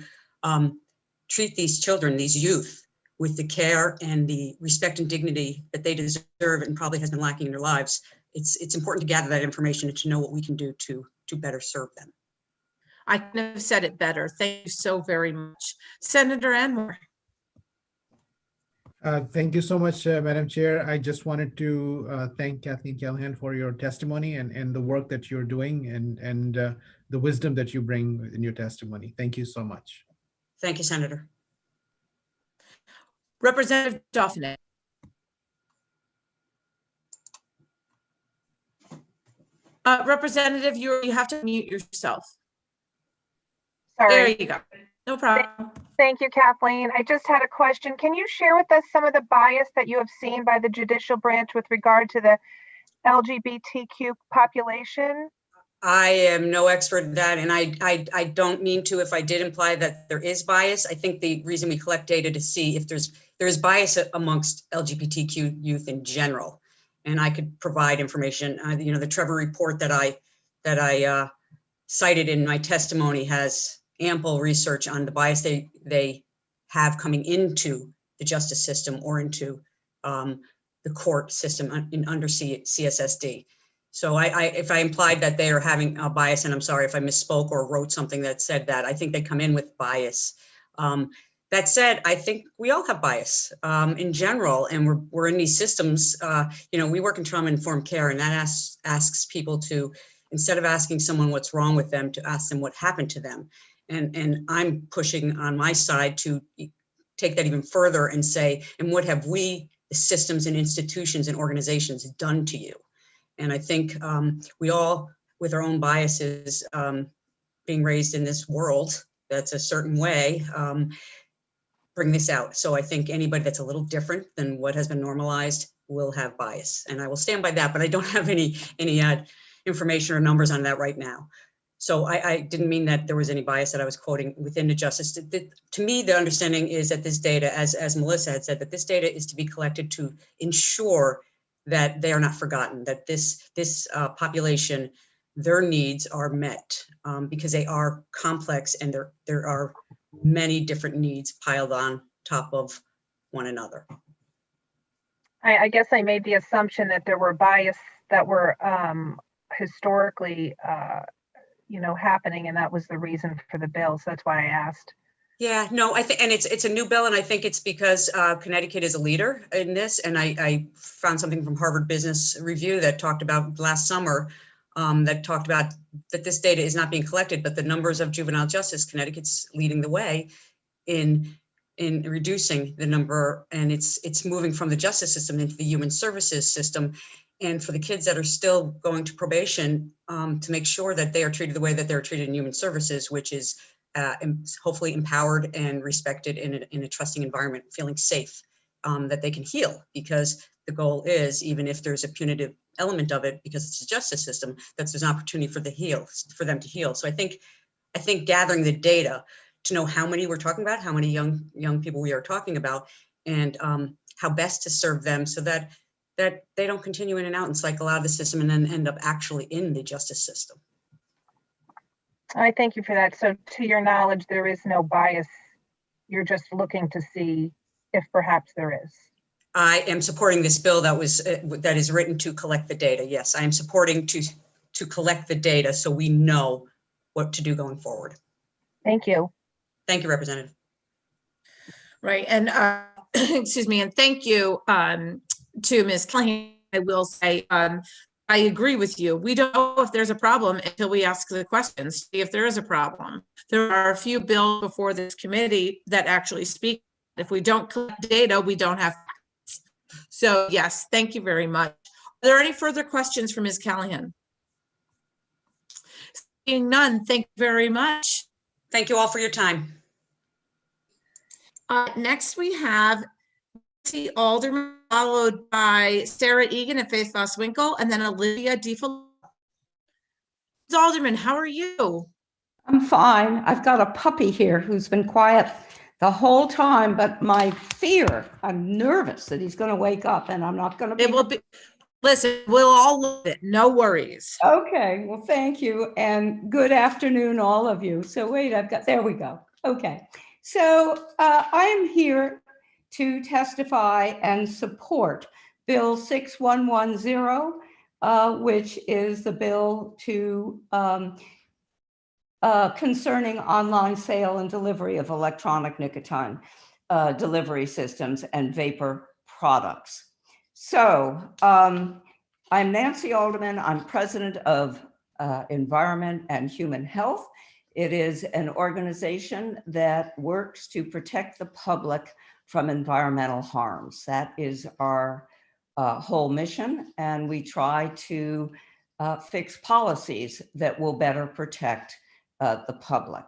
treat these children, these youth, with the care and the respect and dignity that they deserve and probably has been lacking in their lives, it's important to gather that information and to know what we can do to better serve them. I couldn't have said it better. Thank you so very much. Senator Anwar. Thank you so much, Madam Chair. I just wanted to thank Kathleen Callahan for your testimony and the work that you're doing and the wisdom that you bring in your testimony. Thank you so much. Thank you, Senator. Representative Dauphiné. Representative, you have to mute yourself. Sorry. There you go. No problem. Thank you, Kathleen. I just had a question. Can you share with us some of the bias that you have seen by the judicial branch with regard to the LGBTQ population? I am no expert in that, and I don't mean to if I did imply that there is bias. I think the reason we collect data to see if there is bias amongst LGBTQ youth in general, and I could provide information. You know, the Trevor report that I cited in my testimony has ample research on the bias they have coming into the justice system or into the court system under CSSD. So if I implied that they are having a bias, and I'm sorry if I misspoke or wrote something that said that, I think they come in with bias. That said, I think we all have bias in general, and we're in these systems. You know, we work in trauma-informed care, and that asks people to, instead of asking someone what's wrong with them, to ask them what happened to them. And I'm pushing on my side to take that even further and say, and what have we, the systems and institutions and organizations, done to you? And I think we all, with our own biases, being raised in this world that's a certain way, bring this out. So I think anybody that's a little different than what has been normalized will have bias. And I will stand by that, but I don't have any information or numbers on that right now. So I didn't mean that there was any bias that I was quoting within the justice. To me, the understanding is that this data, as Melissa had said, that this data is to be collected to ensure that they are not forgotten, that this population, their needs are met because they are complex and there are many different needs piled on top of one another. I guess I made the assumption that there were bias that were historically happening, and that was the reason for the bill. So that's why I asked. Yeah, no, I think, and it's a new bill, and I think it's because Connecticut is a leader in this. And I found something from Harvard Business Review that talked about last summer, that talked about that this data is not being collected, but the numbers of juvenile justice, Connecticut's leading the way in reducing the number, and it's moving from the justice system into the human services system. And for the kids that are still going to probation, to make sure that they are treated the way that they're treated in human services, which is hopefully empowered and respected in a trusting environment, feeling safe, that they can heal, because the goal is, even if there's a punitive element of it, because it's a justice system, that there's an opportunity for them to heal. So I think gathering the data to know how many we're talking about, how many young people we are talking about, and how best to serve them so that they don't continue in and out and cycle out of the system and then end up actually in the justice system. I thank you for that. So to your knowledge, there is no bias. You're just looking to see if perhaps there is. I am supporting this bill that is written to collect the data. Yes, I am supporting to collect the data so we know what to do going forward. Thank you. Thank you, Representative. Right, and excuse me, and thank you to Ms. Callahan. I will say, I agree with you. We don't know if there's a problem until we ask the questions, see if there is a problem. There are a few bills before this committee that actually speak. If we don't collect data, we don't have facts. So yes, thank you very much. Are there any further questions for Ms. Callahan? Seeing none, thank you very much. Thank you all for your time. Next we have Nancy Alderman, followed by Sarah Egan and Faith Voswinkle, and then Olivia DeFilippo. Ms. Alderman, how are you? I'm fine. I've got a puppy here who's been quiet the whole time, but my fear, I'm nervous that he's going to wake up and I'm not going to be. It will be. Listen, we'll all love it. No worries. Okay. Well, thank you. And good afternoon, all of you. So wait, there we go. Okay. So I am here to testify and support Bill 6110, which is the bill to concerning online sale and delivery of electronic nicotine. delivery systems and vapor products. So I'm Nancy Alderman. I'm president of Environment and Human Health. It is an organization that works to protect the public from environmental harms. That is our whole mission, and we try to fix policies that will better protect the public.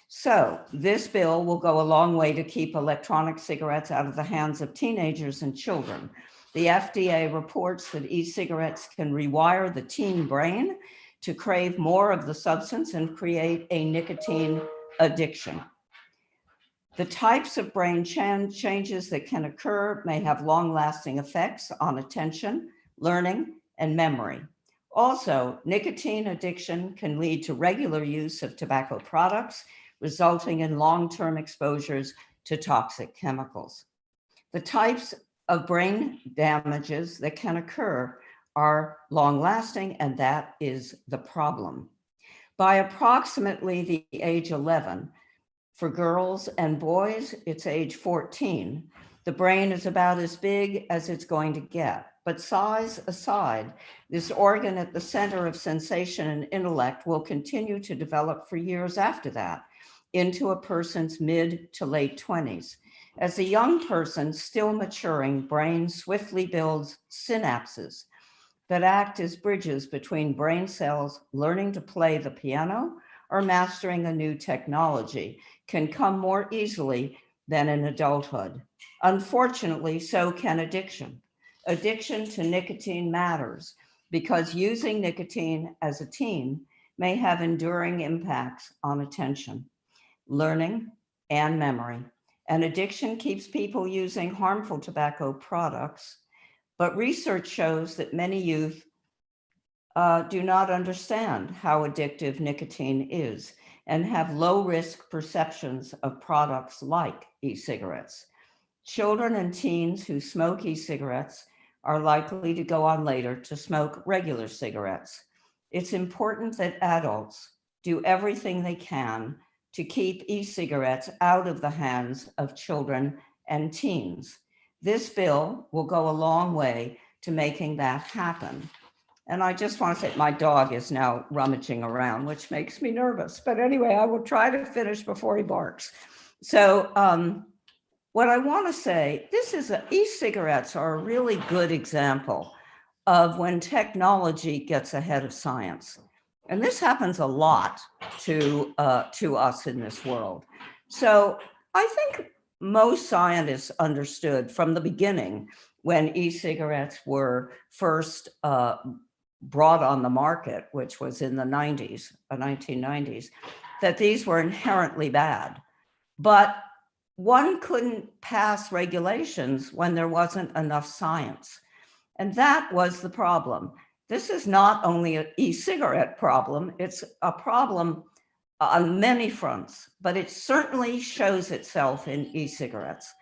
So this bill will go a long way to keep electronic cigarettes out of the hands of teenagers and children. The FDA reports that e-cigarettes can rewire the teen brain to crave more of the substance and create a nicotine addiction. The types of brain changes that can occur may have long-lasting effects on attention, learning, and memory. Also, nicotine addiction can lead to regular use of tobacco products, resulting in long-term exposures to toxic chemicals. The types of brain damages that can occur are long-lasting, and that is the problem. By approximately the age 11, for girls and boys, it's age 14. The brain is about as big as it's going to get. But size aside, this organ at the center of sensation and intellect will continue to develop for years after that into a person's mid to late 20s. As a young person still maturing, brain swiftly builds synapses that act as bridges between brain cells. Learning to play the piano or mastering a new technology can come more easily than in adulthood. Unfortunately, so can addiction. Addiction to nicotine matters because using nicotine as a teen may have enduring impacts on attention, learning, and memory. And addiction keeps people using harmful tobacco products, but research shows that many youth do not understand how addictive nicotine is and have low-risk perceptions of products like e-cigarettes. Children and teens who smoke e-cigarettes are likely to go on later to smoke regular cigarettes. It's important that adults do everything they can to keep e-cigarettes out of the hands of children and teens. This bill will go a long way to making that happen. And I just want to say my dog is now rummaging around, which makes me nervous. But anyway, I will try to finish before he barks. So what I want to say, e-cigarettes are a really good example of when technology gets ahead of science. And this happens a lot to us in this world. So I think most scientists understood from the beginning when e-cigarettes were first brought on the market, which was in the 1990s, that these were inherently bad. But one couldn't pass regulations when there wasn't enough science. And that was the problem. This is not only an e-cigarette problem, it's a problem on many fronts, but it certainly shows itself in e-cigarettes.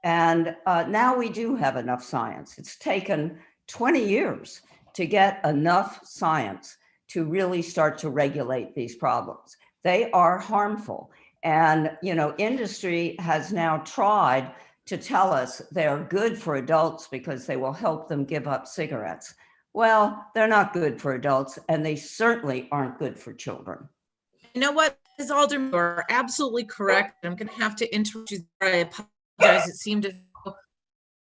And now we do have enough science. It's taken 20 years to get enough science to really start to regulate these problems. They are harmful. And, industry has now tried to tell us they're good for adults because they will help them give up cigarettes. Well, they're not good for adults, and they certainly aren't good for children. You know what, Ms. Alderman, you're absolutely correct. I'm going to have to interrupt you. I apologize. It seemed as though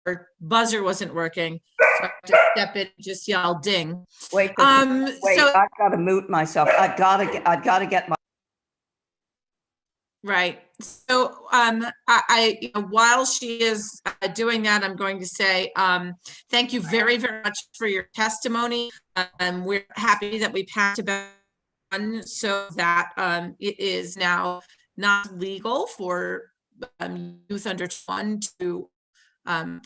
our buzzer wasn't working. So I have to step in and just yell ding. Wait, so I've got to mute myself. I've got to get my. Right. So while she is doing that, I'm going to say thank you very, very much for your testimony. We're happy that we passed a bill so that it is now not legal for youth under 21 to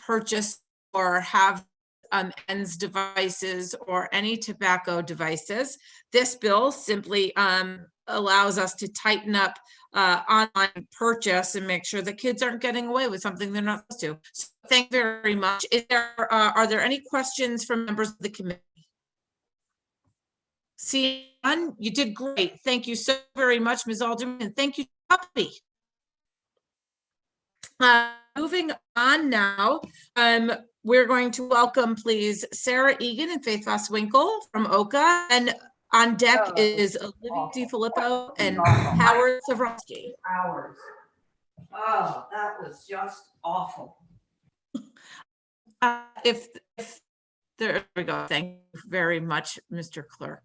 purchase or have ENDS devices or any tobacco devices. This bill simply allows us to tighten up online purchase and make sure that kids aren't getting away with something they're not supposed to. So thank you very much. Are there any questions from members of the committee? See, you did great. Thank you so very much, Ms. Alderman, and thank you, Puppy. moving on now, we're going to welcome, please, Sarah Egan and Faith Voswinkle from OCA, and on deck is Olivia DiFilippo and Howard Savrowski. Hours. Oh, that was just awful. If there we go. Thank you very much, Mr. Clerk.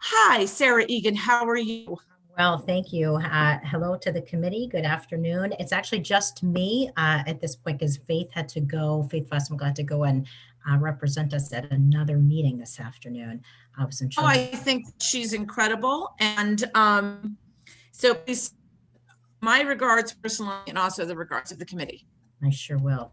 Hi, Sarah Egan. How are you? Well, thank you. Hello to the committee. Good afternoon. It's actually just me at this point because Faith had to go. Faith Voswinkle had to go and represent us at another meeting this afternoon. I think she's incredible, and so please, my regards personally, and also the regards of the committee. I sure will.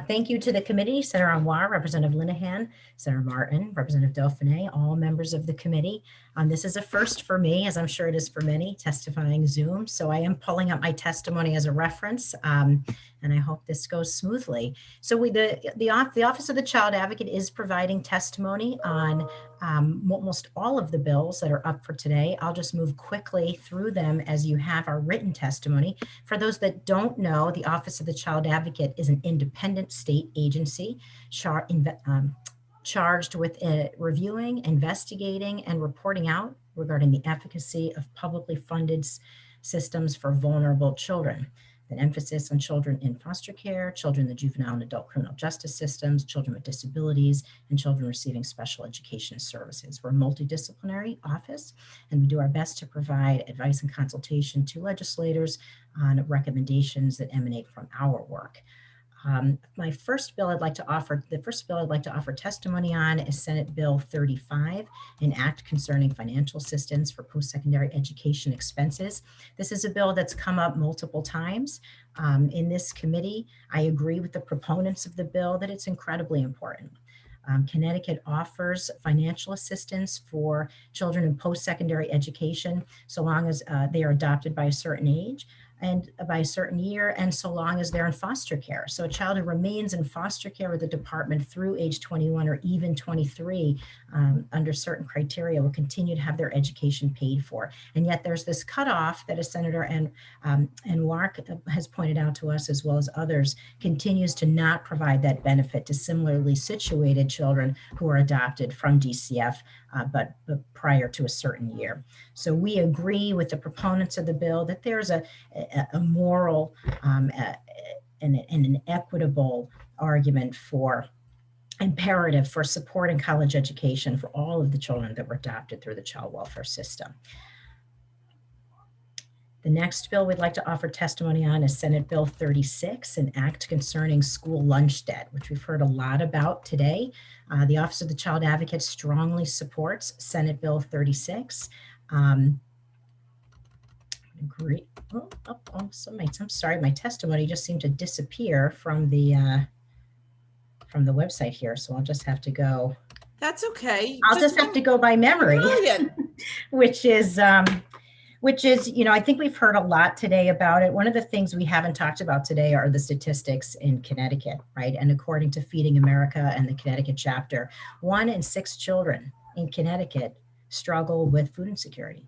Thank you to the committee, Senator Anwar, Representative Linehan, Senator Martin, Representative Dauphiné, all members of the committee. This is a first for me, as I'm sure it is for many, testifying Zoom. So I am pulling up my testimony as a reference, and I hope this goes smoothly. So the Office of the Child Advocate is providing testimony on almost all of the bills that are up for today. I'll just move quickly through them as you have our written testimony. For those that don't know, the Office of the Child Advocate is an independent state agency charged with reviewing, investigating, and reporting out regarding the efficacy of publicly funded systems for vulnerable children. An emphasis on children in foster care, children in the juvenile and adult criminal justice systems, children with disabilities, and children receiving special education services. We're a multidisciplinary office, and we do our best to provide advice and consultation to legislators on recommendations that emanate from our work. The first bill I'd like to offer testimony on is Senate Bill 35, an act concerning financial assistance for post-secondary education expenses. This is a bill that's come up multiple times in this committee. I agree with the proponents of the bill that it's incredibly important. Connecticut offers financial assistance for children in post-secondary education so long as they are adopted by a certain age and by a certain year, and so long as they're in foster care. So a child who remains in foster care with the department through age 21 or even 23 under certain criteria will continue to have their education paid for. And yet there's this cutoff that, as Senator Anwar has pointed out to us, as well as others, continues to not provide that benefit to similarly situated children who are adopted from DCF, but prior to a certain year. So we agree with the proponents of the bill that there's a moral and an equitable argument for imperative for supporting college education for all of the children that were adopted through the child welfare system. The next bill we'd like to offer testimony on is Senate Bill 36, an act concerning school lunch debt, which we've heard a lot about today. The Office of the Child Advocate strongly supports Senate Bill 36. Agree. I'm sorry, my testimony just seemed to disappear from the website here, so I'll just have to go. That's okay. I'll just have to go by memory, which is, I think we've heard a lot today about it. One of the things we haven't talked about today are the statistics in Connecticut, right? And according to Feeding America and the Connecticut chapter, 1 in 6 children in Connecticut struggle with food insecurity.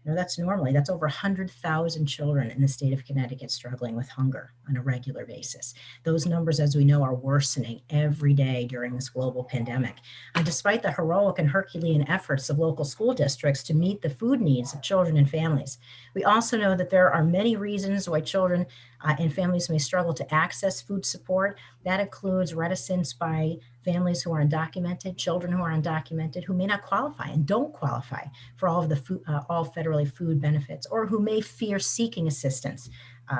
That's over 100,000 children in the state of Connecticut struggling with hunger on a regular basis. Those numbers, as we know, are worsening every day during this global pandemic. And despite the heroic and Herculean efforts of local school districts to meet the food needs of children and families, we also know that there are many reasons why children and families may struggle to access food support. That includes reticence by families who are undocumented, children who are undocumented, who may not qualify and don't qualify for all of the food, all federally food benefits, or who may fear seeking assistance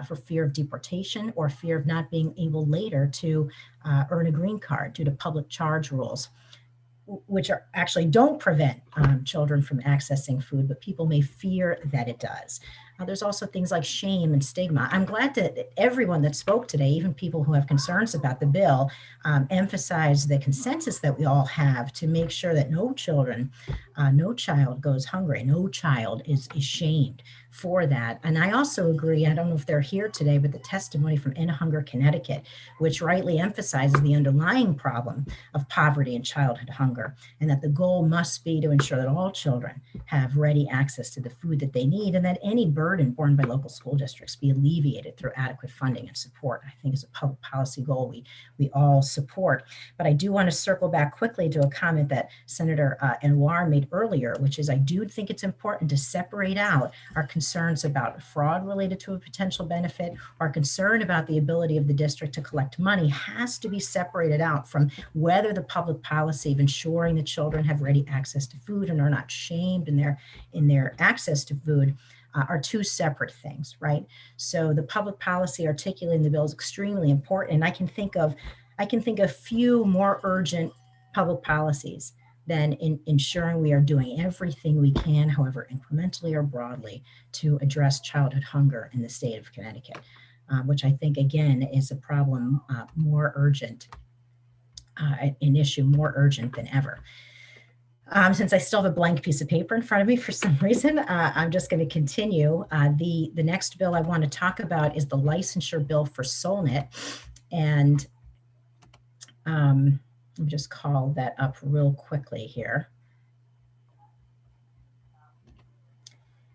for fear of deportation or fear of not being able later to earn a green card due to public charge rules, which are actually don't prevent children from accessing food, but people may fear that it does. There's also things like shame and stigma. I'm glad that everyone that spoke today, even people who have concerns about the bill, emphasize the consensus that we all have to make sure that no child goes hungry, no child is shamed for that. And I also agree, I don't know if they're here today, but the testimony from End Hunger Connecticut, which rightly emphasizes the underlying problem of poverty and childhood hunger, and that the goal must be to ensure that all children have ready access to the food that they need, and that any burden borne by local school districts be alleviated through adequate funding and support. I think is a public policy goal we all support. But I do want to circle back quickly to a comment that Senator Anwar made earlier, which is I do think it's important to separate out our concerns about fraud related to a potential benefit. Our concern about the ability of the district to collect money has to be separated out from whether the public policy of ensuring that children have ready access to food and are not shamed in their access to food are two separate things, right? So the public policy articulated in the bill is extremely important, and I can think of few more urgent public policies than in ensuring we are doing everything we can, however incrementally or broadly, to address childhood hunger in the state of Connecticut, which I think again is a problem more urgent, an issue more urgent than ever. Since I still have a blank piece of paper in front of me for some reason, I'm just going to continue. The next bill I want to talk about is the licensure bill for Solnet. And let me just call that up real quickly here.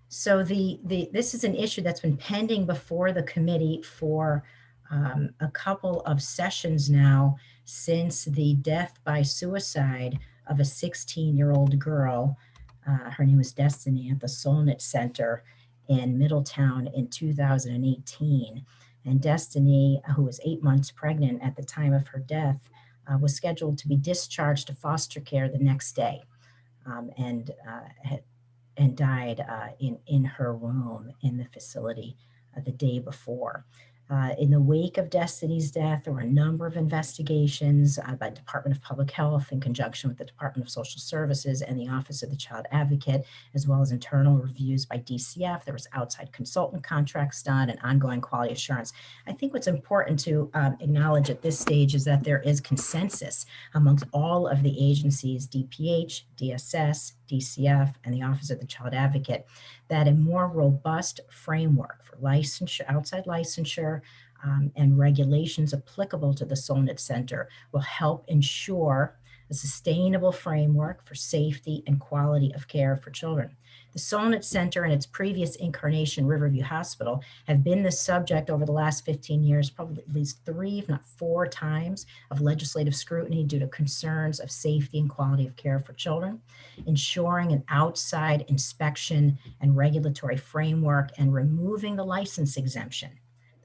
So this is an issue that's been pending before the committee for a couple of sessions now, since the death by suicide of a 16-year-old girl. Her name was Destiny, at the Solnet Center in Middletown in 2018. And Destiny, who was 8 months pregnant at the time of her death, was scheduled to be discharged to foster care the next day, and died in her room in the facility the day before. In the wake of Destiny's death, there were a number of investigations by Department of Public Health in conjunction with the Department of Social Services and the Office of the Child Advocate, as well as internal reviews by DCF. There was outside consultant contracts done and ongoing quality assurance. I think what's important to acknowledge at this stage is that there is consensus amongst all of the agencies, DPH, DSS, DCF, and the Office of the Child Advocate, that a more robust framework for licensure, outside licensure, and regulations applicable to the Solnet Center will help ensure a sustainable framework for safety and quality of care for children. The Solnet Center and its previous incarnation, Riverview Hospital, have been the subject over the last 15 years, probably at least 3, if not 4 times, of legislative scrutiny due to concerns of safety and quality of care for children. Ensuring an outside inspection and regulatory framework and removing the license exemption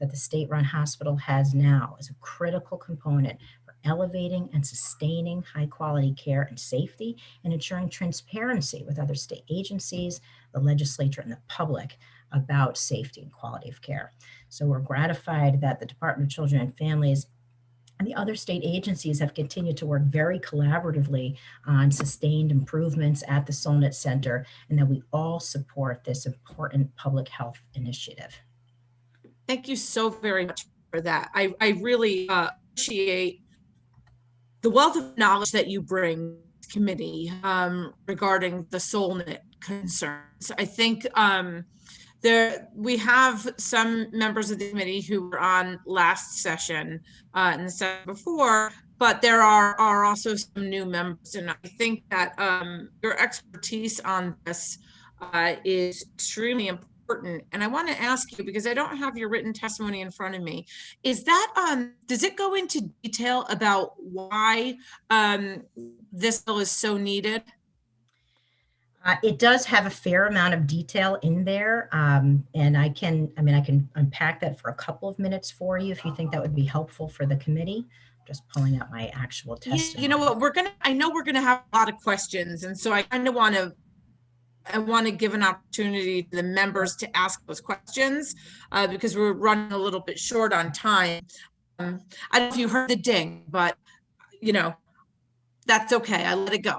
that the state-run hospital has now is a critical component for elevating and sustaining high-quality care and safety, and ensuring transparency with other state agencies, the legislature, and the public about safety and quality of care. So we're gratified that the Department of Children and Families and the other state agencies have continued to work very collaboratively on sustained improvements at the Solnet Center, and that we all support this important public health initiative. Thank you so very much for that. I really appreciate the wealth of knowledge that you bring to the committee regarding the Solnet concerns. I think we have some members of the committee who were on last session and the session before, but there are also some new members, and I think that your expertise on this is extremely important. And I want to ask you, because I don't have your written testimony in front of me, is that does it go into detail about why this bill is so needed? It does have a fair amount of detail in there, and I can unpack that for a couple of minutes for you if you think that would be helpful for the committee. I'm just pulling up my actual testimony. You know what, I know we're gonna have a lot of questions, and so I kind of want to give an opportunity to the members to ask those questions because we're running a little bit short on time. I don't know if you heard the ding, but you know, that's okay. I let it go.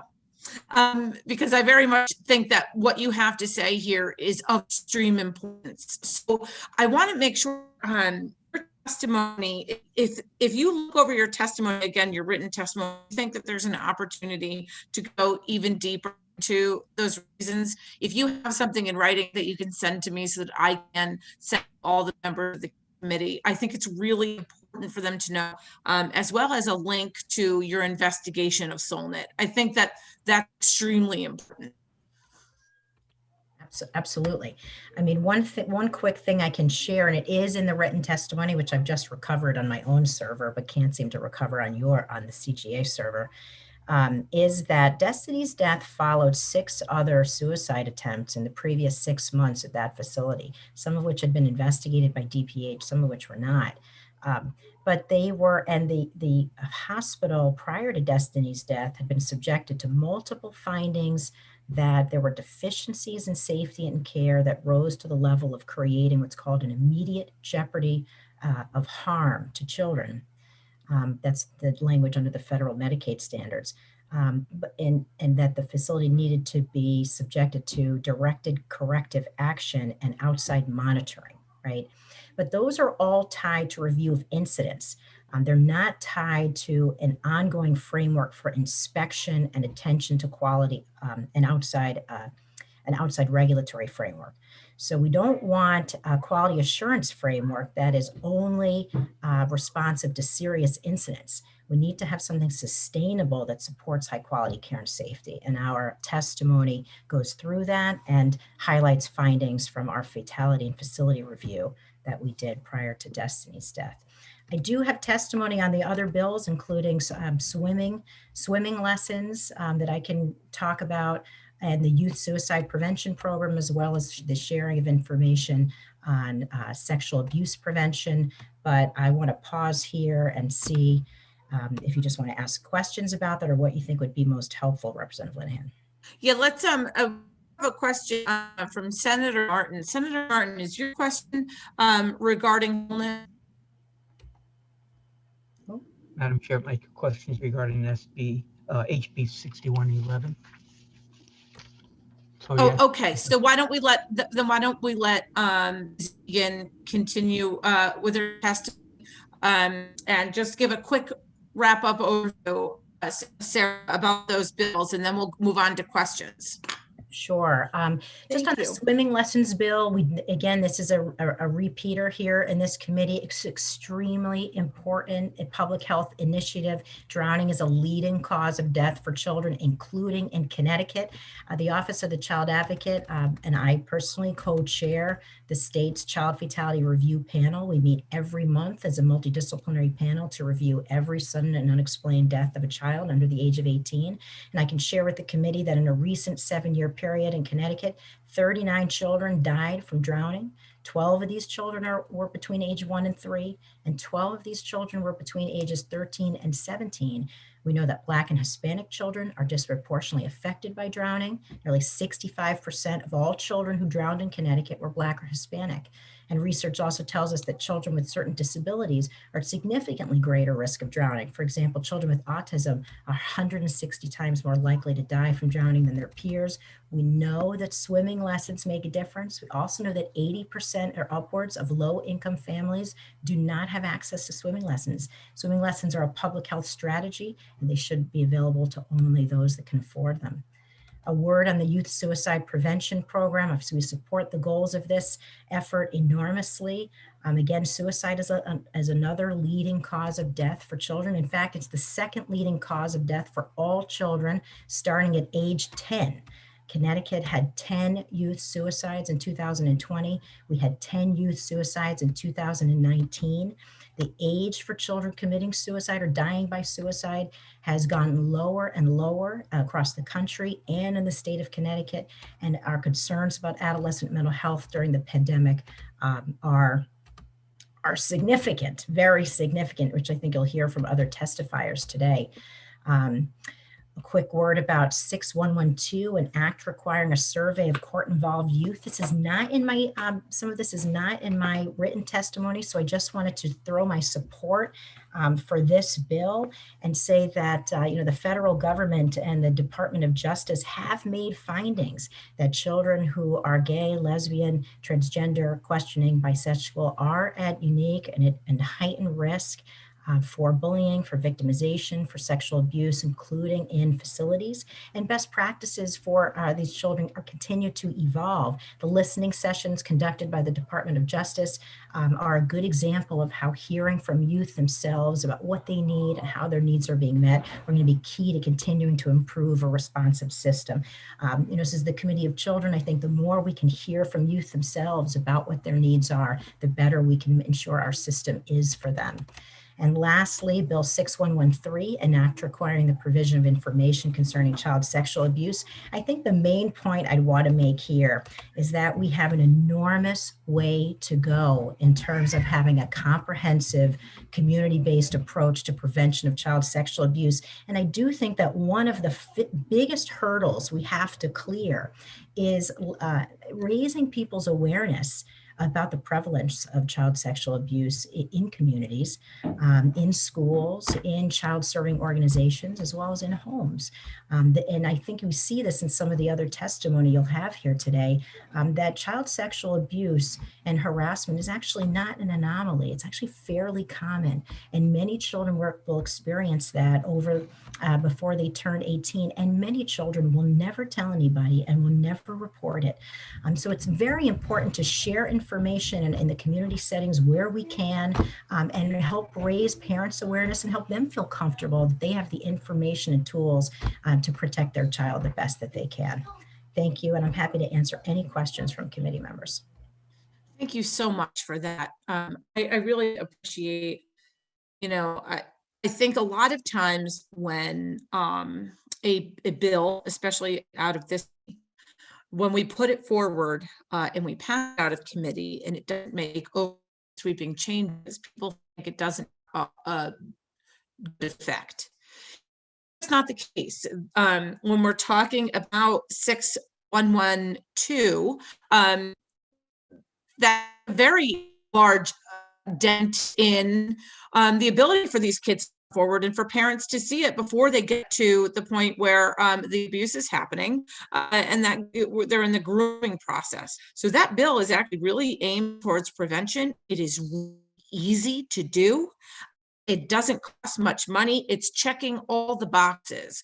Because I very much think that what you have to say here is of extreme importance. So I want to make sure your testimony, if you look over your testimony, again, your written testimony, I think that there's an opportunity to go even deeper to those reasons. If you have something in writing that you can send to me so that I can send all the members of the committee, I think it's really important for them to know, as well as a link to your investigation of Solnet. I think that that's extremely important. Absolutely. I mean, one quick thing I can share, and it is in the written testimony, which I've just recovered on my own server, but can't seem to recover on the CGA server, is that Destiny's death followed 6 other suicide attempts in the previous 6 months at that facility, some of which had been investigated by DPH, some of which were not. But they were, and the hospital prior to Destiny's death had been subjected to multiple findings that there were deficiencies in safety and care that rose to the level of creating what's called an immediate jeopardy of harm to children. That's the language under the federal Medicaid standards. And that the facility needed to be subjected to directed corrective action and outside monitoring, right? But those are all tied to review of incidents. They're not tied to an ongoing framework for inspection and attention to quality, an outside regulatory framework. So we don't want a quality assurance framework that is only responsive to serious incidents. We need to have something sustainable that supports high quality care and safety. And our testimony goes through that and highlights findings from our fatality and facility review that we did prior to Destiny's death. I do have testimony on the other bills, including swimming lessons that I can talk about, and the youth suicide prevention program, as well as the sharing of information on sexual abuse prevention. But I want to pause here and see if you just want to ask questions about that or what you think would be most helpful, Representative Linehan. Yeah, let's have a question from Senator Martin. Senator Martin, is your question regarding Madam Chair, my question is regarding HB 6111. So, oh, yes. okay. So why don't we let Ian continue with her testimony and just give a quick wrap up overview, Sarah, about those bills, and then we'll move on to questions. Sure. Just on the swimming lessons bill, again, this is a repeater here in this committee. It's extremely important, a public health initiative. Drowning is a leading cause of death for children, including in Connecticut. The Office of the Child Advocate and I personally co-chair the state's Child Fatality Review Panel. We meet every month as a multidisciplinary panel to review every sudden and unexplained death of a child under the age of 18. And I can share with the committee that in a recent 7-year period in Connecticut, 39 children died from drowning. 12 of these children were between age 1 and 3, and 12 of these children were between ages 13 and 17. We know that Black and Hispanic children are disproportionately affected by drowning. Nearly 65% of all children who drowned in Connecticut were Black or Hispanic. And research also tells us that children with certain disabilities are at significantly greater risk of drowning. For example, children with autism are 160 times more likely to die from drowning than their peers. We know that swimming lessons make a difference. We also know that 80% or upwards of low-income families do not have access to swimming lessons. Swimming lessons are a public health strategy, and they should be available to only those that can afford them. A word on the youth suicide prevention program. Obviously, we support the goals of this effort enormously. Again, suicide is another leading cause of death for children. In fact, it's the second leading cause of death for all children starting at age 10. Connecticut had 10 youth suicides in 2020. We had 10 youth suicides in 2019. The age for children committing suicide or dying by suicide has gone lower and lower across the country and in the state of Connecticut. And our concerns about adolescent mental health during the pandemic are significant, very significant, which I think you'll hear from other testifiers today. A quick word about 6112, an act requiring a survey of court-involved youth. This is not in my, some of this is not in my written testimony, so I just wanted to throw my support for this bill and say that, the federal government and the Department of Justice have made findings that children who are gay, lesbian, transgender, questioning, bisexual are at unique and heightened risk for bullying, for victimization, for sexual abuse, including in facilities. And best practices for these children are continue to evolve. The listening sessions conducted by the Department of Justice are a good example of how hearing from youth themselves about what they need and how their needs are being met are going to be key to continuing to improve a responsive system. This is the Committee of Children. I think the more we can hear from youth themselves about what their needs are, the better we can ensure our system is for them. And lastly, Bill 6113, an act requiring the provision of information concerning child sexual abuse. I think the main point I'd want to make here is that we have an enormous way to go in terms of having a comprehensive community-based approach to prevention of child sexual abuse. And I do think that one of the biggest hurdles we have to clear is raising people's awareness about the prevalence of child sexual abuse in communities, in schools, in child-serving organizations, as well as in homes. And I think we see this in some of the other testimony you'll have here today, that child sexual abuse and harassment is actually not an anomaly. It's actually fairly common. And many children will experience that before they turn 18. And many children will never tell anybody and will never report it. So it's very important to share information in the community settings where we can, and help raise parents' awareness and help them feel comfortable that they have the information and tools to protect their child the best that they can. Thank you, and I'm happy to answer any questions from committee members. Thank you so much for that. I really appreciate, I think a lot of times when a bill, especially out of this, when we put it forward and we pass it out of committee and it doesn't make sweeping changes, people think it doesn't affect. That's not the case. When we're talking about 6112, that very large dent in the ability for these kids forward and for parents to see it before they get to the point where the abuse is happening and that they're in the grooming process. So that bill is actually really aimed towards prevention. It is easy to do. It doesn't cost much money. It's checking all the boxes.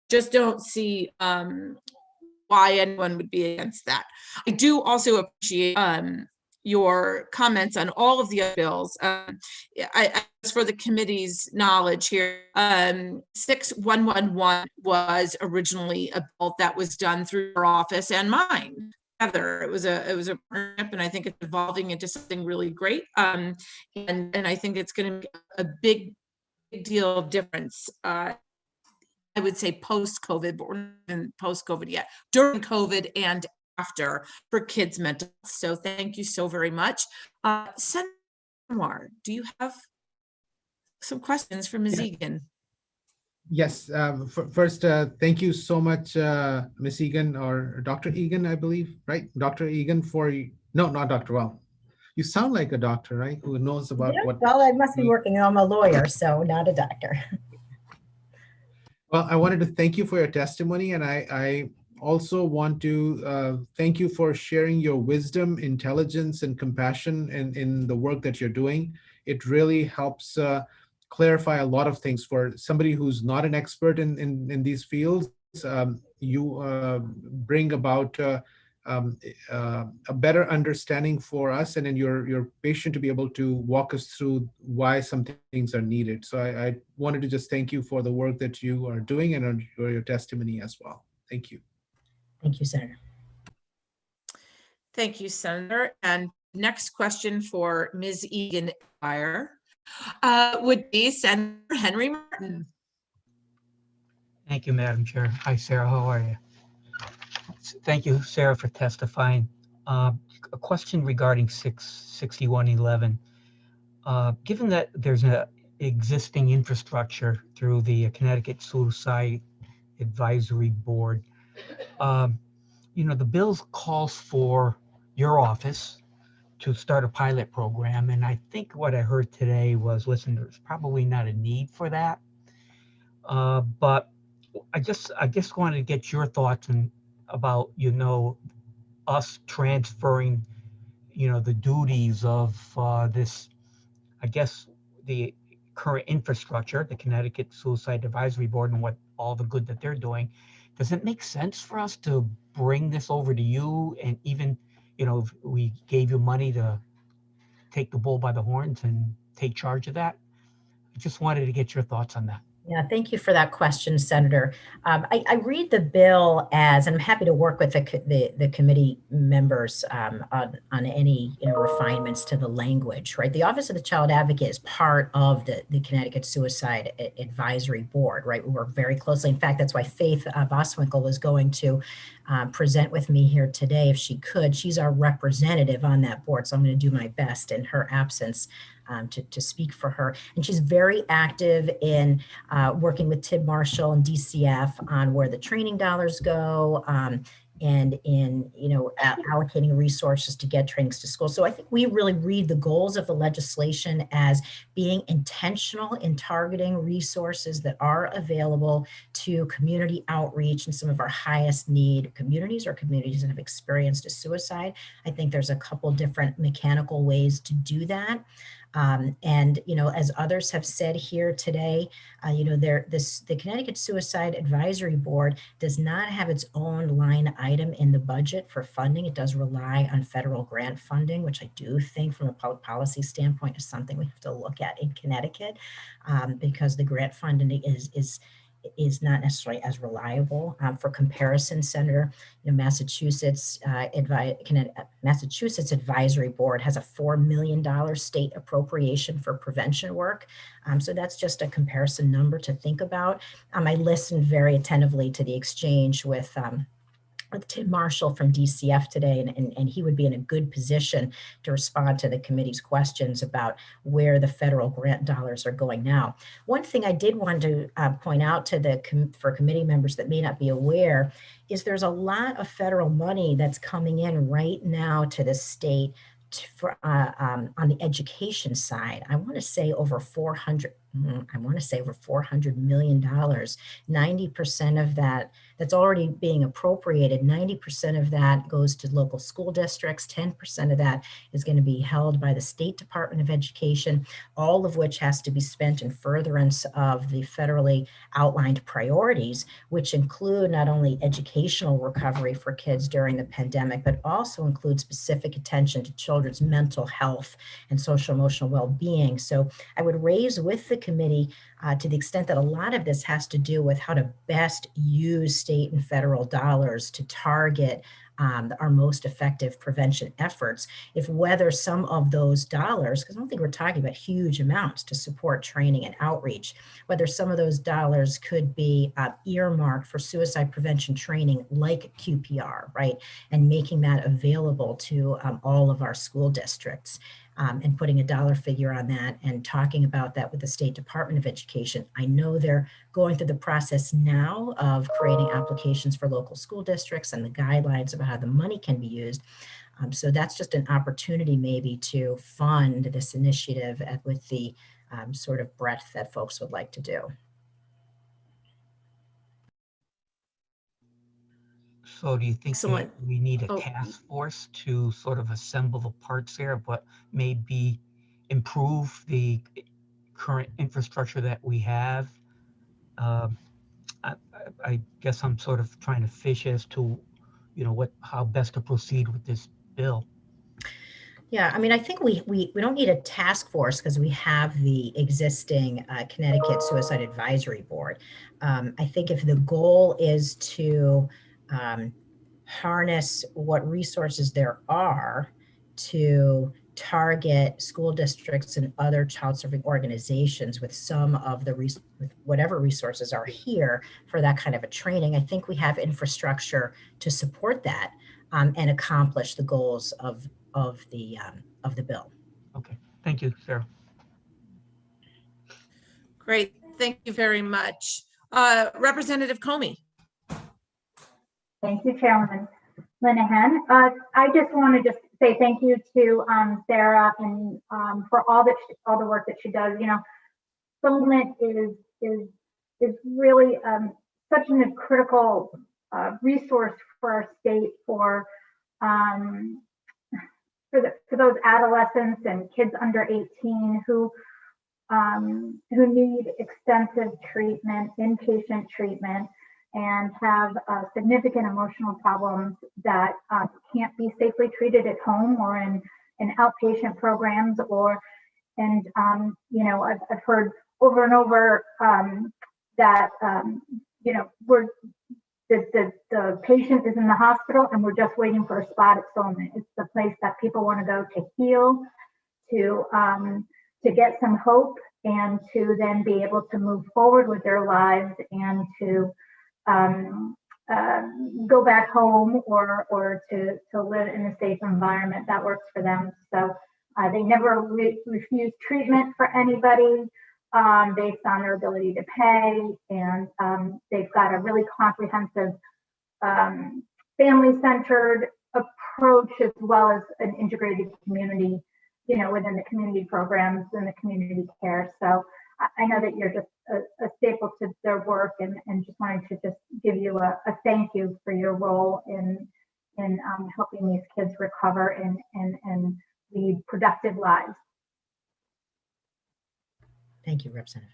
Just don't see why anyone would be against that. I do also appreciate your comments on all of the other bills. As for the committee's knowledge here, 6111 was originally a bill that was done through your office and mine. It was a partnership, and I think it's evolving into something really great. And I think it's going to be a big deal of difference. I would say post-COVID, but we're not in post-COVID yet. During COVID and after for kids' mental health. So thank you so very much. Senator Anwar, do you have some questions for Ms. Egan? Yes. First, thank you so much, Ms. Egan, or Dr. Egan, I believe, right? Dr. Egan no, not Dr. Well. You sound like a doctor, right? Who knows about what? Well, I must be working. I'm a lawyer, so not a doctor. Well, I wanted to thank you for your testimony, and I also want to thank you for sharing your wisdom, intelligence, and compassion in the work that you're doing. It really helps clarify a lot of things for somebody who's not an expert in these fields. You bring about a better understanding for us, and then you're patient to be able to walk us through why some things are needed. So I wanted to just thank you for the work that you are doing and for your testimony as well. Thank you. Thank you, Senator. Thank you, Senator. And next question for Ms. Egan would be Senator Henry Martin. Thank you, Madam Chair. Hi, Sarah. How are you? Thank you, Sarah, for testifying. A question regarding 6111. Given that there's an existing infrastructure through the Connecticut Suicide Advisory Board, the bill calls for your office to start a pilot program. And I think what I heard today was, listen, there's probably not a need for that. But I just wanted to get your thoughts about, us transferring, the duties of this, I guess, the current infrastructure, the Connecticut Suicide Advisory Board, and what all the good that they're doing, does it make sense for us to bring this over to you? And even, you know, if we gave you money to take the bull by the horns and take charge of that? I just wanted to get your thoughts on that. Yeah, thank you for that question, Senator. I read the bill as, and I'm happy to work with the committee members on any refinements to the language. Right, the Office of the Child Advocate is part of the Connecticut Suicide Advisory Board. Right, we work very closely. In fact, that's why Faith Boswinkle was going to present with me here today if she could. She's our representative on that board, so I'm going to do my best in her absence to speak for her. And she's very active in working with Tim Marshall and DCF on where the training dollars go, and in allocating resources to get trainings to school. So I think we really read the goals of the legislation as being intentional in targeting resources that are available to community outreach in some of our highest need communities or communities that have experienced a suicide. I think there's a couple different mechanical ways to do that. And, as others have said here today, the Connecticut Suicide Advisory Board does not have its own line item in the budget for funding. It does rely on federal grant funding, which I do think from a public policy standpoint is something we have to look at in Connecticut, because the grant funding is not necessarily as reliable. For comparison, Senator, Massachusetts Advisory Board has a $4 million state appropriation for prevention work. So that's just a comparison number to think about. I listened very attentively to the exchange with Tim Marshall from DCF today, and he would be in a good position to respond to the committee's questions about where the federal grant dollars are going now. One thing I did want to point out to for committee members that may not be aware is there's a lot of federal money that's coming in right now to the state on the education side. I want to say over $400 million. 90% of that, that's already being appropriated. 90% of that goes to local school districts. 10% of that is going to be held by the State Department of Education, all of which has to be spent in furtherance of the federally outlined priorities, which include not only educational recovery for kids during the pandemic, but also include specific attention to children's mental health and social emotional well-being. So I would raise with the committee to the extent that a lot of this has to do with how to best use state and federal dollars to target our most effective prevention efforts, if whether some of those dollars, because I don't think we're talking about huge amounts to support training and outreach, whether some of those dollars could be earmarked for suicide prevention training like QPR, right? And making that available to all of our school districts. And putting a dollar figure on that and talking about that with the State Department of Education. I know they're going through the process now of creating applications for local school districts and the guidelines about how the money can be used. So that's just an opportunity maybe to fund this initiative with the sort of breadth that folks would like to do. So do you think that we need a task force to sort of assemble the parts here, but maybe improve the current infrastructure that we have? I guess I'm sort of trying to fish as to, how best to proceed with this bill. Yeah, I mean, I think we don't need a task force because we have the existing Connecticut Suicide Advisory Board. I think if the goal is to harness what resources there are to target school districts and other child serving organizations with some of the with whatever resources are here for that kind of a training, I think we have infrastructure to support that and accomplish the goals of the bill. Okay, thank you, Sarah. Great, thank you very much. Representative Comey. Thank you, Chairwoman Linehan. I just want to say thank you to Sarah and for all the work that she does. Supplement is really such a critical resource for our state for those adolescents and kids under 18 who who need extensive treatment, inpatient treatment, and have significant emotional problems that can't be safely treated at home or in outpatient programs, and you know, I've heard over and over that you know, the patient is in the hospital and we're just waiting for a spot at Solomon. It's the place that people want to go to heal, to get some hope, and to then be able to move forward with their lives and to go back home or to live in a safe environment that works for them. So they never refuse treatment for anybody based on their ability to pay, and they've got a really comprehensive family-centered approach, as well as an integrated community, you know, within the community programs and the community care. So I know that you're just a staple to their work, and just wanted to just give you a thank you for your role in helping these kids recover and lead productive lives. Thank you, Representative.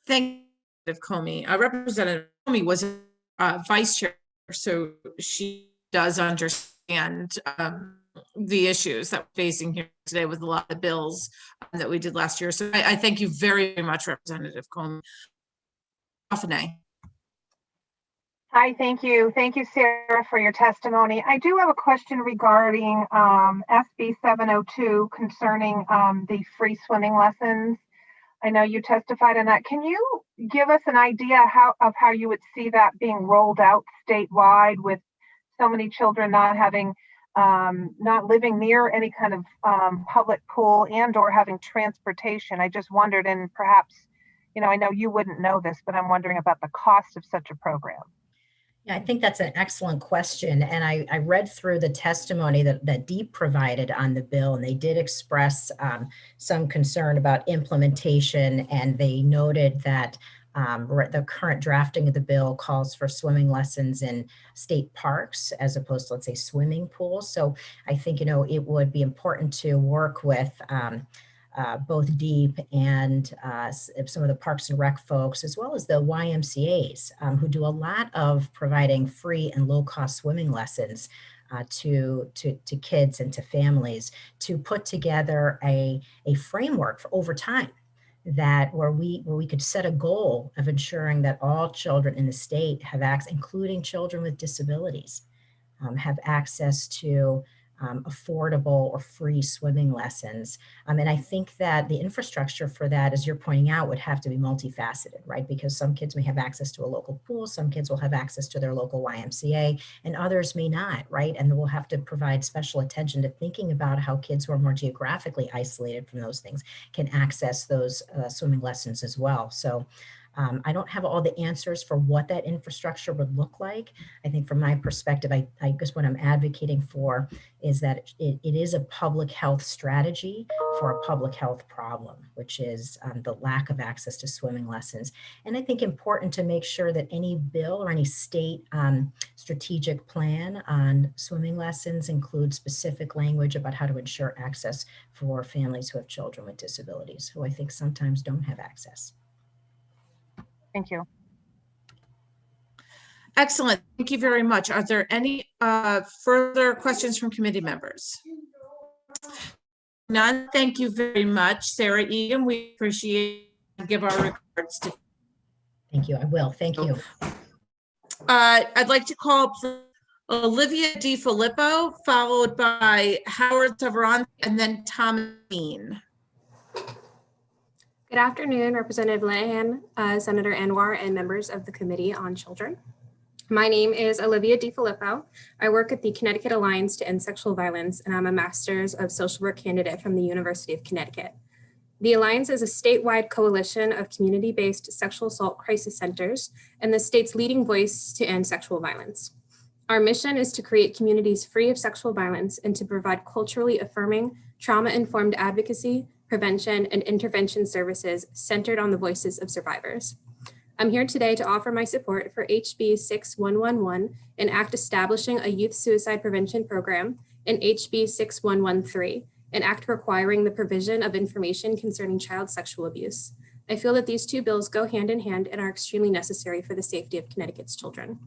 Thank you, Comey. Representative Comey was vice chair, so she does understand the issues that we're facing here today with a lot of bills that we did last year. So I thank you very, very much, Representative Comey. Daphne. Hi, thank you. Thank you, Sarah, for your testimony. I do have a question regarding SB 702 concerning the free swimming lessons. I know you testified on that. Can you give us an idea of how you would see that being rolled out statewide, with so many children not having, not living near any kind of public pool and or having transportation? I just wondered, and perhaps, you know, I know you wouldn't know this, but I'm wondering about the cost of such a program. Yeah, I think that's an excellent question. And I read through the testimony that DEEP provided on the bill, and they did express some concern about implementation. And they noted that the current drafting of the bill calls for swimming lessons in state parks as opposed to, let's say, swimming pools. So I think, you know, it would be important to work with both DEEP and some of the Parks and Rec folks, as well as the YMCAs, who do a lot of providing free and low-cost swimming lessons to kids and to families, to put together a framework for over time that where we could set a goal of ensuring that all children in the state have access, including children with disabilities, have access to affordable or free swimming lessons. And I think that the infrastructure for that, as you're pointing out, would have to be multifaceted, right? Because some kids may have access to a local pool, some kids will have access to their local YMCA, and others may not, right? And we'll have to provide special attention to thinking about how kids who are more geographically isolated from those things can access those swimming lessons as well. So I don't have all the answers for what that infrastructure would look like. I think from my perspective, I guess what I'm advocating for is that it is a public health strategy for a public health problem, which is the lack of access to swimming lessons. And I think important to make sure that any bill or any state strategic plan on swimming lessons includes specific language about how to ensure access for families who have children with disabilities, who I think sometimes don't have access. Thank you. Excellent. Thank you very much. Are there any further questions from committee members? None. Thank you very much, Sarah Egan. We appreciate and give our regards to. Thank you. I will. Thank you. I'd like to call Olivia DiFilippo, followed by Howard Tavaron, and then Tom Bean. Good afternoon, Representative Linehan, Senator Anwar, and members of the Committee on Children. My name is Olivia DiFilippo. I work at the Connecticut Alliance to End Sexual Violence, and I'm a Master's of Social Work candidate from the University of Connecticut. The Alliance is a statewide coalition of community-based sexual assault crisis centers and the state's leading voice to end sexual violence. Our mission is to create communities free of sexual violence and to provide culturally affirming, trauma-informed advocacy, prevention, and intervention services centered on the voices of survivors. I'm here today to offer my support for HB 6111, an act establishing a youth suicide prevention program, and HB 6113, an act requiring the provision of information concerning child sexual abuse. I feel that these two bills go hand in hand and are extremely necessary for the safety of Connecticut's children.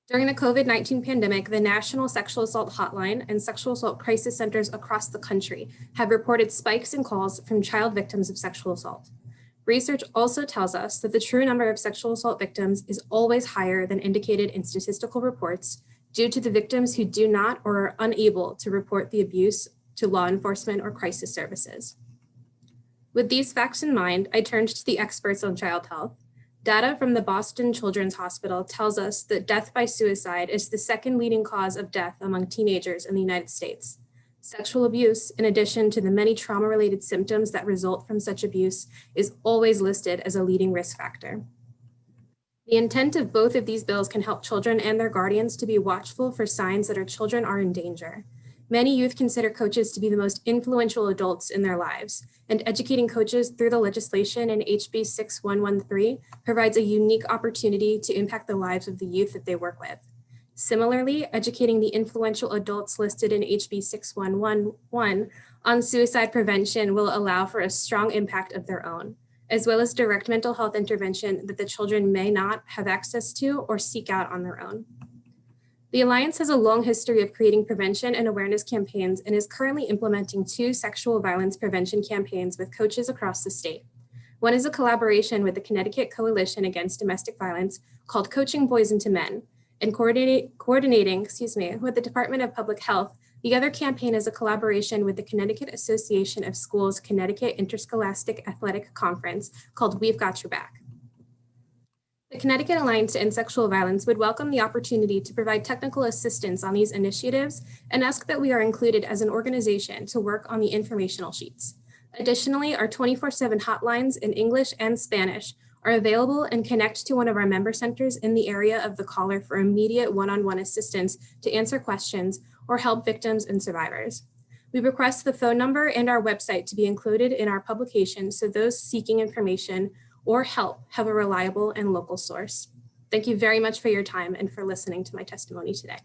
During the COVID-19 pandemic, the National Sexual Assault Hotline and sexual assault crisis centers across the country have reported spikes in calls from child victims of sexual assault. Research also tells us that the true number of sexual assault victims is always higher than indicated in statistical reports due to the victims who do not or are unable to report the abuse to law enforcement or crisis services. With these facts in mind, I turned to the experts on child health. Data from the Boston Children's Hospital tells us that death by suicide is the second leading cause of death among teenagers in the United States. Sexual abuse, in addition to the many trauma-related symptoms that result from such abuse, is always listed as a leading risk factor. The intent of both of these bills can help children and their guardians to be watchful for signs that our children are in danger. Many youth consider coaches to be the most influential adults in their lives, and educating coaches through the legislation in HB 6113 provides a unique opportunity to impact the lives of the youth that they work with. Similarly, educating the influential adults listed in HB 6111 on suicide prevention will allow for a strong impact of their own, as well as direct mental health intervention that the children may not have access to or seek out on their own. The Alliance has a long history of creating prevention and awareness campaigns and is currently implementing 2 sexual violence prevention campaigns with coaches across the state. One is a collaboration with the Connecticut Coalition Against Domestic Violence called Coaching Boys into Men, and coordinating with the Department of Public Health. The other campaign is a collaboration with the Connecticut Association of Schools Connecticut Interscholastic Athletic Conference called We've Got Your Back. The Connecticut Alliance to End Sexual Violence would welcome the opportunity to provide technical assistance on these initiatives and ask that we are included as an organization to work on the informational sheets. Additionally, our 24/7 hotlines in English and Spanish are available and connect to one of our member centers in the area of the caller for immediate one-on-one assistance to answer questions or help victims and survivors. We request the phone number and our website to be included in our publication so those seeking information or help have a reliable and local source. Thank you very much for your time and for listening to my testimony today.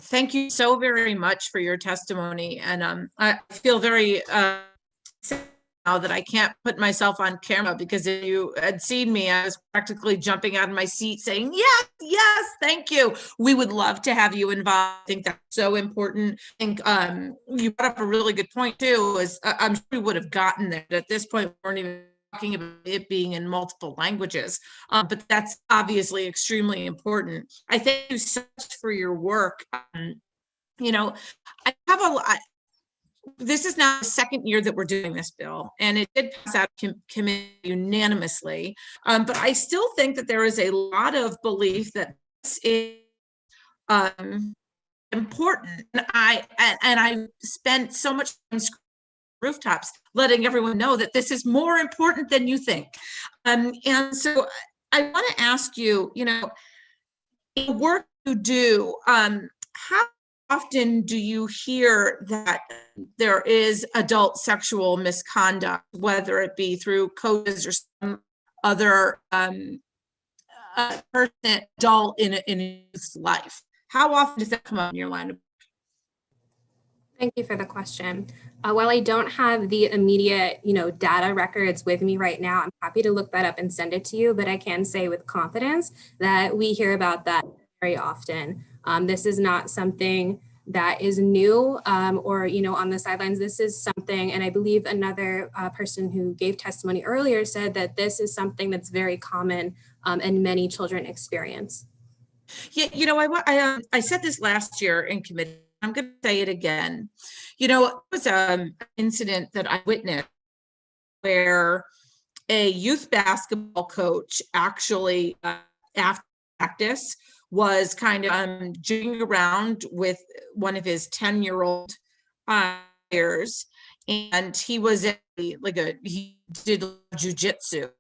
Thank you so very much for your testimony. And I feel very sad now that I can't put myself on camera, because if you had seen me, I was practically jumping out of my seat saying, yes, yes, thank you. We would love to have you involved. I think that's so important. I think you brought up a really good point too, is I'm sure we would have gotten there. At this point, we weren't even talking about it being in multiple languages, but that's obviously extremely important. I thank you so much for your work. You know, I have a lot. This is now the second year that we're doing this bill, and it did pass out committee unanimously. But I still think that there is a lot of belief that this is important. And I spent so much time rooftops letting everyone know that this is more important than you think. And so I want to ask you, you know, the work you do, how often do you hear that there is adult sexual misconduct, whether it be through coaches or some other person, adult in his life? How often does that come up in your line of work? Thank you for the question. While I don't have the immediate, data records with me right now, I'm happy to look that up and send it to you, but I can say with confidence that we hear about that very often. This is not something that is new or, on the sidelines. This is something, and I believe another person who gave testimony earlier said that this is something that's very common and many children experience. Yeah, I said this last year in committee. I'm going to say it again. It was an incident that I witnessed where a youth basketball coach actually, after practice, was kind of jigging around with one of his 10-year-old players, and he was he did jujitsu.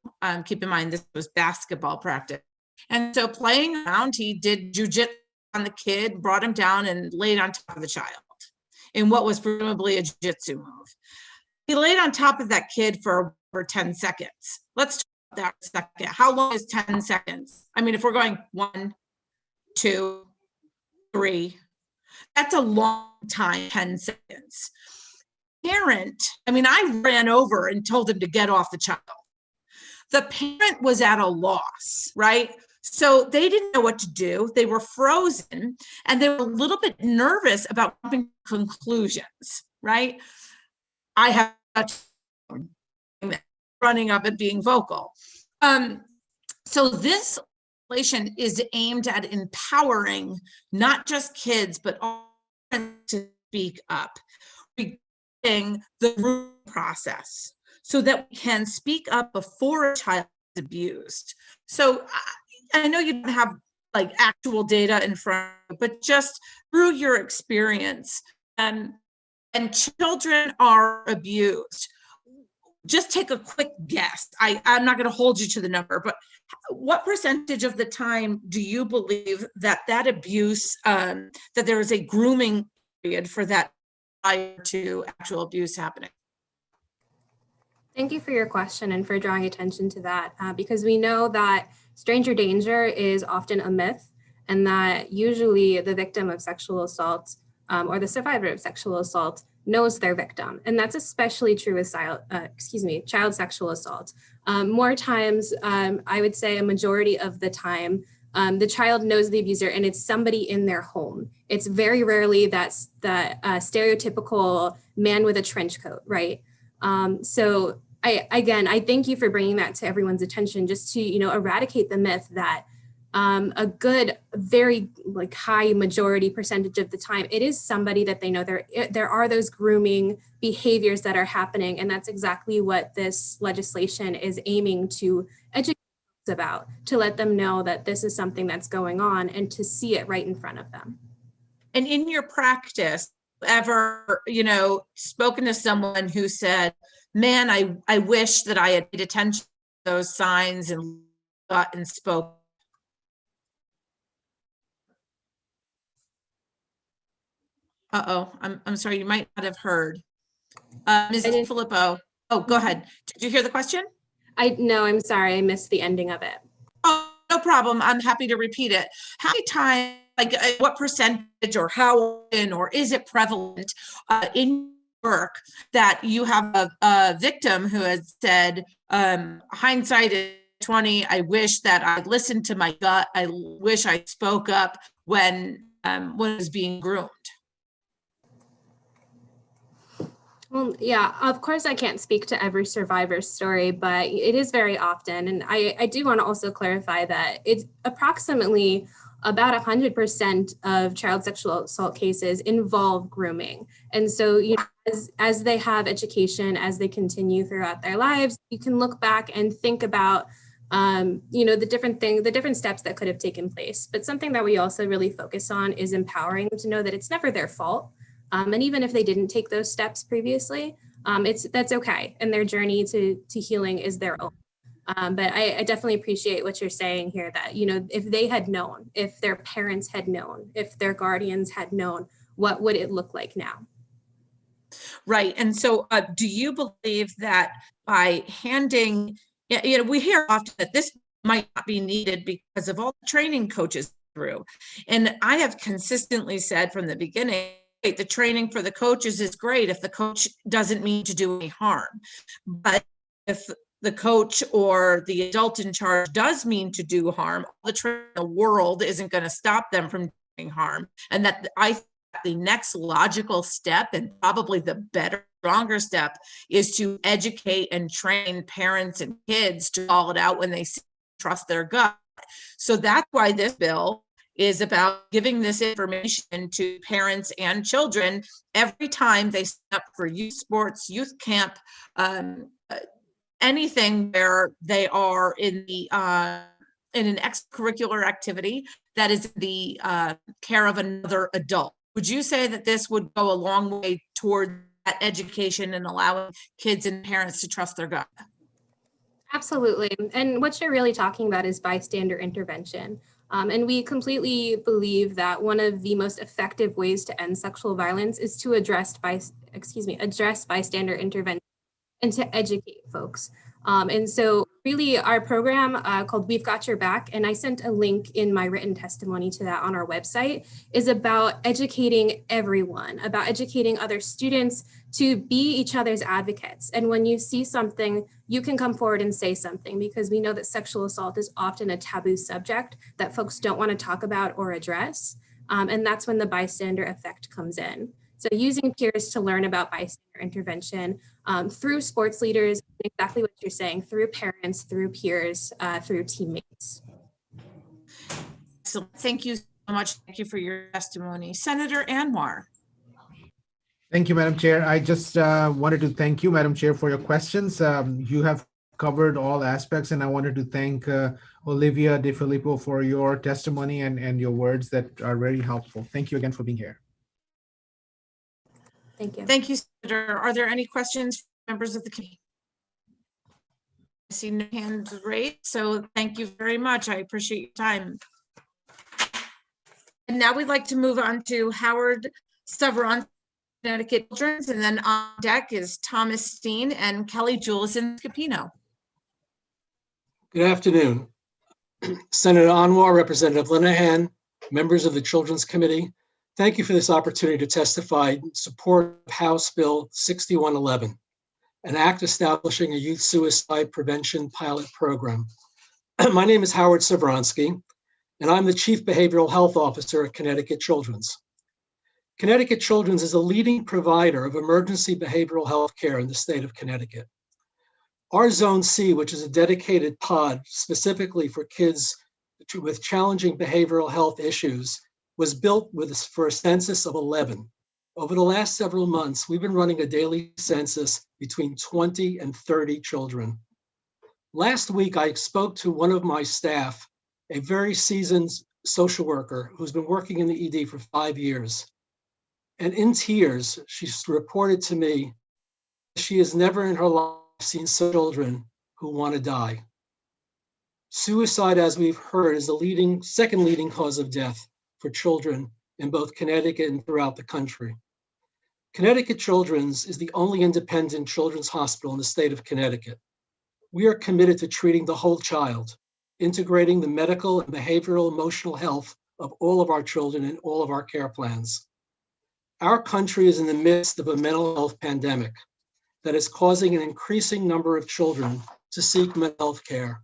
Keep in mind, this was basketball practice, and so playing around, he did jujitsu on the kid, brought him down and laid on top of the child in what was presumably a jiu-jitsu move. He laid on top of that kid for over 10 seconds. Let's talk about that for a second. How long is 10 seconds? I mean, if we're going 1, 2, 3, That's a long time, 10 seconds. Parent, I mean, I ran over and told him to get off the child. The parent was at a loss, right? So they didn't know what to do. They were frozen and they were a little bit nervous about jumping to conclusions, right? I have running up and being vocal. So this legislation is aimed at empowering not just kids, but all to speak up regarding the grooming process so that we can speak up before a child is abused. So I know you don't have like actual data in front of you, but just through your experience, and children are abused. Just take a quick guess. I'm not going to hold you to the number, but what percentage of the time do you believe that abuse, that there is a grooming period for that prior to actual abuse happening? Thank you for your question and for drawing attention to that, because we know that stranger danger is often a myth, and that usually the victim of sexual assault or the survivor of sexual assault knows their victim. And that's especially true with child sexual assault. More times, I would say a majority of the time, the child knows the abuser and it's somebody in their home. It's very rarely that's the stereotypical man with a trench coat, right? So I thank you for bringing that to everyone's attention, just to, eradicate the myth that a good, very like high majority percentage of the time, it is somebody that they know. There are those grooming behaviors that are happening, and that's exactly what this legislation is aiming to educate about, to let them know that this is something that's going on and to see it right in front of them. And in your practice, ever, spoken to someone who said, man, I wish that I had paid attention to those signs and thought and spoke? Uh-oh, I'm sorry, you might not have heard. Ms. Filippo, oh, go ahead. Did you hear the question? No, I'm sorry, I missed the ending of it. Oh, no problem. I'm happy to repeat it. How many times, like what percentage or how often, or is it prevalent in work that you have a victim who has said, hindsight is 20, I wish that I listened to my gut. I wish I spoke up when it was being groomed. Well, yeah, of course I can't speak to every survivor's story, but it is very often. And I do want to also clarify that it's approximately about 100% of child sexual assault cases involve grooming. And so, as they have education, as they continue throughout their lives, you can look back and think about, the different steps that could have taken place. But something that we also really focus on is empowering them to know that it's never their fault. And even if they didn't take those steps previously, that's okay. And their journey to healing is their own. But I definitely appreciate what you're saying here, that, if they had known, if their parents had known, if their guardians had known, what would it look like now? Right. And so do you believe that by handing, we hear often that this might not be needed because of all the training coaches through. And I have consistently said from the beginning, the training for the coaches is great if the coach doesn't mean to do any harm. But if the coach or the adult in charge does mean to do harm, all the training in the world isn't going to stop them from doing harm. And that I think the next logical step, and probably the better, stronger step, is to educate and train parents and kids to call it out when they trust their gut. So that's why this bill is about giving this information to parents and children every time they sign up for youth sports, youth camp, anything where they are in an extracurricular activity that is the care of another adult. Would you say that this would go a long way toward that education and allowing kids and parents to trust their gut? Absolutely. And what you're really talking about is bystander intervention. And we completely believe that one of the most effective ways to end sexual violence is to address bystander intervention and to educate folks. And so really our program called We've Got Your Back, and I sent a link in my written testimony to that on our website, is about educating everyone, about educating other students to be each other's advocates. And when you see something, you can come forward and say something, because we know that sexual assault is often a taboo subject that folks don't want to talk about or address. And that's when the bystander effect comes in. So using peers to learn about bystander intervention through sports leaders, exactly what you're saying, through parents, through peers, through teammates. So thank you so much. Thank you for your testimony. Senator Anwar. Thank you, Madam Chair. I just wanted to thank you, Madam Chair, for your questions. You have covered all aspects, and I wanted to thank Olivia DeFilippo for your testimony and your words that are very helpful. Thank you again for being here. Thank you. Thank you, Senator. Are there any questions from members of the committee? I see no hands raised, so thank you very much. I appreciate your time. And now we'd like to move on to Howard Severon, Connecticut Children's, and then on deck is Thomas Steen and Kelly Julison Scapino. Good afternoon. Senator Anwar, Representative Linehan, members of the Children's Committee, thank you for this opportunity to testify in support of House Bill 6111, an act establishing a youth suicide prevention pilot program. My name is Howard Severonsky, and I'm the Chief Behavioral Health Officer at Connecticut Children's. Connecticut Children's is a leading provider of emergency behavioral health care in the state of Connecticut. Our Zone C, which is a dedicated pod specifically for kids with challenging behavioral health issues, was built for a census of 11. Over the last several months, we've been running a daily census between 20 and 30 children. Last week, I spoke to one of my staff, a very seasoned social worker who's been working in the ED for 5 years. And in tears, she reported to me she has never in her life seen children who want to die. Suicide, as we've heard, is the second leading cause of death for children in both Connecticut and throughout the country. Connecticut Children's is the only independent children's hospital in the state of Connecticut. We are committed to treating the whole child, integrating the medical and behavioral emotional health of all of our children in all of our care plans. Our country is in the midst of a mental health pandemic that is causing an increasing number of children to seek mental health care,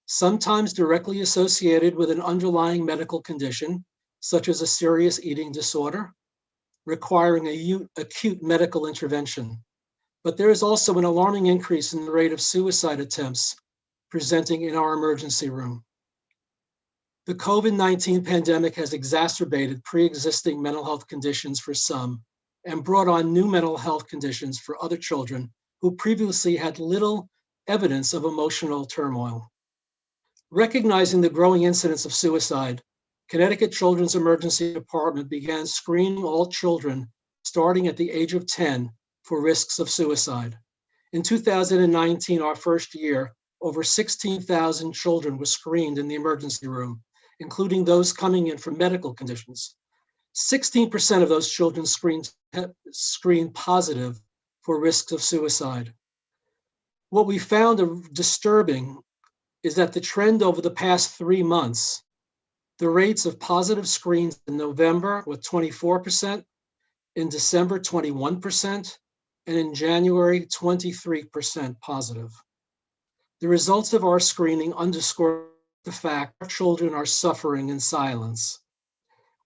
sometimes directly associated with an underlying medical condition, such as a serious eating disorder, requiring acute medical intervention. But there is also an alarming increase in the rate of suicide attempts presenting in our emergency room. The COVID-19 pandemic has exacerbated pre-existing mental health conditions for some and brought on new mental health conditions for other children who previously had little evidence of emotional turmoil. Recognizing the growing incidence of suicide, Connecticut Children's Emergency Department began screening all children starting at the age of 10 for risks of suicide. In 2019, our first year, over 16,000 children were screened in the emergency room, including those coming in for medical conditions. 16% of those children screened positive for risks of suicide. What we found disturbing is that the trend over the past 3 months, the rates of positive screens in November were 24%, in December 21%, and in January 23% positive. The results of our screening underscore the fact our children are suffering in silence.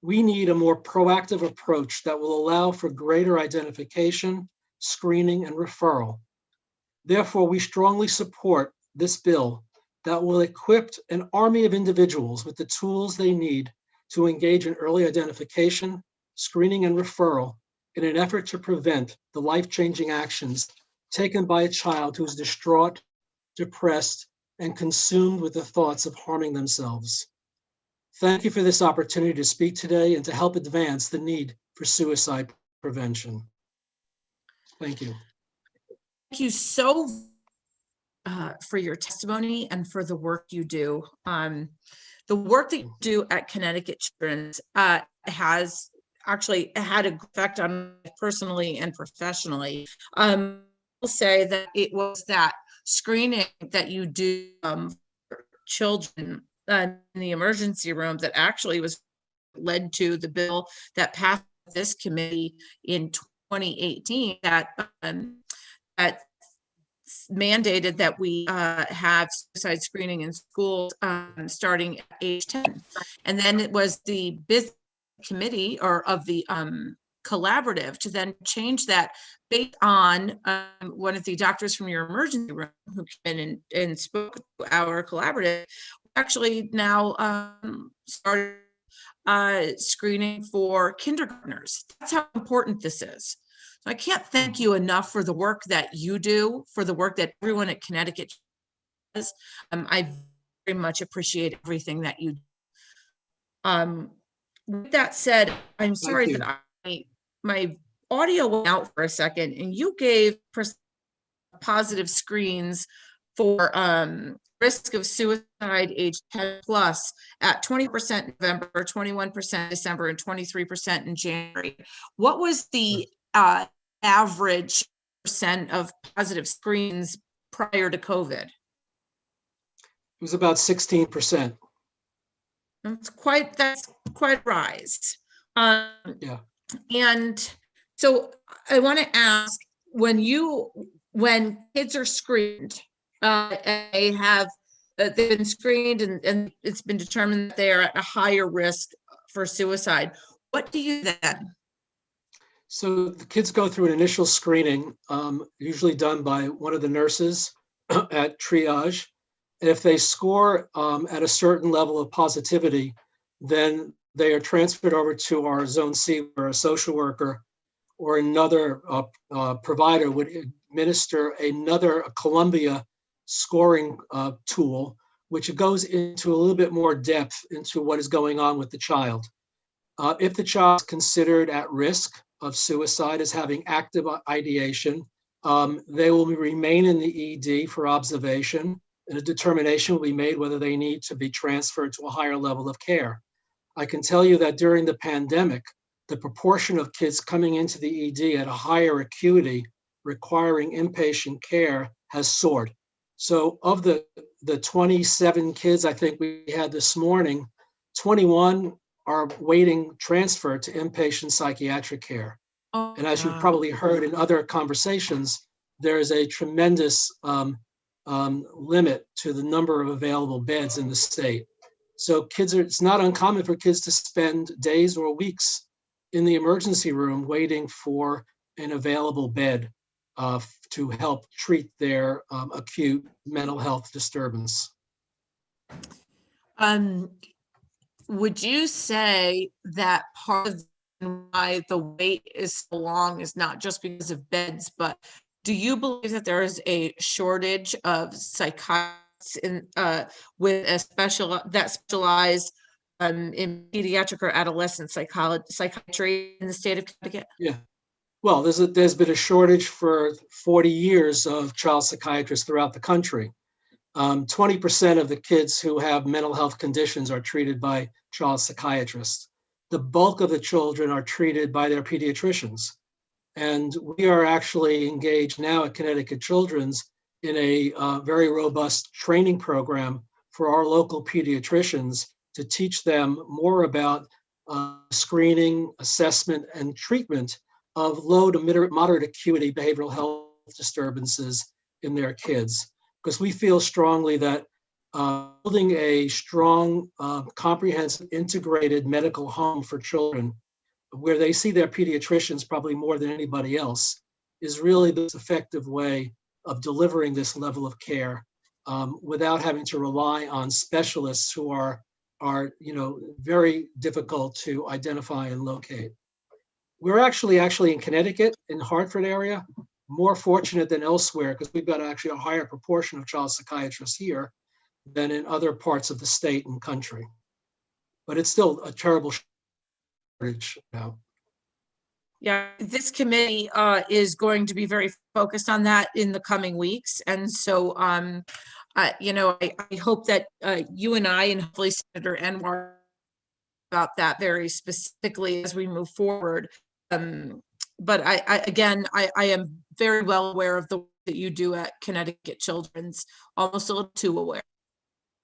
We need a more proactive approach that will allow for greater identification, screening, and referral. Therefore, we strongly support this bill that will equip an army of individuals with the tools they need to engage in early identification, screening, and referral in an effort to prevent the life-changing actions taken by a child who is distraught, depressed, and consumed with the thoughts of harming themselves. Thank you for this opportunity to speak today and to help advance the need for suicide prevention. Thank you. Thank you so for your testimony and for the work you do. The work that you do at Connecticut Children's has actually had an effect on me personally and professionally. I will say that it was that screening that you do for children in the emergency room that actually was led to the bill that passed this committee in 2018 that mandated that we have suicide screening in schools starting at age 10. And then it was the business committee or of the collaborative to then change that based on one of the doctors from your emergency room who came in and spoke to our collaborative, actually now started screening for kindergartners. That's how important this is. So I can't thank you enough for the work that you do, for the work that everyone at Connecticut does. I very much appreciate everything that you do. With that said, I'm sorry that my audio went out for a second, and you gave positive screens for risk of suicide age 10 plus at 20% in November, 21% in December, and 23% in January. What was the average percent of positive screens prior to COVID? It was about 16%. That's quite a rise. Yeah. And so I want to ask, when kids are screened, they've been screened and it's been determined that they are at a higher risk for suicide, what do you then? So the kids go through an initial screening, usually done by one of the nurses at triage. And if they score at a certain level of positivity, then they are transferred over to our Zone C, where a social worker or another provider would administer another Columbia scoring tool, which goes into a little bit more depth into what is going on with the child. If the child is considered at risk of suicide as having active ideation, they will remain in the ED for observation, and a determination will be made whether they need to be transferred to a higher level of care. I can tell you that during the pandemic, the proportion of kids coming into the ED at a higher acuity requiring inpatient care has soared. So of the 27 kids I think we had this morning, 21 are waiting transfer to inpatient psychiatric care. Oh, and as you probably heard in other conversations, there is a tremendous limit to the number of available beds in the state. So it's not uncommon for kids to spend days or weeks in the emergency room waiting for an available bed to help treat their acute mental health disturbance. Would you say that part of why the wait is so long is not just because of beds, but do you believe that there is a shortage of psychiatrists with a specialize in pediatric or adolescent psychiatry in the state of Connecticut? Yeah. Well, there's been a shortage for 40 years of child psychiatrists throughout the country. 20% of the kids who have mental health conditions are treated by child psychiatrists. The bulk of the children are treated by their pediatricians. And we are actually engaged now at Connecticut Children's in a very robust training program for our local pediatricians to teach them more about screening, assessment, and treatment of low to moderate acuity behavioral health disturbances in their kids. Because we feel strongly that building a strong, comprehensive, integrated medical home for children where they see their pediatricians probably more than anybody else is really the most effective way of delivering this level of care without having to rely on specialists who are very difficult to identify and locate. We're actually in Connecticut, in the Hartford area, more fortunate than elsewhere because we've got actually a higher proportion of child psychiatrists here than in other parts of the state and country. But it's still a terrible shortage now. Yeah, this committee is going to be very focused on that in the coming weeks. And so, I hope that you and I and hopefully Senator Anwar about that very specifically as we move forward. But I am very well aware of the work that you do at Connecticut Children's, almost a little too aware.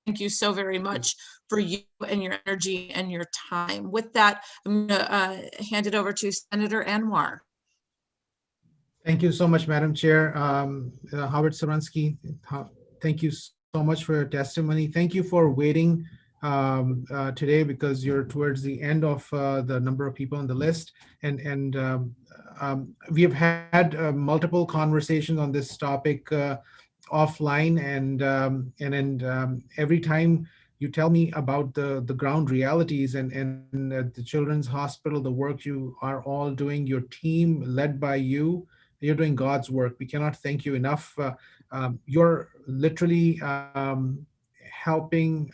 Thank you so very much for you and your energy and your time. With that, I'm going to hand it over to Senator Anwar. Thank you so much, Madam Chair. Howard Saransky, thank you so much for your testimony. Thank you for waiting today, because you're towards the end of the number of people on the list. And we have had multiple conversations on this topic offline, and every time you tell me about the ground realities and the Children's Hospital, the work you are all doing, your team led by you, you're doing God's work. We cannot thank you enough. You're literally helping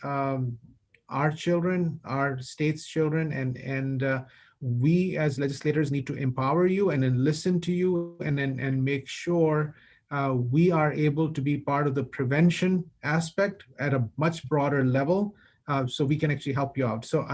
our children, our state's children, and we as legislators need to empower you and then listen to you and make sure we are able to be part of the prevention aspect at a much broader level, so we can actually help you out. So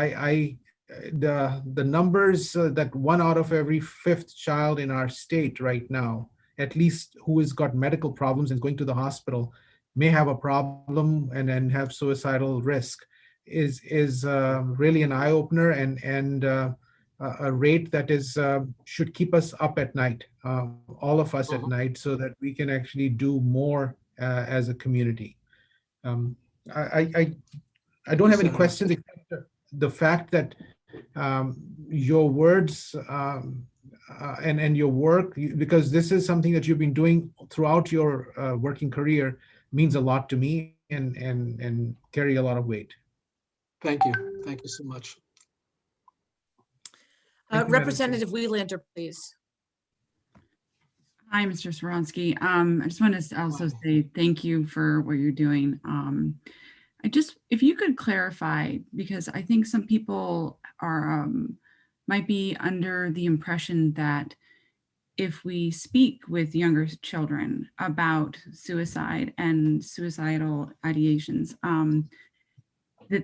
the numbers that 1 out of every 5th child in our state right now, at least who has got medical problems and going to the hospital, may have a problem and then have suicidal risk, is really an eye opener and a rate that is should keep us up at night, all of us at night, so that we can actually do more as a community. I don't have any questions except the fact that your words and your work, because this is something that you've been doing throughout your working career, means a lot to me and carry a lot of weight. Thank you. Thank you so much. Representative Wieslander, please. Hi, Mr. Saransky. I just want to also say thank you for what you're doing. If you could clarify, because I think some people are might be under the impression that if we speak with younger children about suicide and suicidal ideations,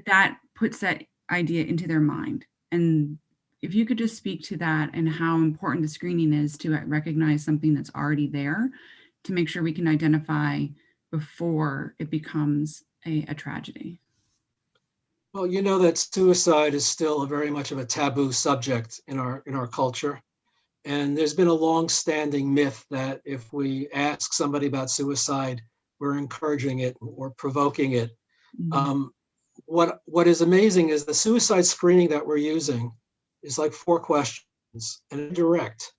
that puts that idea into their mind. And if you could just speak to that and how important the screening is to recognize something that's already there, to make sure we can identify before it becomes a tragedy. Well, you know that suicide is still a very much of a taboo subject in our culture. And there's been a long-standing myth that if we ask somebody about suicide, we're encouraging it or provoking it. Mm-hmm. What is amazing is the suicide screening that we're using is like 4 questions and direct.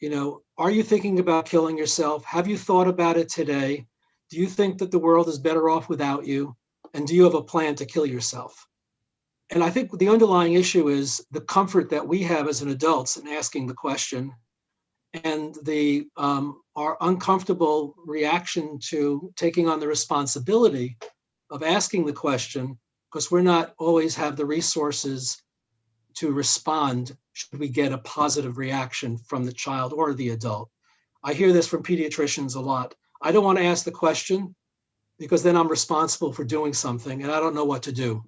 You know, are you thinking about killing yourself? Have you thought about it today? Do you think that the world is better off without you? And do you have a plan to kill yourself? And I think the underlying issue is the comfort that we have as an adults in asking the question, and our uncomfortable reaction to taking on the responsibility of asking the question, because we're not always have the resources to respond should we get a positive reaction from the child or the adult. I hear this from pediatricians a lot. I don't want to ask the question because then I'm responsible for doing something and I don't know what to do.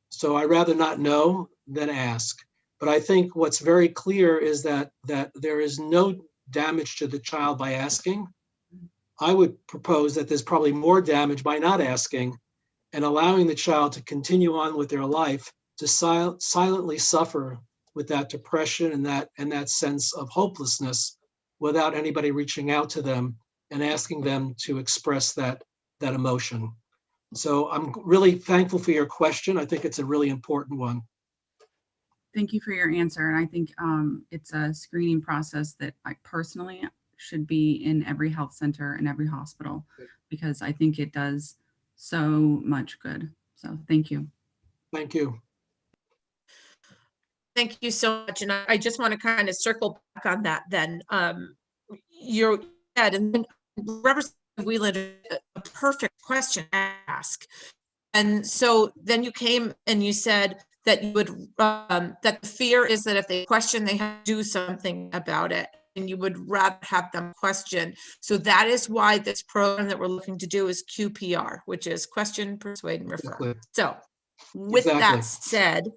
So I'd rather not know than ask. But I think what's very clear is that there is no damage to the child by asking. I would propose that there's probably more damage by not asking and allowing the child to continue on with their life, to silently suffer with that depression and that sense of hopelessness without anybody reaching out to them and asking them to express that emotion. So I'm really thankful for your question. I think it's a really important one. Thank you for your answer. And I think it's a screening process that I personally should be in every health center and every hospital, because I think it does so much good. So thank you. Thank you. Thank you so much. And I just want to kind of circle back on that then. You're dead, and then Representative Wieslander, a perfect question to ask. And so then you came and you said that you would, that the fear is that if they question, they have to do something about it. And you would rather have them question. So that is why this program that we're looking to do is QPR, which is question, persuade, and refer. Exactly. So with that said,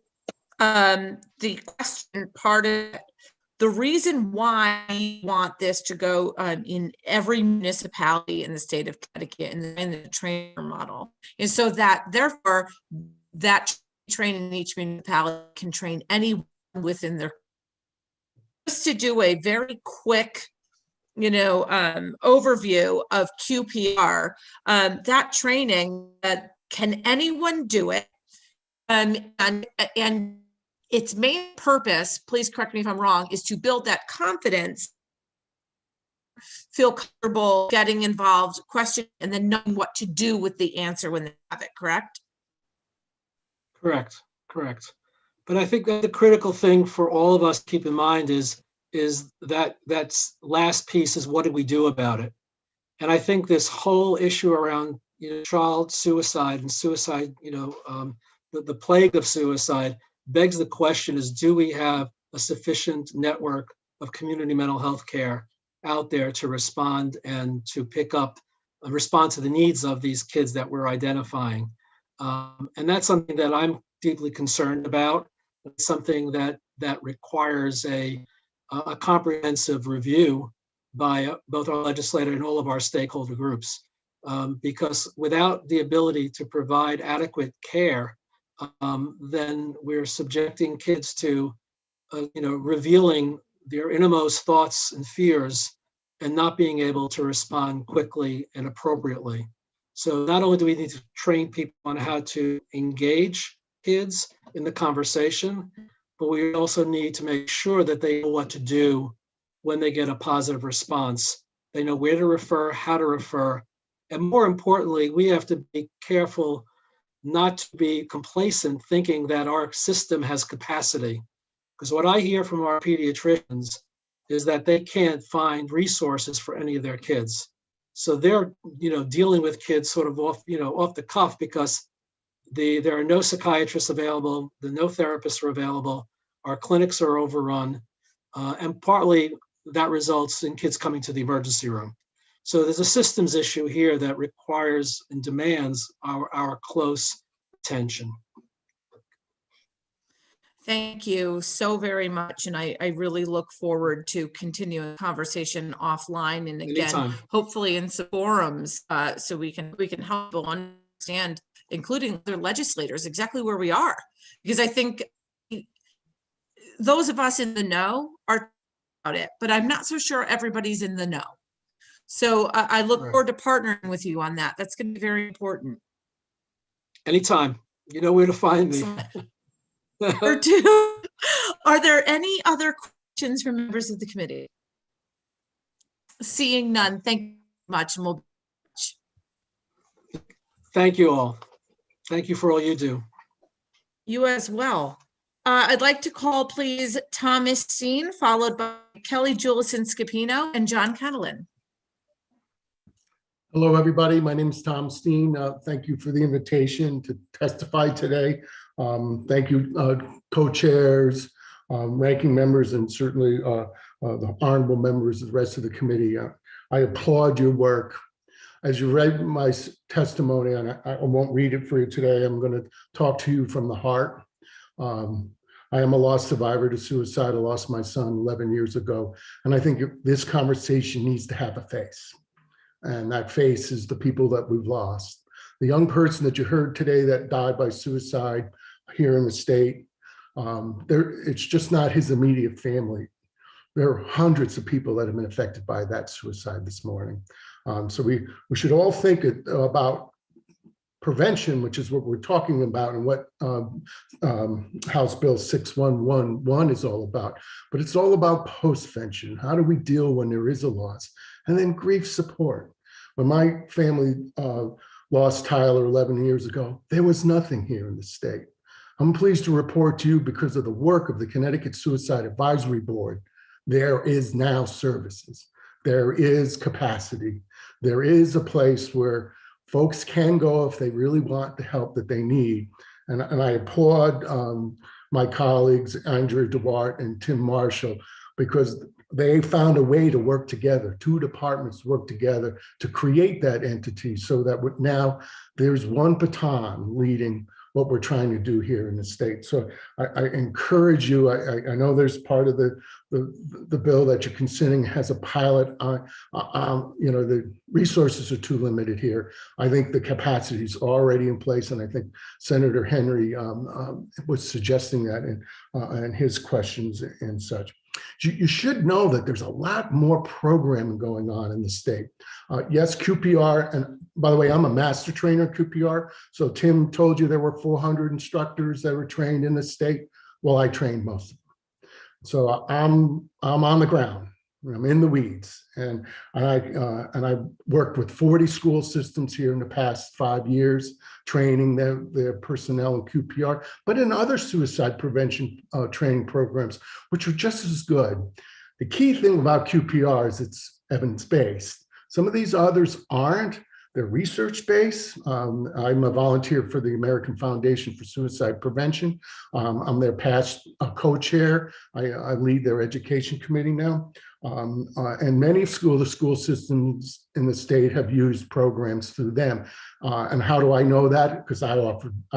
the question part of it, The reason why we want this to go in every municipality in the state of Connecticut in the trainer model is so that therefore that training in each municipality can train anyone within their. Just to do a very quick, overview of QPR, that training, can anyone do it? And its main purpose, please correct me if I'm wrong, is to build that confidence, feel comfortable getting involved, question, and then knowing what to do with the answer when they have it, correct? Correct. But I think that the critical thing for all of us to keep in mind is that last piece is, what do we do about it? And I think this whole issue around child suicide and suicide, the plague of suicide begs the question is, do we have a sufficient network of community mental health care out there to respond and to respond to the needs of these kids that we're identifying? And that's something that I'm deeply concerned about. It's something that requires a comprehensive review by both our legislator and all of our stakeholder groups. Because without the ability to provide adequate care, then we're subjecting kids to, revealing their innermost thoughts and fears and not being able to respond quickly and appropriately. So not only do we need to train people on how to engage kids in the conversation, but we also need to make sure that they know what to do when they get a positive response. They know where to refer, how to refer, and more importantly, we have to be careful not to be complacent thinking that our system has capacity. Because what I hear from our pediatricians is that they can't find resources for any of their kids. So they're, dealing with kids sort of off the cuff because there are no psychiatrists available, no therapists are available, our clinics are overrun, and partly that results in kids coming to the emergency room. So there's a systems issue here that requires and demands our close attention. Thank you so very much. And I really look forward to continuing the conversation offline and again, Anytime. hopefully in some forums so we can help people understand, including other legislators, exactly where we are. Because I think those of us in the know are about it, but I'm not so sure everybody's in the know. So I look forward to partnering with you on that. That's going to be very important. Anytime. You know where to find me. Or two. Are there any other questions from members of the committee? Seeing none, thank you much. And we'll... Thank you all. Thank you for all you do. You as well. I'd like to call, please, Thomas Steen, followed by Kelly Julison Scapino and John Catalin. Hello, everybody. My name is Tom Steen. Thank you for the invitation to testify today. Thank you, co-chairs, ranking members, and certainly the honorable members of the rest of the committee. I applaud your work. As you read my testimony, and I won't read it for you today, I'm going to talk to you from the heart. I am a lost survivor to suicide. I lost my son 11 years ago. And I think this conversation needs to have a face. And that face is the people that we've lost. The young person that you heard today that died by suicide here in the state, it's just not his immediate family. There are hundreds of people that have been affected by that suicide this morning. So we should all think about prevention, which is what we're talking about and what House Bill 6111 is all about. But it's all about postvention. How do we deal when there is a loss? And then grief support. When my family lost Tyler 11 years ago, there was nothing here in the state. I'm pleased to report to you, because of the work of the Connecticut Suicide Advisory Board, there is now services. There is capacity. There is a place where folks can go if they really want the help that they need. And I applaud my colleagues, Andrea Duarte and Tim Marshall, because they found a way to work together. Two departments work together to create that entity so that now there's one baton leading what we're trying to do here in the state. So I encourage you, I know there's part of the bill that you're considering has a pilot on, the resources are too limited here. I think the capacity is already in place, and I think Senator Henry was suggesting that in his questions and such. You should know that there's a lot more programming going on in the state. Yes, QPR, and by the way, I'm a master trainer at QPR. So Tim told you there were 400 instructors that were trained in the state. Well, I trained most of them. So I'm on the ground. I'm in the weeds, and I worked with 40 school systems here in the past 5 years, training their personnel in QPR, but in other suicide prevention training programs, which are just as good. The key thing about QPR is it's evidence-based. Some of these others aren't. They're research-based. I'm a volunteer for the American Foundation for Suicide Prevention. I'm their past co-chair. I lead their education committee now. And many school systems in the state have used programs through them. And how do I know that? Because I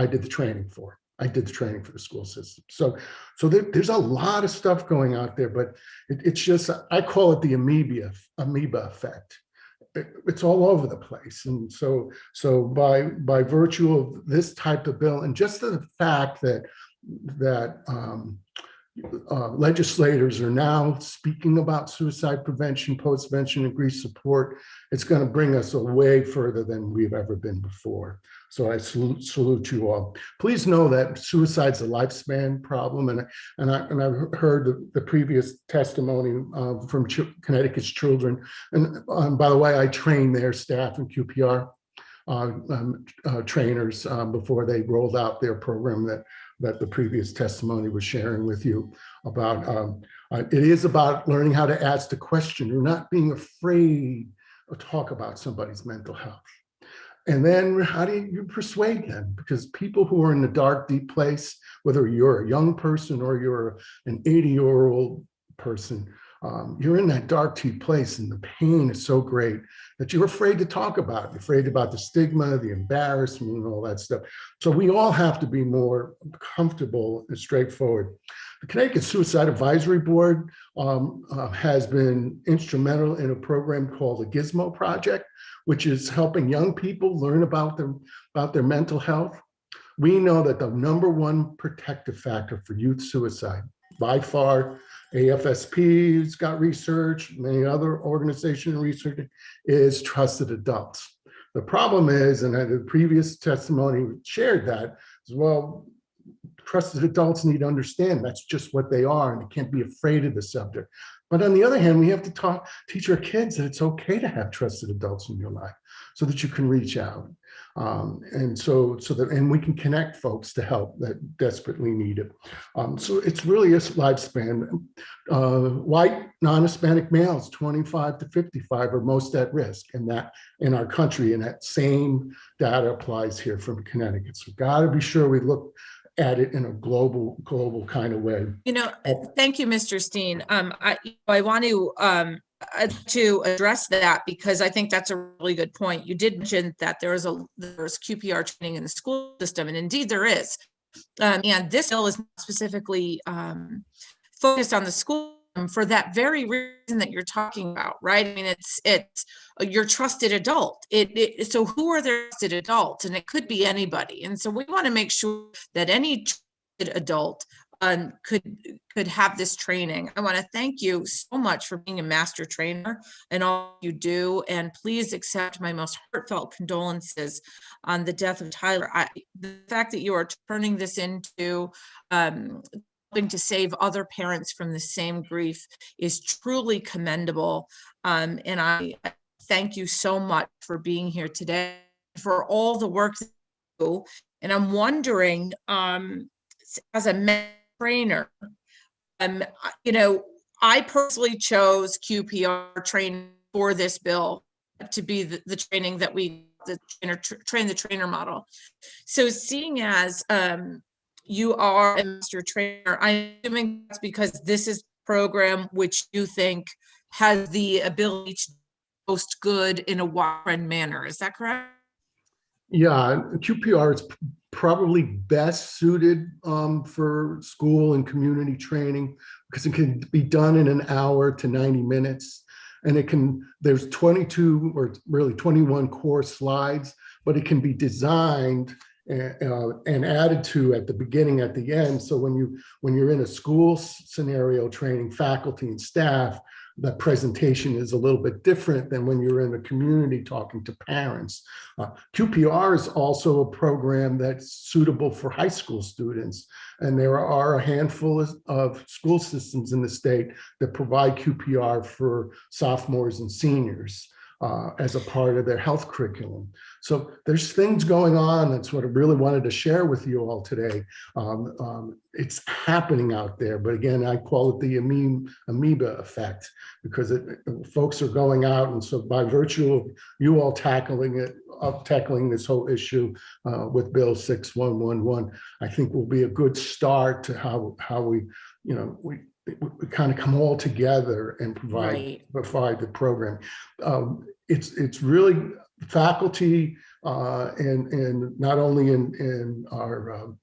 did the training for the school system. So there's a lot of stuff going out there, but it's just, I call it the amoeba effect. It's all over the place. And so by virtue of this type of bill, and just the fact that legislators are now speaking about suicide prevention, postvention, and grief support, it's going to bring us way further than we've ever been before. So I salute you all. Please know that suicide's a lifespan problem, and I've heard the previous testimony from Connecticut's children. And by the way, I train their staff in QPR trainers before they rolled out their program that the previous testimony was sharing with you about. It is about learning how to ask the question. You're not being afraid to talk about somebody's mental health. And then how do you persuade them? Because people who are in the dark, deep place, whether you're a young person or you're an 80-year-old person, you're in that dark, deep place, and the pain is so great that you're afraid to talk about it. You're afraid about the stigma, the embarrassment, and all that stuff. So we all have to be more comfortable and straightforward. The Connecticut Suicide Advisory Board has been instrumental in a program called the Gizmo Project, which is helping young people learn about their mental health. We know that the #1 protective factor for youth suicide, by far, AFSP's got research, many other organizations research, is trusted adults. The problem is, and the previous testimony shared that, as well, trusted adults need to understand that's just what they are, and they can't be afraid of the subject. But on the other hand, we have to teach our kids that it's okay to have trusted adults in your life so that you can reach out. And we can connect folks to help that desperately need it. So it's really a lifespan. White non-Hispanic males, 25 to 55, are most at risk in our country, and that same data applies here from Connecticut. So got to be sure we look at it in a global kind of way. Thank you, Mr. Steen. I want to address that because I think that's a really good point. You did mention that there's QPR training in the school system, and indeed there is. And this bill is specifically focused on the school for that very reason that you're talking about, right? I mean, it's your trusted adult. So who are their trusted adults? And it could be anybody. And so we want to make sure that any trusted adult could have this training. I want to thank you so much for being a master trainer and all you do. And please accept my most heartfelt condolences on the death of Tyler. The fact that you are turning this into helping to save other parents from the same grief is truly commendable. And I thank you so much for being here today, for all the work that you do. And I'm wondering, as a trainer, I personally chose QPR training for this bill to be the training that we train the trainer model. So seeing as you are a master trainer, I'm assuming that's because this is a program which you think has the ability to post good in a wide manner. Is that correct? Yeah, QPR is probably best suited for school and community training because it can be done in an hour to 90 minutes. And there's 22 or really 21 core slides, but it can be designed and added to at the beginning, at the end. So when you're in a school scenario training faculty and staff, the presentation is a little bit different than when you're in the community talking to parents. QPR is also a program that's suitable for high school students. And there are a handful of school systems in the state that provide QPR for sophomores and seniors as a part of their health curriculum. So there's things going on. That's what I really wanted to share with you all today. It's happening out there, but again, I call it the amoeba effect because folks are going out, and so by virtue of you all tackling this whole issue with Bill 6111, I think will be a good start to how we kind of come all together and provide the program. It's really faculty and not only in our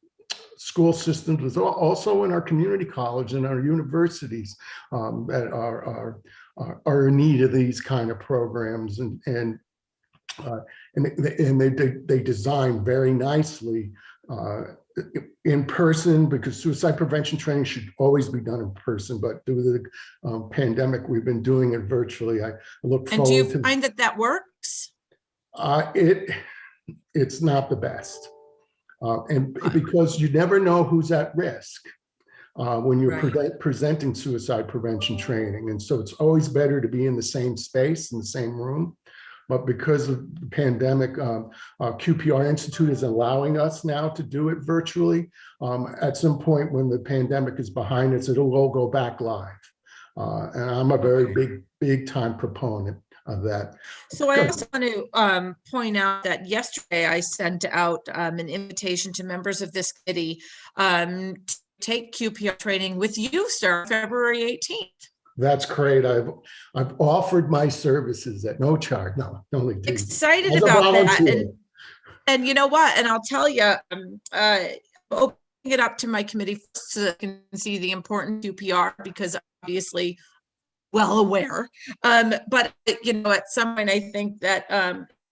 school systems, but also in our community college and our universities that are in need of these kind of programs, and they design very nicely in person, because suicide prevention training should always be done in person, but due to the pandemic, we've been doing it virtually. I look forward to. And do you find that works? It's not the best, and because you never know who's at risk when you're presenting suicide prevention training, and so it's always better to be in the same space, in the same room. But because of the pandemic, QPR Institute is allowing us now to do it virtually. At some point when the pandemic is behind us, it'll all go back live. And I'm a very big time proponent of that. So I also want to point out that yesterday I sent out an invitation to members of this committee to take QPR training with you, sir, February 18th. That's great. I've offered my services at no charge. No, only excited about that. And you know what? And I'll tell you, opening it up to my committee so that I can see the important QPR, because obviously well aware. But at some point, I think that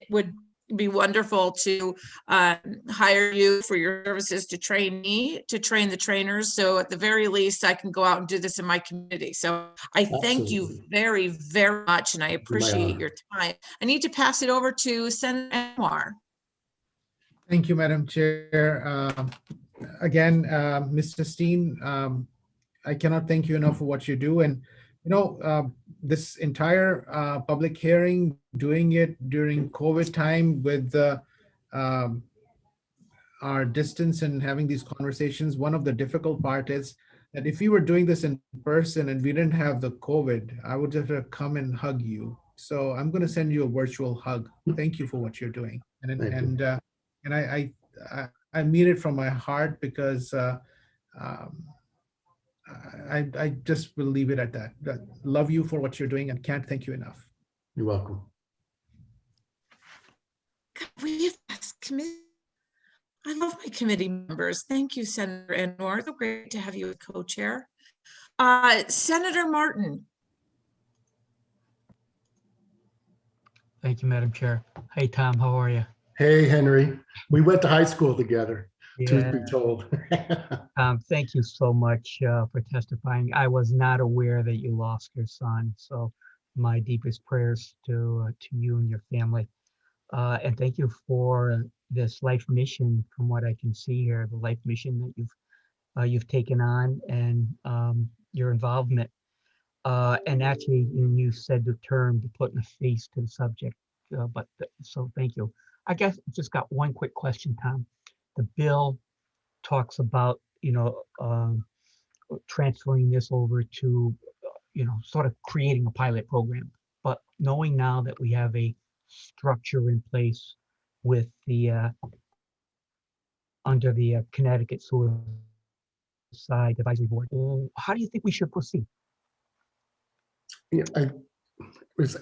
it would be wonderful to hire you for your services to train me, to train the trainers. So at the very least, I can go out and do this in my community. So I thank you very, very much, and I appreciate your time. I need to pass it over to Senator Anwar. Thank you, Madam Chair. Again, Mr. Steen, I cannot thank you enough for what you do. And this entire public hearing, doing it during COVID time with our distance and having these conversations, one of the difficult part is that if we were doing this in person and we didn't have the COVID, I would just have come and hug you. So I'm going to send you a virtual hug. Thank you for what you're doing. And I mean it from my heart, because I just will leave it at that. Love you for what you're doing and can't thank you enough. You're welcome. I love my committee members. Thank you, Senator Anwar. So great to have you as co-chair. Senator Martin. Thank you, Madam Chair. Hey, Tom, how are you? Hey, Henry. We went to high school together. Truth be told. Thank you so much for testifying. I was not aware that you lost your son, so my deepest prayers to you and your family. And thank you for this life mission. From what I can see here, the life mission that you've taken on, and your involvement. And actually, you said the term to putting a face to the subject. So thank you. I guess I just got one quick question, Tom. The bill talks about, transferring this over to, sort of creating a pilot program. But knowing now that we have a structure in place with the under the Connecticut Suicide Advisory Board, how do you think we should proceed? Yeah,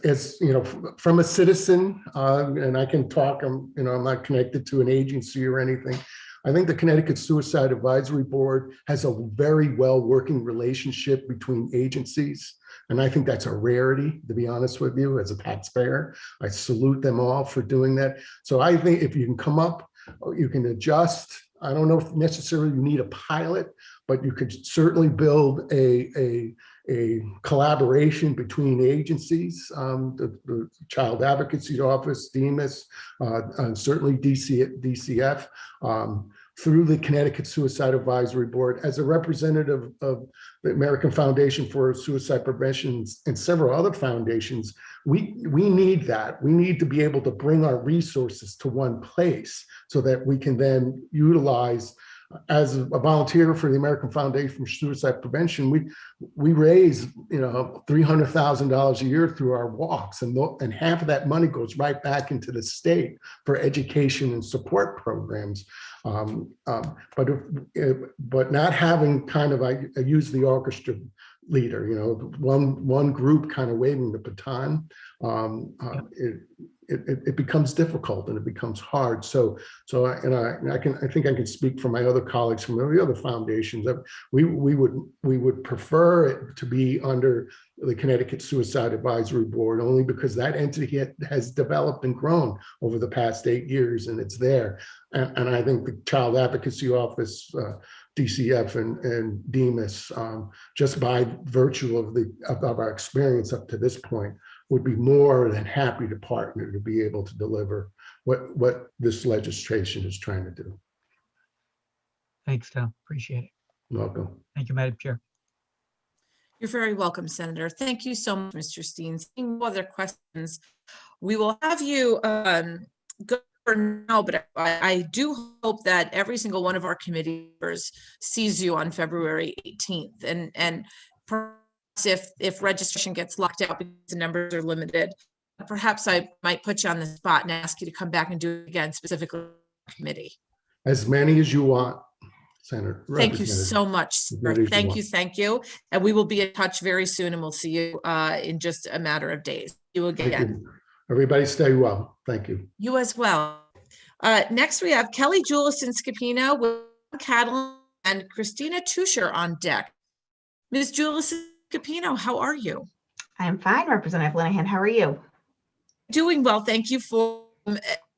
as you know, from a citizen, and I can talk, I'm not connected to an agency or anything. I think the Connecticut Suicide Advisory Board has a very well working relationship between agencies. And I think that's a rarity, to be honest with you, as a taxpayer. I salute them all for doing that. So I think if you can come up, you can adjust. I don't know if necessarily you need a pilot, but you could certainly build a collaboration between agencies, the Child Advocacy Office, DEMIS, and certainly DCF, through the Connecticut Suicide Advisory Board. As a representative of the American Foundation for Suicide Prevention and several other foundations, we need that. We need to be able to bring our resources to one place so that we can then utilize. As a volunteer for the American Foundation for Suicide Prevention, we raise $300,000 a year through our walks, and half of that money goes right back into the state for education and support programs. But not having kind of, I use the orchestra leader, one group kind of waving the baton, it becomes difficult and it becomes hard. So I think I can speak for my other colleagues from the other foundations that we would prefer it to be under the Connecticut Suicide Advisory Board, only because that entity has developed and grown over the past 8 years, and it's there. And I think the Child Advocacy Office, DCF and DEMIS, just by virtue of our experience up to this point, would be more than happy to partner to be able to deliver what this legislation is trying to do. Thanks, Tom. Appreciate it. Welcome. Thank you, Madam Chair. You're very welcome, Senator. Thank you so much, Mr. Steen. Seeing no other questions, we will have you go for now, but I do hope that every single one of our committee members sees you on February 18th. And perhaps if registration gets locked out because the numbers are limited, perhaps I might put you on the spot and ask you to come back and do it again, specifically committee. As many as you want, Senator. Thank you so much, sir. Thank you. And we will be in touch very soon, and we'll see you in just a matter of days. See you again. Thank you. Everybody stay well. Thank you. You as well. Next, we have Kelly Julison Scapino, Will Catalan, and Christina Tusher on deck. Ms. Julison Scapino, how are you? I'm fine, Representative Linehan. How are you? Doing well. Thank you. For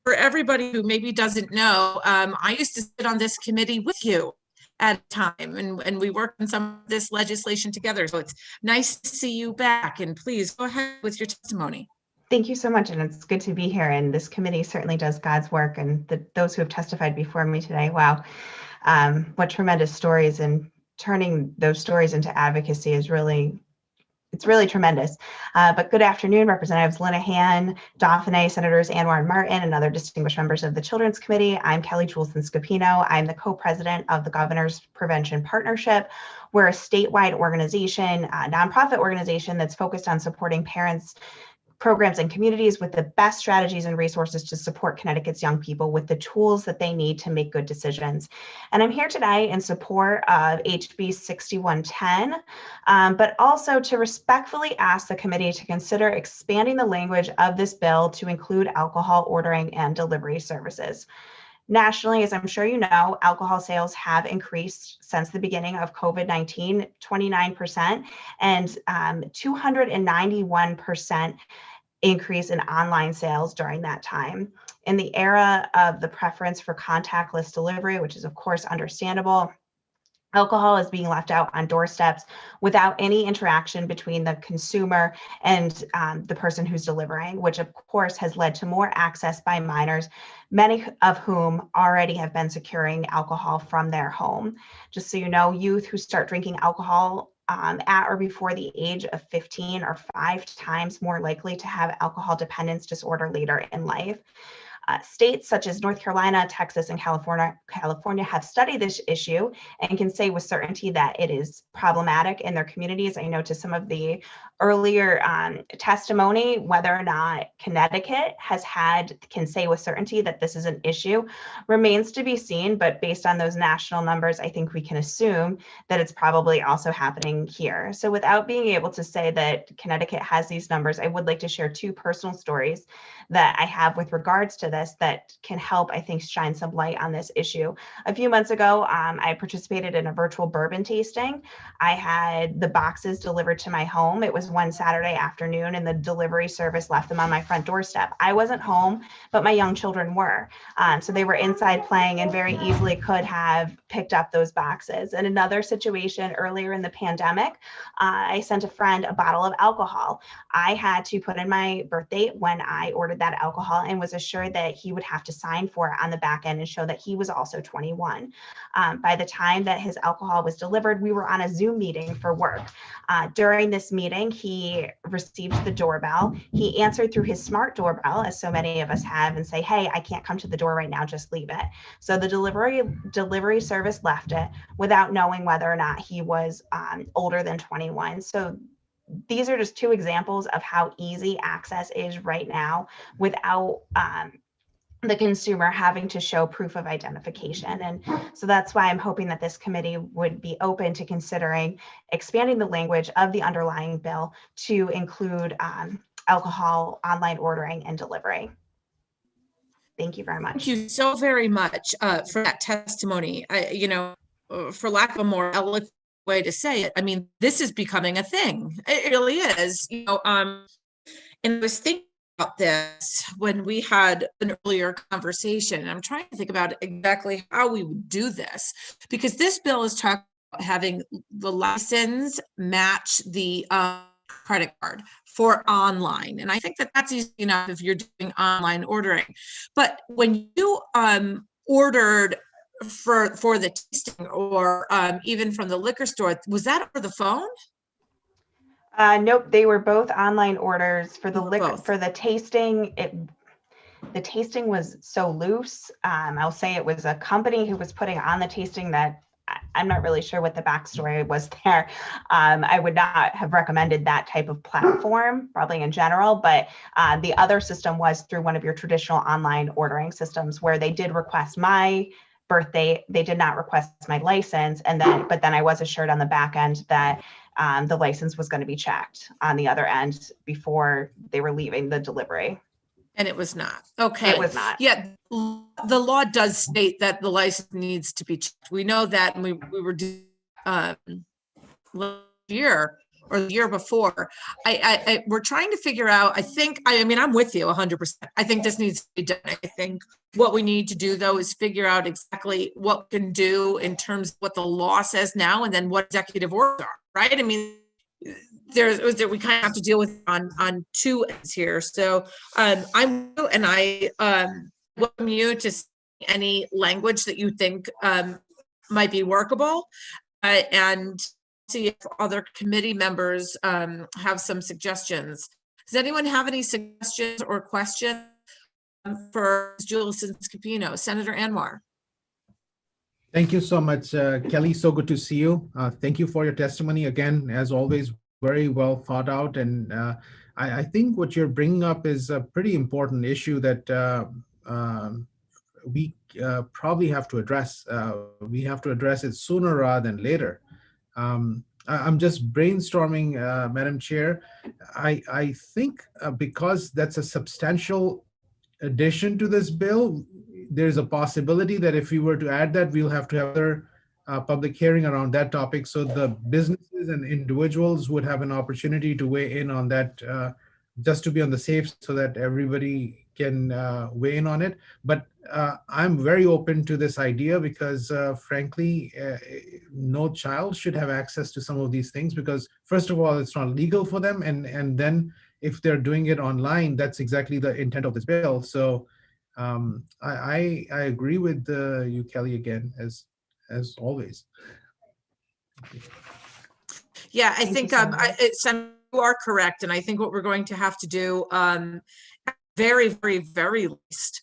everybody who maybe doesn't know, I used to sit on this committee with you at a time, and we worked on some of this legislation together. So it's nice to see you back, and please go ahead with your testimony. Thank you so much, and it's good to be here. And this committee certainly does God's work, and those who have testified before me today, wow, what tremendous stories, and turning those stories into advocacy is really, it's really tremendous. But good afternoon, Representatives Linehan, Dauphinais, Senators Anwar and Martin, and other distinguished members of the Children's Committee. I'm Kelly Julison Scapino. I'm the co-president of the Governor's Prevention Partnership. We're a statewide organization, a nonprofit organization that's focused on supporting parents, programs, and communities with the best strategies and resources to support Connecticut's young people with the tools that they need to make good decisions. And I'm here today in support of HB 6110, but also to respectfully ask the committee to consider expanding the language of this bill to include alcohol ordering and delivery services. Nationally, as I'm sure you know, alcohol sales have increased since the beginning of COVID-19, 29%, and 291% increase in online sales during that time. In the era of the preference for contactless delivery, which is of course understandable, alcohol is being left out on doorsteps without any interaction between the consumer and the person who's delivering, which of course has led to more access by minors, many of whom already have been securing alcohol from their home. Just so you know, youth who start drinking alcohol at or before the age of 15 are 5 times more likely to have alcohol dependence disorder later in life. States such as North Carolina, Texas, and California have studied this issue and can say with certainty that it is problematic in their communities. I know to some of the earlier testimony, whether or not Connecticut can say with certainty that this is an issue remains to be seen, but based on those national numbers, I think we can assume that it's probably also happening here. So without being able to say that Connecticut has these numbers, I would like to share two personal stories that I have with regards to this that can help, I think, shine some light on this issue. A few months ago, I participated in a virtual bourbon tasting. I had the boxes delivered to my home. It was one Saturday afternoon and the delivery service left them on my front doorstep. I wasn't home, but my young children were. So they were inside playing and very easily could have picked up those boxes. In another situation earlier in the pandemic, I sent a friend a bottle of alcohol. I had to put in my birth date when I ordered that alcohol and was assured that he would have to sign for it on the back end and show that he was also 21. By the time that his alcohol was delivered, we were on a Zoom meeting for work. During this meeting, he received the doorbell. He answered through his smart doorbell, as so many of us have, and say, "Hey, I can't come to the door right now, just leave it." So the delivery service left it without knowing whether or not he was older than 21. So these are just two examples of how easy access is right now without the consumer having to show proof of identification. And so that's why I'm hoping that this committee would be open to considering expanding the language of the underlying bill to include alcohol online ordering and delivery. Thank you very much. Thank you so very much for that testimony. For lack of a more eloquent way to say it, I mean, this is becoming a thing. It really is. And I was thinking about this when we had an earlier conversation. I'm trying to think about exactly how we would do this, because this bill is talking about having the license match the credit card for online. And I think that that's easy enough if you're doing online ordering. But when you ordered for the tasting or even from the liquor store, was that over the phone? Nope, they were both online orders. For the liquor, for the tasting, the tasting was so loose. I'll say it was a company who was putting on the tasting that I'm not really sure what the backstory was there. I would not have recommended that type of platform, probably in general, but the other system was through one of your traditional online ordering systems where they did request my birthday. They did not request my license. But then I was assured on the back end that the license was going to be checked on the other end before they were leaving the delivery. And it was not. Okay. It was not. Yeah. The law does state that the license needs to be checked. We know that, and we were last year or the year before. We're trying to figure out, I mean, I'm with you 100%. I think this needs to be done. I think what we need to do though is figure out exactly what we can do in terms of what the law says now, and then what executive orders are, right? I mean, we kind of have to deal with on two ends here. So I welcome you to see any language that you think might be workable, and see if other committee members have some suggestions. Does anyone have any suggestions or questions for Julison Scapino? Senator Anwar. Thank you so much, Kelly. So good to see you. Thank you for your testimony. Again, as always, very well thought out. And I think what you're bringing up is a pretty important issue that we probably have to address. We have to address it sooner rather than later. I'm just brainstorming, Madam Chair. I think because that's a substantial addition to this bill, there's a possibility that if we were to add that, we'll have to have another public hearing around that topic. So the businesses and individuals would have an opportunity to weigh in on that, just to be on the safe, so that everybody can weigh in on it. But I'm very open to this idea because frankly, no child should have access to some of these things because first of all, it's not legal for them. And then if they're doing it online, that's exactly the intent of this bill. So I agree with you, Kelly, again, as always. Yeah, I think you are correct. And I think what we're going to have to do, very, very, very least,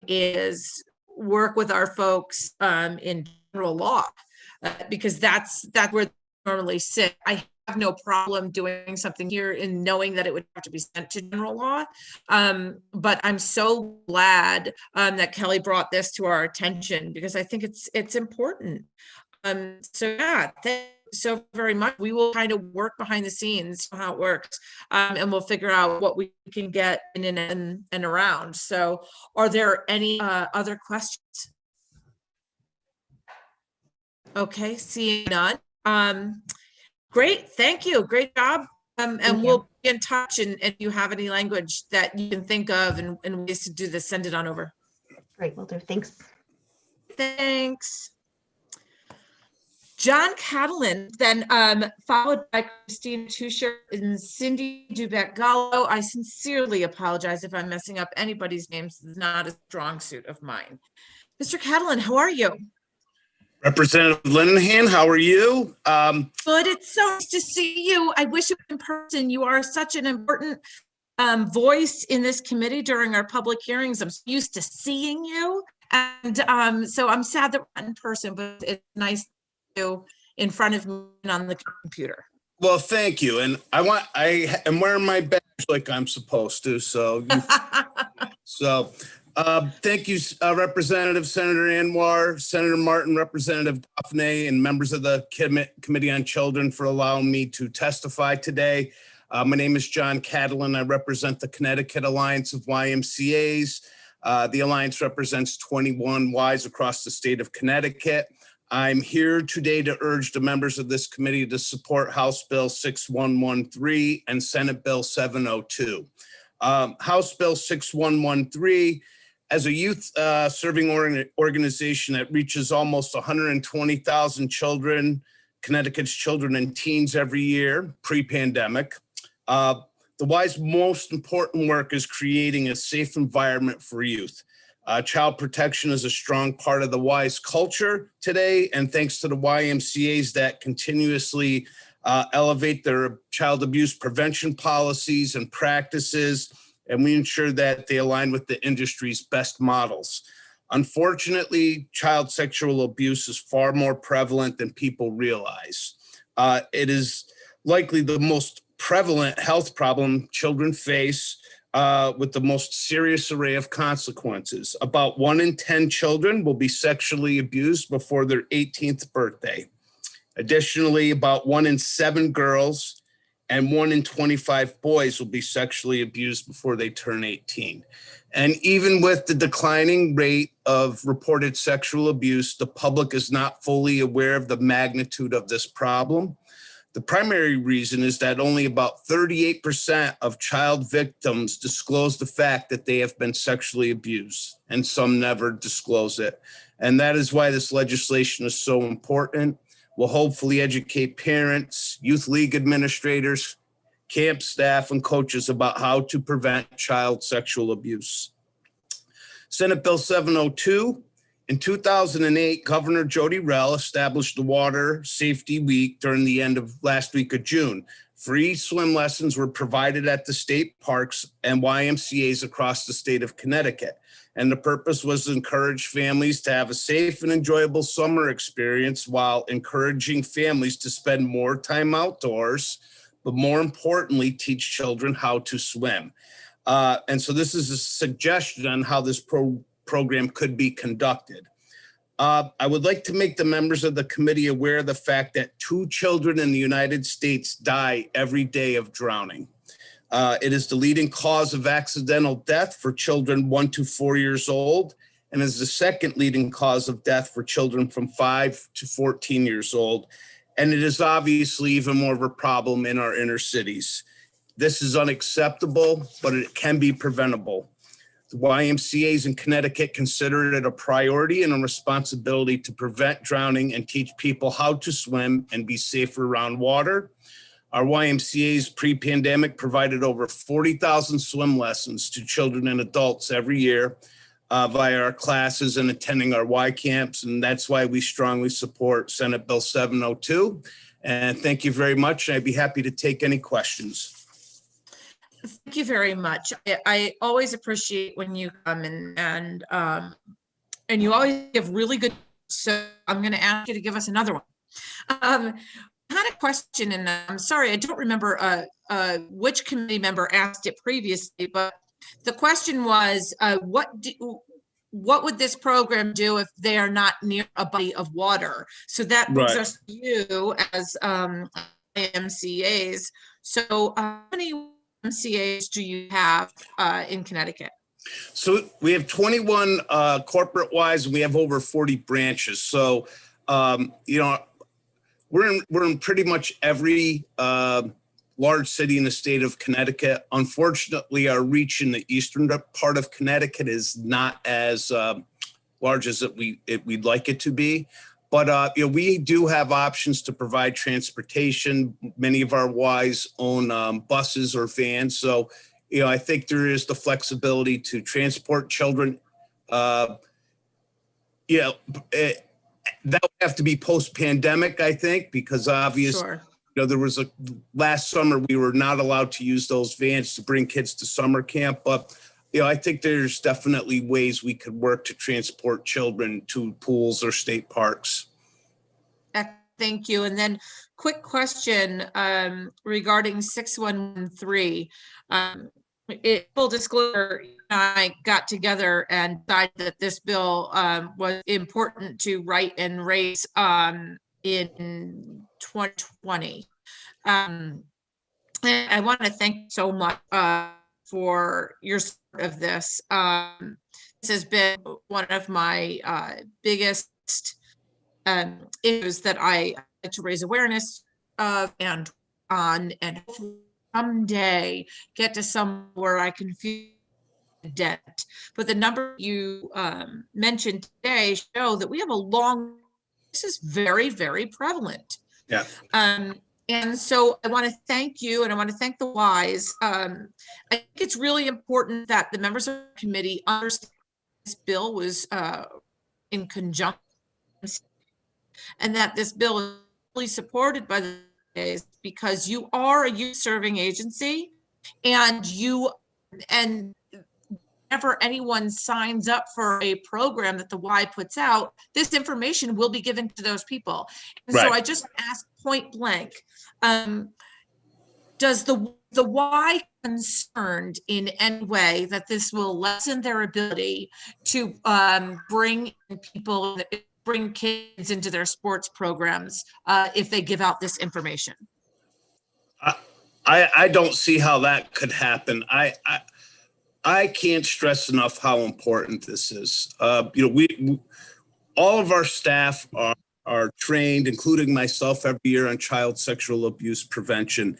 is work with our folks in general law, because that's where they normally sit. I have no problem doing something here and knowing that it would have to be sent to general law. But I'm so glad that Kelly brought this to our attention, because I think it's important. So yeah, thank you so very much. We will kind of work behind the scenes how it works, and we'll figure out what we can get in and around. So are there any other questions? Okay, seeing none. Great, thank you, great job. And we'll be in touch, and if you have any language that you can think of and ways to do this, send it on over. Great, will do. Thanks. Thanks. John Catalan, then followed by Christine Tusher and Cindy Dubeck Gallo. I sincerely apologize if I'm messing up anybody's names. It's not a strong suit of mine. Mr. Catalan, how are you? Representative Linehan, how are you? Good, it's so nice to see you. I wish you were in person. You are such an important voice in this committee during our public hearings. I'm so used to seeing you. And so I'm sad that we're not in person, but it's nice to see you in front of me and on the computer. Well, thank you. And I am wearing my badge like I'm supposed to. So, thank you, Representative Senator Anwar, Senator Martin, Representative Daphne, and members of the Committee on Children for allowing me to testify today. My name is John Catalan. I represent the Connecticut Alliance of YMCAs. The Alliance represents 21 Ys across the state of Connecticut. I'm here today to urge the members of this committee to support House Bill 6113 and Senate Bill 702. House Bill 6113, as a youth serving organization that reaches almost 120,000 children, Connecticut's children and teens every year, pre-pandemic. The Y's most important work is creating a safe environment for youth. Child protection is a strong part of the Y's culture today, and thanks to the YMCAs that continuously elevate their child abuse prevention policies and practices, and we ensure that they align with the industry's best models. Unfortunately, child sexual abuse is far more prevalent than people realize. It is likely the most prevalent health problem children face, with the most serious array of consequences. About 1 in 10 children will be sexually abused before their 18th birthday. Additionally, about 1 in 7 girls and 1 in 25 boys will be sexually abused before they turn 18. And even with the declining rate of reported sexual abuse, the public is not fully aware of the magnitude of this problem. The primary reason is that only about 38% of child victims disclose the fact that they have been sexually abused, and some never disclose it. And that is why this legislation is so important. We'll hopefully educate parents, youth league administrators, camp staff, and coaches about how to prevent child sexual abuse. Senate Bill 702. In 2008, Governor Jody Rell established the Water Safety Week during the end of last week of June. Free swim lessons were provided at the state parks and YMCAs across the state of Connecticut. And the purpose was to encourage families to have a safe and enjoyable summer experience while encouraging families to spend more time outdoors, but more importantly, teach children how to swim. And so this is a suggestion on how this program could be conducted. I would like to make the members of the committee aware of the fact that 2 children in the United States die every day of drowning. It is the leading cause of accidental death for children 1 to 4 years old, and is the second leading cause of death for children from 5 to 14 years old. And it is obviously even more of a problem in our inner cities. This is unacceptable, but it can be preventable. The YMCAs in Connecticut consider it a priority and a responsibility to prevent drowning and teach people how to swim and be safer around water. Our YMCAs pre-pandemic provided over 40,000 swim lessons to children and adults every year via our classes and attending our Y camps. And that's why we strongly support Senate Bill 702. And thank you very much. I'd be happy to take any questions. Thank you very much. I always appreciate when you come and you always give really good. So I'm going to ask you to give us another one. I had a question, and I'm sorry, I don't remember which committee member asked it previously, but the question was, what would this program do if they are not near a body of water? So that brings us to you as YMCAs. So how many YMCAs do you have in Connecticut? So we have 21 corporate-wise, and we have over 40 branches. So, you know, we're in pretty much every large city in the state of Connecticut. Unfortunately, our reach in the eastern part of Connecticut is not as large as we'd like it to be. But you know, we do have options to provide transportation. Many of our Ys own buses or vans. So, you know, I think there is the flexibility to transport children. You know, that would have to be post-pandemic, I think, because obviously, Sure. you know, there was last summer, we were not allowed to use those vans to bring kids to summer camp. But, you know, I think there's definitely ways we could work to transport children to pools or state parks. Thank you. And then quick question regarding 6113. Full disclosure, I got together and decided that this bill was important to write and raise in 2020. And I want to thank you so much for your support of this. This has been one of my biggest issues that I had to raise awareness of and hopefully someday get to somewhere I can feel debt. But the number you mentioned today show that we have this is very, very prevalent. Yeah. And so I want to thank you, and I want to thank the Ys. I think it's really important that the members of the committee understand this bill was in conjunction, and that this bill is really supported by the Ys because you are a youth serving agency, and whenever anyone signs up for a program that the Y puts out, this information will be given to those people. And so I just ask point blank, does the Y concerned in any way that this will lessen their ability to bring kids into their sports programs if they give out this information? I don't see how that could happen. I can't stress enough how important this is. You know, all of our staff are trained, including myself, every year on child sexual abuse prevention.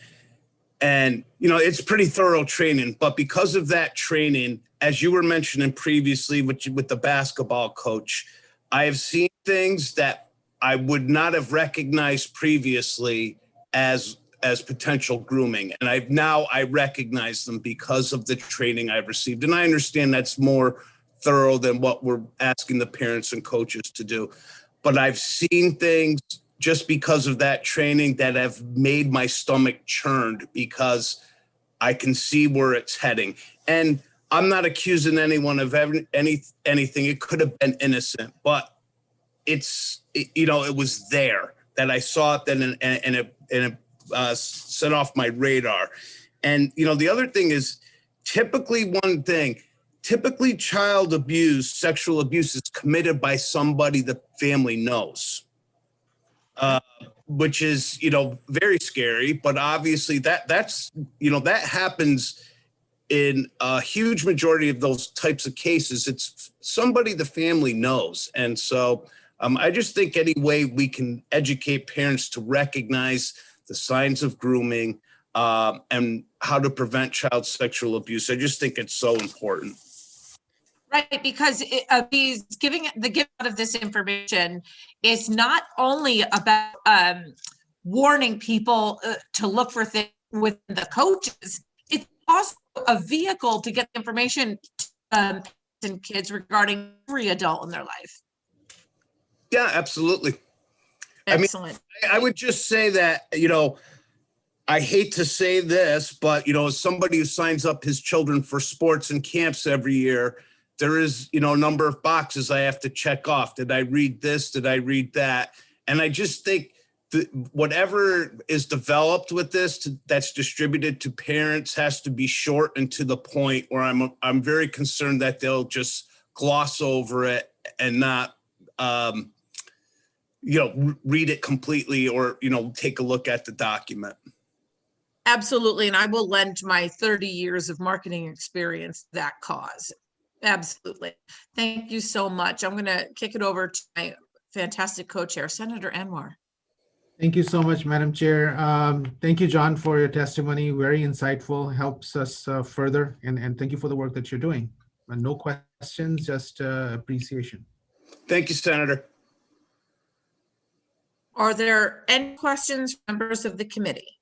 And, you know, it's pretty thorough training, but because of that training, as you were mentioning previously with the basketball coach, I have seen things that I would not have recognized previously as potential grooming. And I recognize them because of the training I've received. And I understand that's more thorough than what we're asking the parents and coaches to do. But I've seen things just because of that training that have made my stomach churned because I can see where it's heading. And I'm not accusing anyone of anything. It could have been innocent, but you know, it was there that I saw it then and it set off my radar. And, you know, the other thing is typically child abuse, sexual abuse is committed by somebody the family knows, which is, you know, very scary. But obviously that's, you know, that happens in a huge majority of those types of cases. It's somebody the family knows. And so I just think any way we can educate parents to recognize the signs of grooming and how to prevent child sexual abuse. I just think it's so important. Right, because the giving out of this information is not only about warning people to look for things with the coaches. It's also a vehicle to get information to kids regarding every adult in their life. Yeah, absolutely. Excellent. I mean, I would just say that, you know, I hate to say this, but, as somebody who signs up his children for sports and camps every year, there is, a number of boxes I have to check off. Did I read this? Did I read that? And I just think that whatever is developed with this that's distributed to parents has to be short and to the point, where I'm very concerned that they'll just gloss over it and not, read it completely, or, take a look at the document. Absolutely. And I will lend my 30 years of marketing experience to that cause. Absolutely. Thank you so much. I'm going to kick it over to my fantastic co-chair, Senator Anwar. Thank you so much, Madam Chair. Thank you, John, for your testimony. Very insightful, helps us further. And thank you for the work that you're doing. No questions, just appreciation. Thank you, Senator. Are there any questions, members of the committee?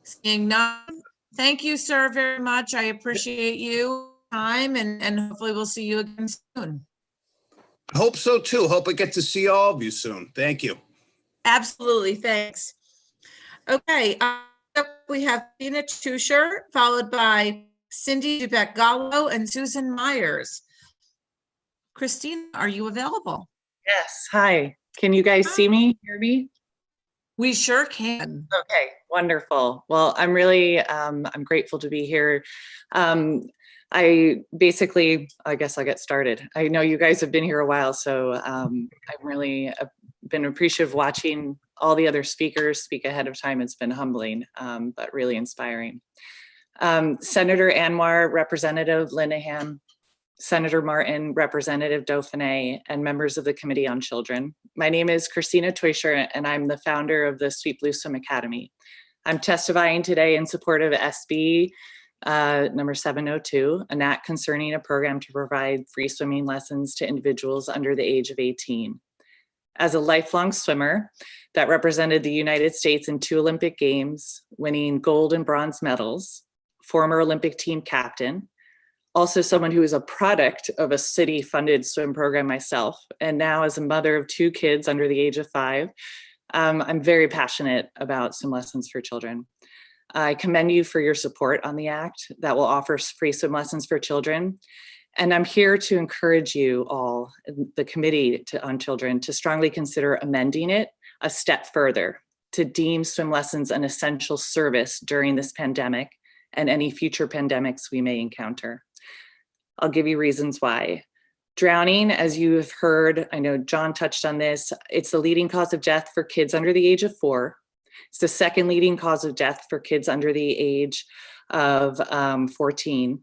Seeing none, thank you, sir, very much. I appreciate you time, and hopefully we'll see you again soon. I hope so too. Hope I get to see all of you soon. Thank you. Absolutely, thanks. Okay, we have Tina Tusher, followed by Cindy Dubek-Gallo and Susan Myers. Christina, are you available? Yes, hi. Can you guys see me, hear me? We sure can. Okay, wonderful. Well, I'm really, I'm grateful to be here. I guess I'll get started. I know you guys have been here a while, so I've really been appreciative watching all the other speakers speak ahead of time. It's been humbling, but really inspiring. Senator Anwar, Representative Linehan, Senator Martin, Representative Dauphiné, and members of the Committee on Children. My name is Christina Teuscher, and I'm the founder of the Sweet Blue Swim Academy. I'm testifying today in support of SB number 702, an act concerning a program to provide free swimming lessons to individuals under the age of 18. As a lifelong swimmer that represented the United States in 2 Olympic Games, winning gold and bronze medals, former Olympic team captain, also someone who is a product of a city-funded swim program myself, and now as a mother of 2 kids under the age of 5, I'm very passionate about swim lessons for children. I commend you for your support on the act that will offer free swim lessons for children. And I'm here to encourage you all, the Committee on Children, to strongly consider amending it a step further to deem swim lessons an essential service during this pandemic and any future pandemics we may encounter. I'll give you reasons why. Drowning, as you have heard, I know John touched on this, it's the leading cause of death for kids under the age of 4. It's the second leading cause of death for kids under the age of 14.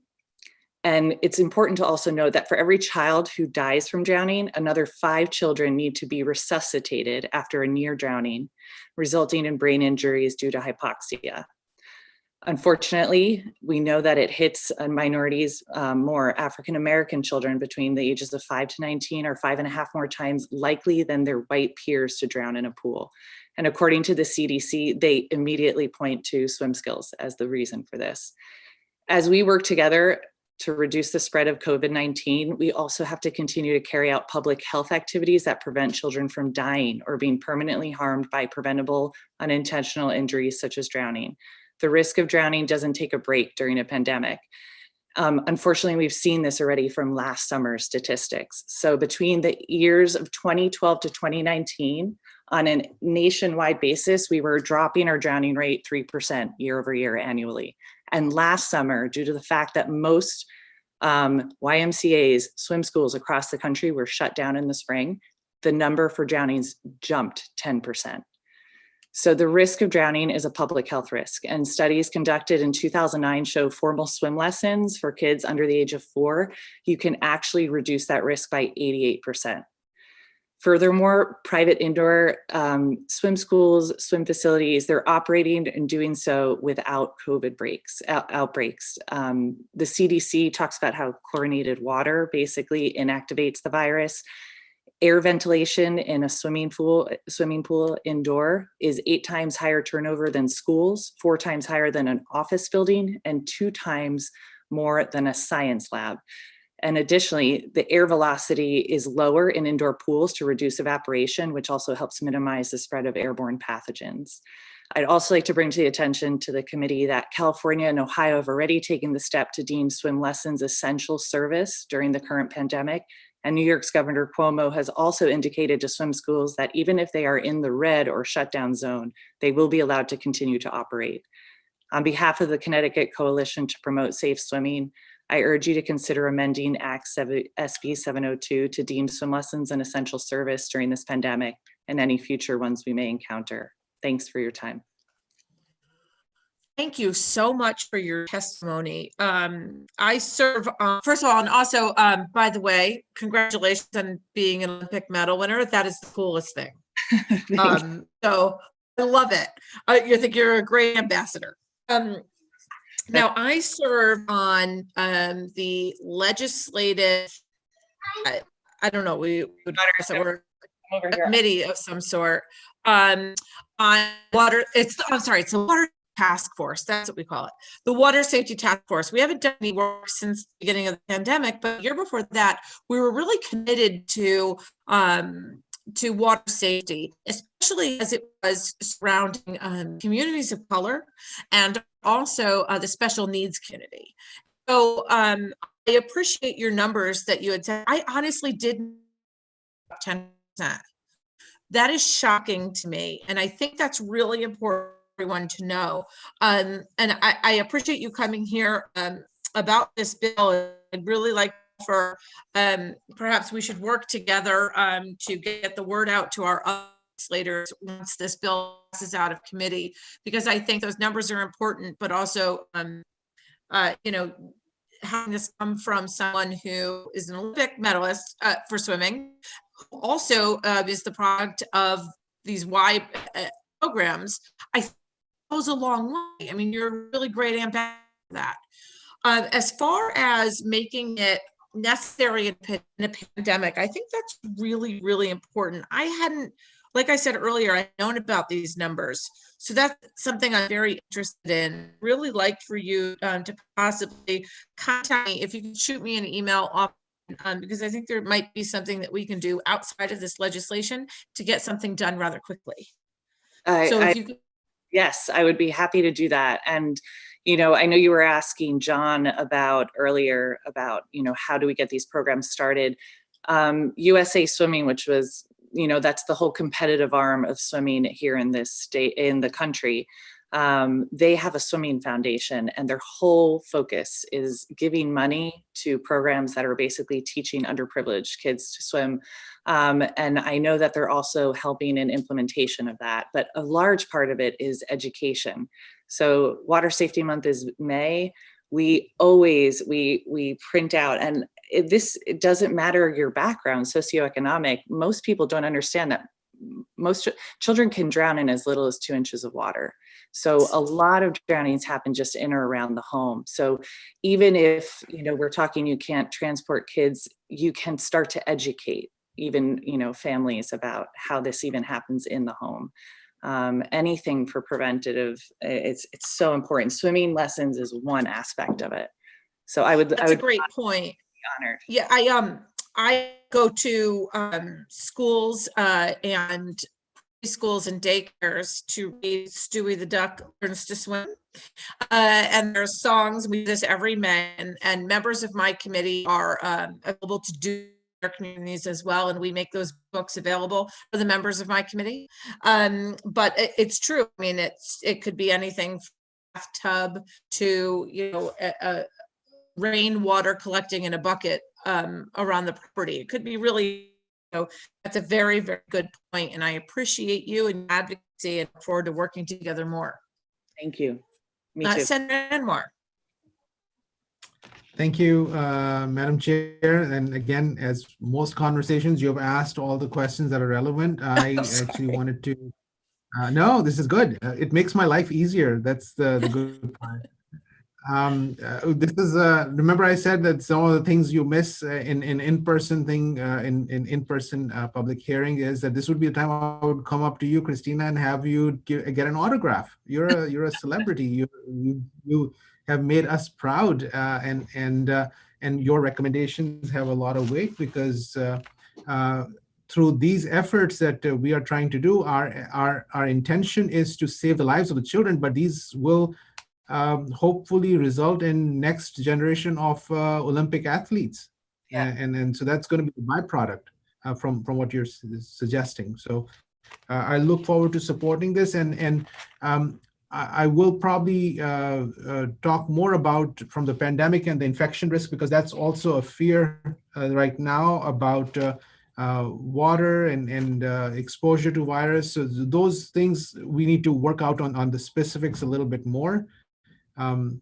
And it's important to also note that for every child who dies from drowning, another 5 children need to be resuscitated after a near drowning, resulting in brain injuries due to hypoxia. Unfortunately, we know that it hits minorities more. African-American children between the ages of 5 to 19 are 5.5 more times likely than their white peers to drown in a pool. And according to the CDC, they immediately point to swim skills as the reason for this. As we work together to reduce the spread of COVID-19, we also have to continue to carry out public health activities that prevent children from dying or being permanently harmed by preventable unintentional injuries such as drowning. The risk of drowning doesn't take a break during a pandemic. Unfortunately, we've seen this already from last summer's statistics. So between the years of 2012 to 2019, on a nationwide basis, we were dropping our drowning rate 3% year over year annually. And last summer, due to the fact that most YMCAs, swim schools across the country were shut down in the spring, the number for drownings jumped 10%. So the risk of drowning is a public health risk, and studies conducted in 2009 show formal swim lessons for kids under the age of 4, you can actually reduce that risk by 88%. Furthermore, private indoor swim schools, swim facilities, they're operating and doing so without COVID outbreaks. The CDC talks about how chlorinated water basically inactivates the virus. Air ventilation in a swimming pool indoor is 8 times higher turnover than schools, 4 times higher than an office building, and 2 times more than a science lab. And additionally, the air velocity is lower in indoor pools to reduce evaporation, which also helps minimize the spread of airborne pathogens. I'd also like to bring to the attention to the committee that California and Ohio have already taken the step to deem swim lessons essential service during the current pandemic. And New York's Governor Cuomo has also indicated to swim schools that even if they are in the red or shutdown zone, they will be allowed to continue to operate. On behalf of the Connecticut Coalition to Promote Safe Swimming, I urge you to consider amending Act SB 702 to deem swim lessons an essential service during this pandemic and any future ones we may encounter. Thanks for your time. Thank you so much for your testimony. I serve, first of all, and also, by the way, congratulations on being an Olympic medal winner. That is the coolest thing. So I love it. You think you're a great ambassador. Now I serve on the legislative, I don't know, we would we're a committee of some sort on water. It's the water task force. That's what we call it. The water safety task force. We haven't done any work since the beginning of the pandemic, but the year before that, we were really committed to water safety, especially as it was surrounding communities of color and also the special needs community. So I appreciate your numbers that you had said. I honestly didn't 10%. That is shocking to me. And I think that's really important for everyone to know. And I appreciate you coming here about this bill. I'd really like for perhaps we should work together to get the word out to our legislators once this bill passes out of committee, because I think those numbers are important, but also, you know, having this come from someone who is an Olympic medalist for swimming, who also is the product of these Y programs, I think it goes a long way. I mean, you're a really great ambassador for that. As far as making it necessary in a pandemic, I think that's really, really important. I hadn't, like I said earlier, I've known about these numbers. So that's something I'm very interested in. Really like for you to possibly contact me if you can shoot me an email off, because I think there might be something that we can do outside of this legislation to get something done rather quickly. Yes, I would be happy to do that. And you know, I know you were asking John about earlier about, you know, how do we get these programs started? USA Swimming, which was, you know, that's the whole competitive arm of swimming here in this state, in the country. They have a swimming foundation and their whole focus is giving money to programs that are basically teaching underprivileged kids to swim. And I know that they're also helping in implementation of that, but a large part of it is education. So Water Safety Month is May. We always, we print out, and it doesn't matter your background, socioeconomic, most people don't understand that most children can drown in as little as 2 inches of water. So a lot of drownings happen just in or around the home. So even if, you know, we're talking, you can't transport kids, you can start to educate even, you know, families about how this even happens in the home. Anything for preventative, it's so important. Swimming lessons is one aspect of it. So That's a great point. Honored. Yeah, I go to schools and preschools and daycares to read Stewie the Duck Learns to Swim. And there's songs, we do this every May, and members of my committee are available to do their communities as well, and we make those books available for the members of my committee. But it's true. I mean, it could be anything from bathtub to, you know, rainwater collecting in a bucket around the property. It could be really, you know, that's a very, very good point, and I appreciate you and advocacy and look forward to working together more. Thank you. Me too. Senator Anwar. Thank you, Madam Chair. And again, as most conversations, you have asked all the questions that are relevant. I actually wanted to, no, this is good. It makes my life easier. That's the good part. This is, remember I said that some of the things you miss in-person thing, in-person public hearing is that this would be a time I would come up to you, Christina, and have you get an autograph. You're a celebrity. You have made us proud, and your recommendations have a lot of weight because through these efforts that we are trying to do, our intention is to save the lives of the children, but these will hopefully result in next generation of Olympic athletes. Yeah. And so that's going to be the byproduct from what you're suggesting. So I look forward to supporting this, and I will probably talk more about from the pandemic and the infection risk, because that's also a fear right now about water and exposure to virus. So those things we need to work out on the specifics a little bit more. And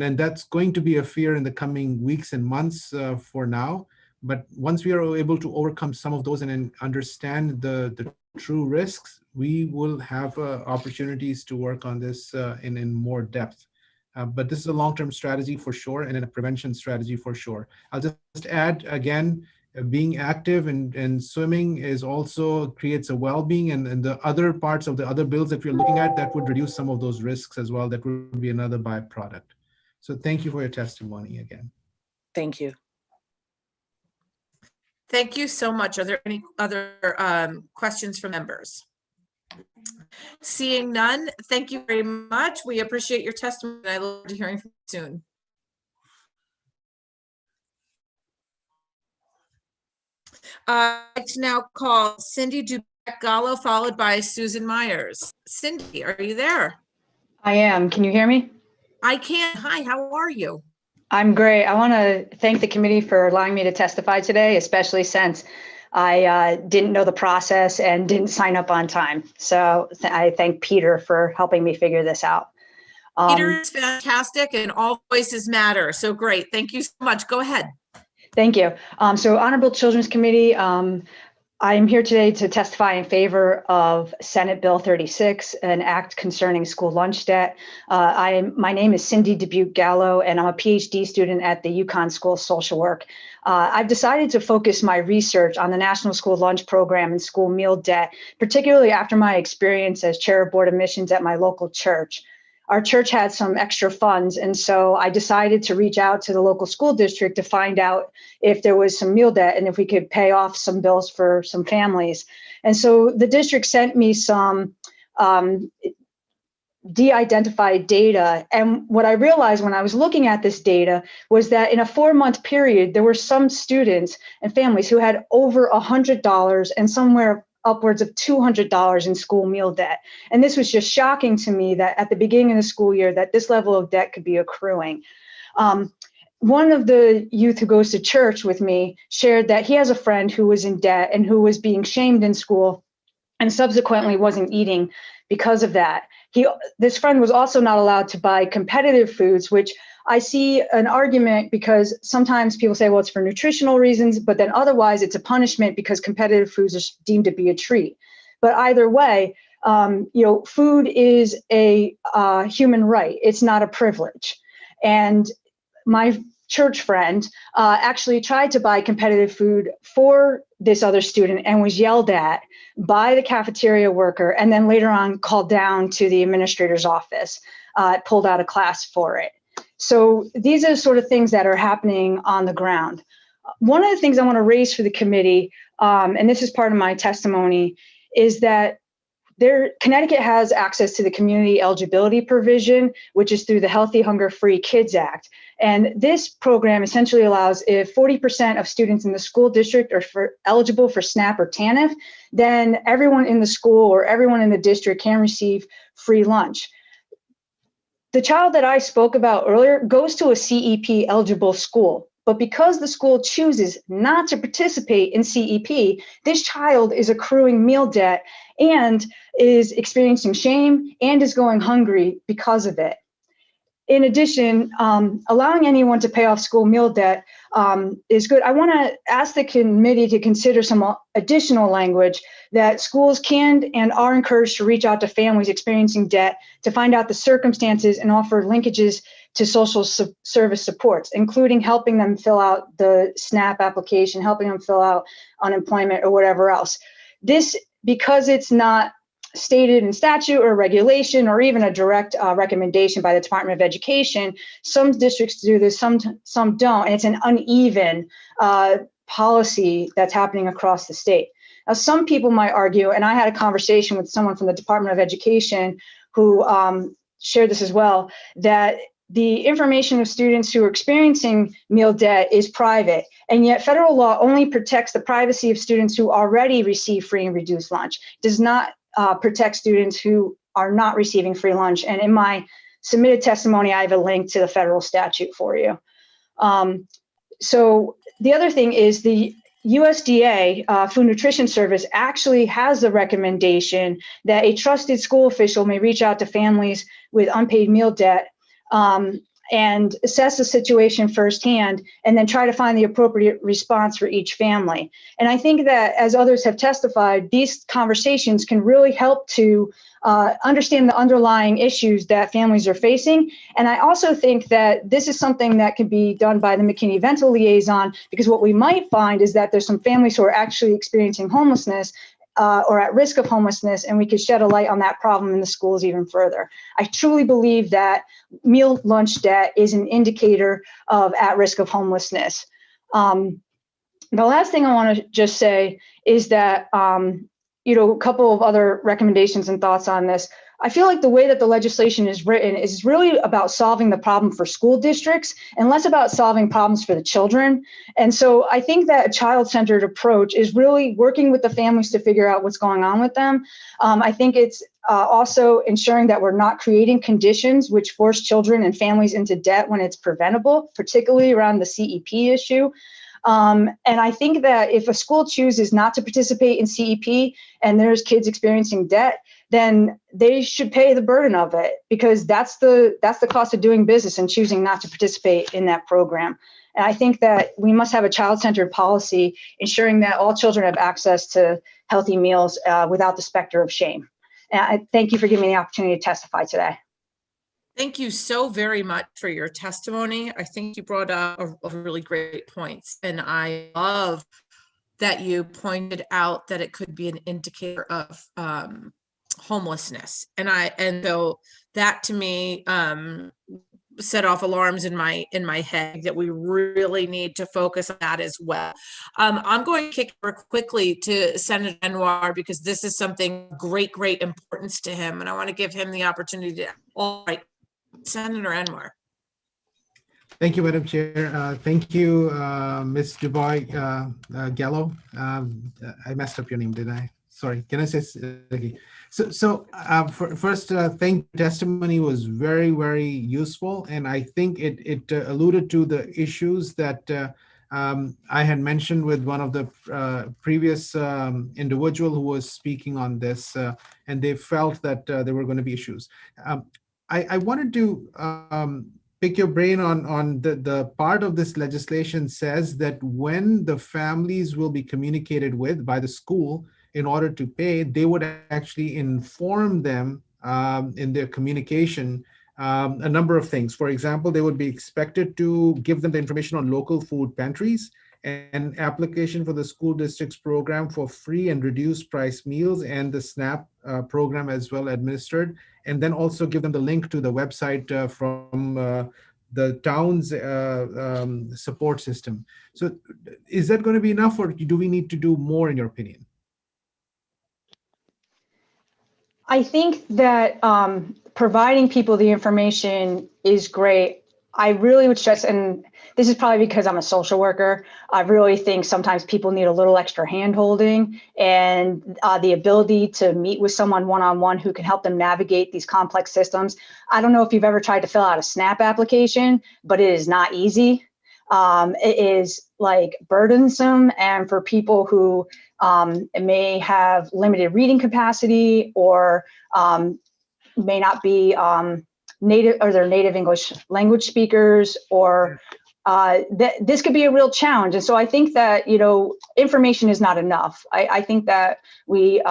then that's going to be a fear in the coming weeks and months for now. But once we are able to overcome some of those and then understand the true risks, we will have opportunities to work on this in more depth. But this is a long-term strategy for sure, and a prevention strategy for sure. I'll just add again, being active and swimming is also creates a well-being, and the other parts of the other bills that we're looking at that would reduce some of those risks as well. That would be another byproduct. So thank you for your testimony again. Thank you. Thank you so much. Are there any other questions from members? Seeing none, thank you very much. We appreciate your testimony. I look forward to hearing from you soon. I'd like to now call Cindy Dubeck-Gallo, followed by Susan Myers. Cindy, are you there? I am. Can you hear me? I can. Hi, how are you? I'm great. I want to thank the committee for allowing me to testify today, especially since I didn't know the process and didn't sign up on time. So I thank Peter for helping me figure this out. Peter is fantastic, and all voices matter. So great. Thank you so much. Go ahead. Thank you. So Honorable Children's Committee, I'm here today to testify in favor of Senate Bill 36, an act concerning school lunch debt. My name is Cindy Dubuque-Gallo, and I'm a PhD student at the UConn School of Social Work. I've decided to focus my research on the National School Lunch Program and school meal debt, particularly after my experience as chair of board of admissions at my local church. Our church had some extra funds, and so I decided to reach out to the local school district to find out if there was some meal debt and if we could pay off some bills for some families. And so the district sent me some de-identified data. And what I realized when I was looking at this data was that in a 4-month period, there were some students and families who had over $100 and somewhere upwards of $200 in school meal debt. And this was just shocking to me that at the beginning of the school year that this level of debt could be accruing. One of the youth who goes to church with me shared that he has a friend who was in debt and who was being shamed in school and subsequently wasn't eating because of that. This friend was also not allowed to buy competitive foods, which I see an argument because sometimes people say, well, it's for nutritional reasons, but then otherwise it's a punishment because competitive foods are deemed to be a treat. But either way, food is a human right. It's not a privilege. And my church friend actually tried to buy competitive food for this other student and was yelled at by the cafeteria worker, and then later on called down to the administrator's office, pulled out of class for it. So these are the sort of things that are happening on the ground. One of the things I want to raise for the committee, and this is part of my testimony, is that Connecticut has access to the community eligibility provision, which is through the Healthy Hunger Free Kids Act. And this program essentially allows if 40% of students in the school district are eligible for SNAP or TANF, then everyone in the school or everyone in the district can receive free lunch. The child that I spoke about earlier goes to a CEP eligible school, but because the school chooses not to participate in CEP, this child is accruing meal debt and is experiencing shame and is going hungry because of it. In addition, allowing anyone to pay off school meal debt is good. I want to ask the committee to consider some additional language that schools can and are encouraged to reach out to families experiencing debt to find out the circumstances and offer linkages to social service supports, including helping them fill out the SNAP application, helping them fill out unemployment or whatever else. This, because it's not stated in statute or regulation or even a direct recommendation by the Department of Education, some districts do this, some don't, and it's an uneven policy that's happening across the state. Now, some people might argue, and I had a conversation with someone from the Department of Education who shared this as well, that the information of students who are experiencing meal debt is private, and yet federal law only protects the privacy of students who already receive free and reduced lunch, does not protect students who are not receiving free lunch. And in my submitted testimony, I have a link to the federal statute for you. So the other thing is the USDA Food Nutrition Service actually has a recommendation that a trusted school official may reach out to families with unpaid meal debt and assess the situation firsthand, and then try to find the appropriate response for each family. And I think that, as others have testified, these conversations can really help to understand the underlying issues that families are facing. And I also think that this is something that can be done by the McKinney-Vento liaison, because what we might find is that there's some families who are actually experiencing homelessness or at risk of homelessness, and we could shed a light on that problem in the schools even further. I truly believe that meal lunch debt is an indicator of at risk of homelessness. The last thing I want to just say is that, a couple of other recommendations and thoughts on this. I feel like the way that the legislation is written is really about solving the problem for school districts and less about solving problems for the children. And so I think that a child-centered approach is really working with the families to figure out what's going on with them. I think it's also ensuring that we're not creating conditions which force children and families into debt when it's preventable, particularly around the CEP issue. And I think that if a school chooses not to participate in CEP and there's kids experiencing debt, then they should pay the burden of it, because that's the cost of doing business and choosing not to participate in that program. And I think that we must have a child-centered policy ensuring that all children have access to healthy meals without the specter of shame. And I thank you for giving me the opportunity to testify today. Thank you so very much for your testimony. I think you brought up a really great points, and I love that you pointed out that it could be an indicator of homelessness, and so that to me set off alarms in my head that we really need to focus on that as well. I'm going to kick over quickly to Senator Anwar, because this is something great importance to him, and I want to give him the opportunity to. All right, Senator Anwar. Thank you, Madam Chair. Thank you, Ms. Dubois Gallo. I messed up your name, did I? Sorry. Can I say? Okay. First, thank you. Testimony was very useful, and I think it alluded to the issues that I had mentioned with one of the previous individual who was speaking on this, and they felt that there were going to be issues. I wanted to pick your brain on the part of this legislation says that when the families will be communicated with by the school in order to pay, they would actually inform them in their communication a number of things. For example, they would be expected to give them the information on local food pantries and application for the school district's program for free and reduced price meals and the SNAP program as well administered, and then also give them the link to the website from the town's support system. So is that going to be enough, or do we need to do more in your opinion? I think that providing people the information is great. I really would stress, and this is probably because I'm a social worker, I really think sometimes people need a little extra hand-holding and the ability to meet with someone one-on-one who can help them navigate these complex systems. I don't know if you've ever tried to fill out a SNAP application, but it is not easy. It is like burdensome, and for people who may have limited reading capacity or may not be native, or they're native English language speakers, or this could be a real challenge. And so I think that, information is not enough. I think that we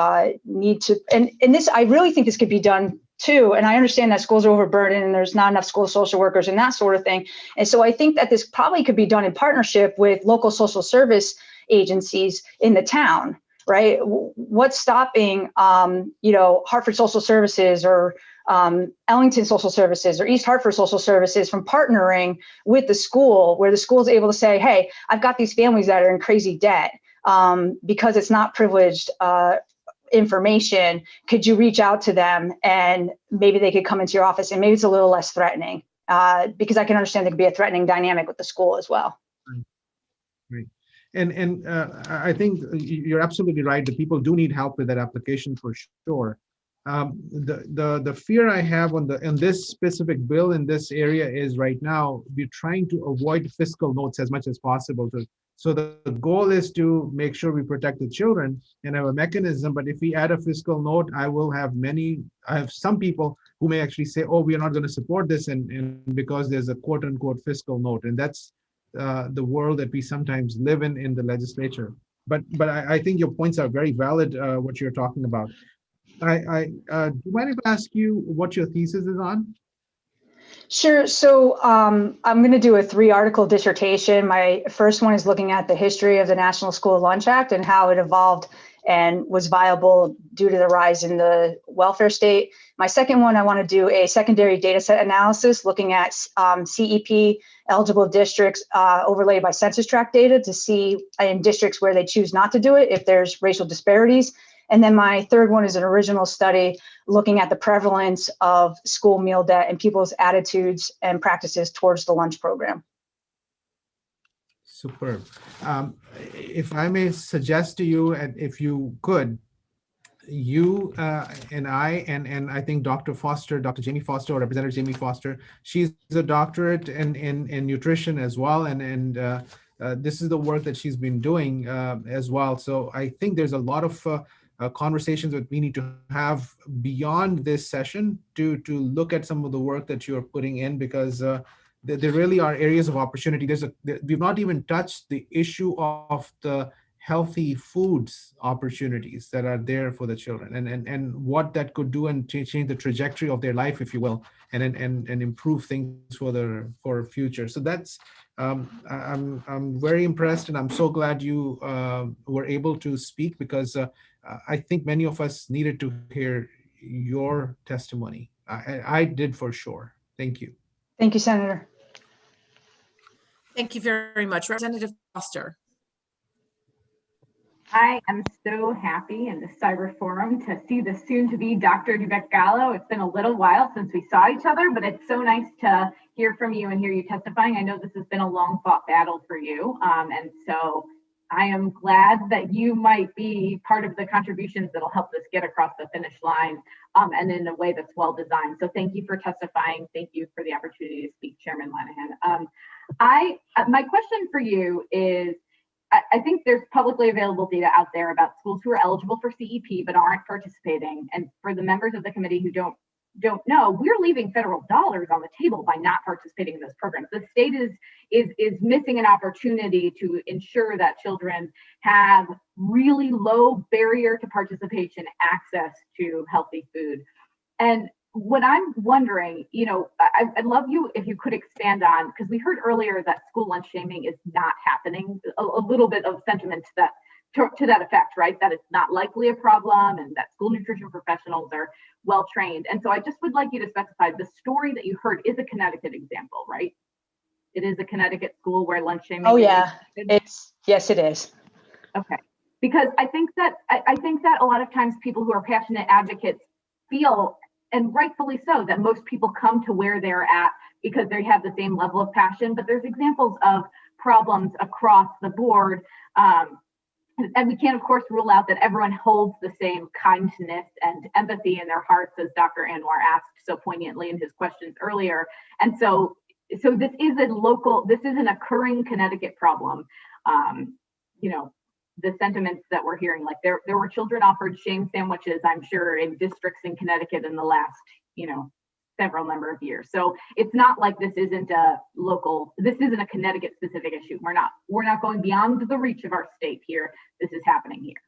need to, and this, I really think this could be done too. And I understand that schools are overburdened and there's not enough school social workers and that sort of thing. And so I think that this probably could be done in partnership with local social service agencies in the town. right? What's stopping, Hartford Social Services or Ellington Social Services or East Hartford Social Services from partnering with the school, where the school is able to say, hey, I've got these families that are in crazy debt because it's not privileged information. Could you reach out to them and maybe they could come into your office, and maybe it's a little less threatening because I can understand there could be a threatening dynamic with the school as well. Right. And I think you're absolutely right. The people do need help with that application for sure. The fear I have on this specific bill in this area is right now we're trying to avoid fiscal notes as much as possible. So the goal is to make sure we protect the children and have a mechanism. But if we add a fiscal note, I have some people who may actually say, oh, we are not going to support this, and because there's a quote unquote fiscal note, and that's the world that we sometimes live in the legislature. But I think your points are very valid, what you're talking about. Do you mind if I ask you what your thesis is on? Sure. So I'm going to do a 3-article dissertation. My first one is looking at the history of the National School Lunch Act and how it evolved and was viable due to the rise in the welfare state. My second one, I want to do a secondary data set analysis looking at CEP eligible districts overlaid by census tract data to see in districts where they choose not to do it if there's racial disparities. And then my third one is an original study looking at the prevalence of school meal debt and people's attitudes and practices towards the lunch program. Superb. If I may suggest to you, and if you could, you and I think Dr. Foster, Dr. Jamie Foster, or Representative Jamie Foster, she's a doctorate in nutrition as well, and this is the work that she's been doing as well. So I think there's a lot of conversations that we need to have beyond this session to look at some of the work that you're putting in, because there really are areas of opportunity. We've not even touched the issue of the healthy foods opportunities that are there for the children, and what that could do and change the trajectory of their life, if you will, and improve things for future. So that's I'm very impressed, and I'm so glad you were able to speak, because I think many of us needed to hear your testimony. I did for sure. Thank you. Thank you, Senator. Thank you very much. Representative Foster. I am so happy in the Cyber Forum to see the soon-to-be Dr. Dubek Gallo. It's been a little while since we saw each other, but it's so nice to hear from you and hear you testifying. I know this has been a long-fought battle for you, and so I am glad that you might be part of the contributions that'll help us get across the finish line, and in a way that's well-designed. So thank you for testifying. Thank you for the opportunity to speak, Chairman Lanahan. My question for you is, I think there's publicly available data out there about schools who are eligible for CEP but aren't participating. And for the members of the committee who don't know, we're leaving federal dollars on the table by not participating in those programs. The state is missing an opportunity to ensure that children have really low barrier to participation access to healthy food. And what I'm wondering, I'd love you if you could expand on, because we heard earlier that school lunch shaming is not happening, a little bit of sentiment to that effect, right? That it's not likely a problem and that school nutrition professionals are well trained. And so I just would like you to specify, the story that you heard is a Connecticut example, right? It is a Connecticut school where lunch shaming. Oh yeah, yes, it is. Okay, because I think that a lot of times people who are passionate advocates feel, and rightfully so, that most people come to where they're at because they have the same level of passion, but there's examples of problems across the board. And we can't, of course, rule out that everyone holds the same kindness and empathy in their hearts, as Dr. Anwar asked so poignantly in his questions earlier. And so this is an occurring Connecticut problem. The sentiments that we're hearing, like there were children offered shame sandwiches, I'm sure, in districts in Connecticut in the last, several number of years. So it's not like this isn't a Connecticut specific issue. We're not going beyond the reach of our state here. This is happening here.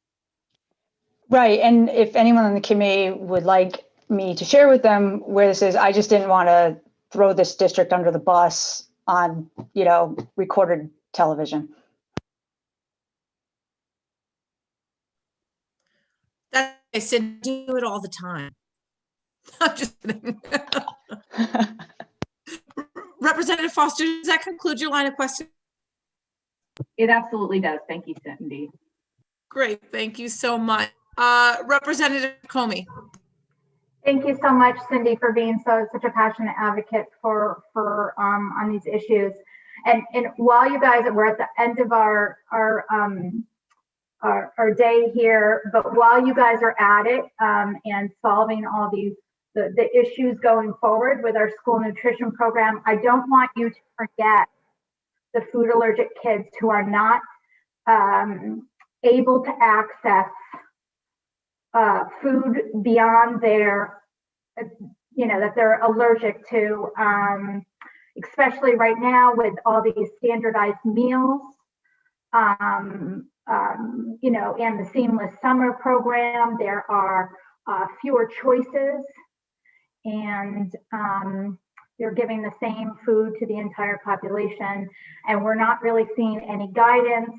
Right. And if anyone on the committee would like me to share with them where this is, I just didn't want to throw this district under the bus on, recorded television. I said, do it all the time. I'm just kidding. Representative Foster, does that conclude your line of questioning? It absolutely does. Thank you, Cindy. Great, thank you so much. Representative Comey. Thank you so much, Cindy, for being such a passionate advocate for on these issues. And while you guys, we're at the end of our day here, but while you guys are at it and solving all the issues going forward with our school nutrition program, I don't want you to forget the food allergic kids who are not able to access food beyond their, that they're allergic to, especially right now with all these standardized meals, and the Seamless Summer program. There are fewer choices, and they're giving the same food to the entire population, and we're not really seeing any guidance,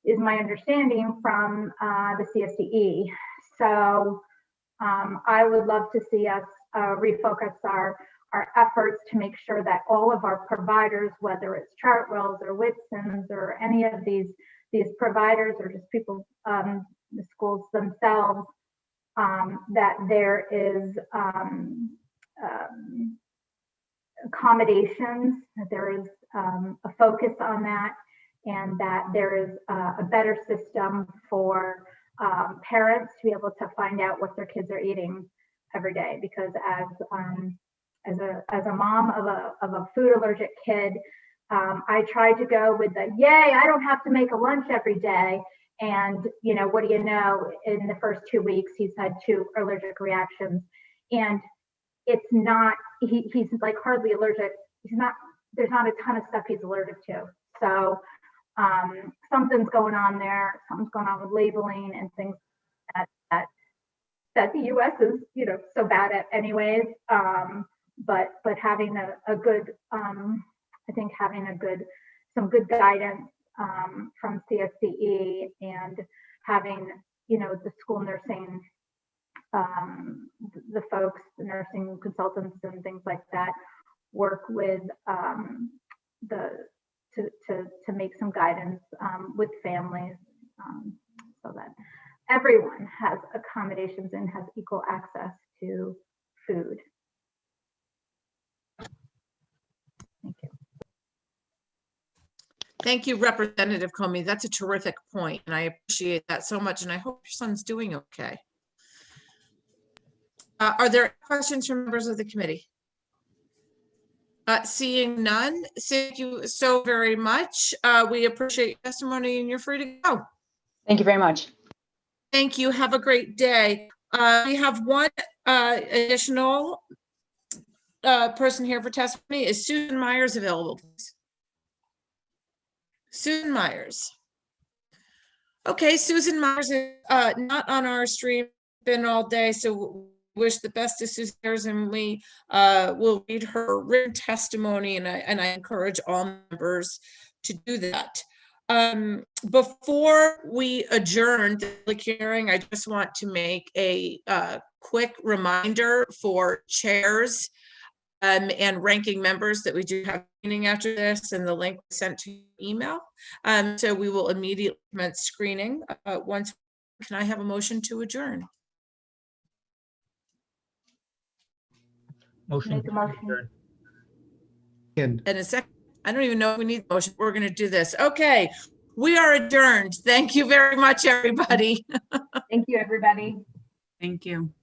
is my understanding, from the CSDE. So I would love to see us refocus our efforts to make sure that all of our providers, whether it's Chartwells or Whitson's or any of these providers or just people, the schools themselves, that there is accommodations, that there is a focus on that, and that there is a better system for parents to be able to find out what their kids are eating every day. Because as a mom of a food allergic kid, I tried to go with the yay, I don't have to make a lunch every day. And what do you know? In the first 2 weeks, he's had 2 allergic reactions, and it's not. He's like hardly allergic. There's not a ton of stuff he's allergic to. So something's going on there. Something's going on with labeling and things that the U.S. is so bad at anyways. But having a good, I think having some good guidance from CSDE, and having the school nursing, the folks, the nursing consultants and things like that, work with to make some guidance with families, so that everyone has accommodations and has equal access to food. Thank you. Thank you, Representative Comey. That's a terrific point, and I appreciate that so much, and I hope your son's doing okay. Are there questions from members of the committee? Seeing none, thank you so very much. We appreciate your testimony, and you're free to go. Thank you very much. Thank you. Have a great day. We have one additional person here for testimony. Is Susan Myers available, please? Susan Myers. Okay, Susan Myers is not on our stream, been all day, so wish the best to Susan Myers, and we will read her written testimony, and I encourage all members to do that. Before we adjourn the public hearing, I just want to make a quick reminder for chairs and ranking members that we do have a meeting after this, and the link was sent to your email. So we will immediately commence screening. Can I have a motion to adjourn? Motion. Make a motion. And a second. I don't even know if we need a motion. We're going to do this. Okay, we are adjourned. Thank you very much, everybody. Thank you, everybody. Thank you.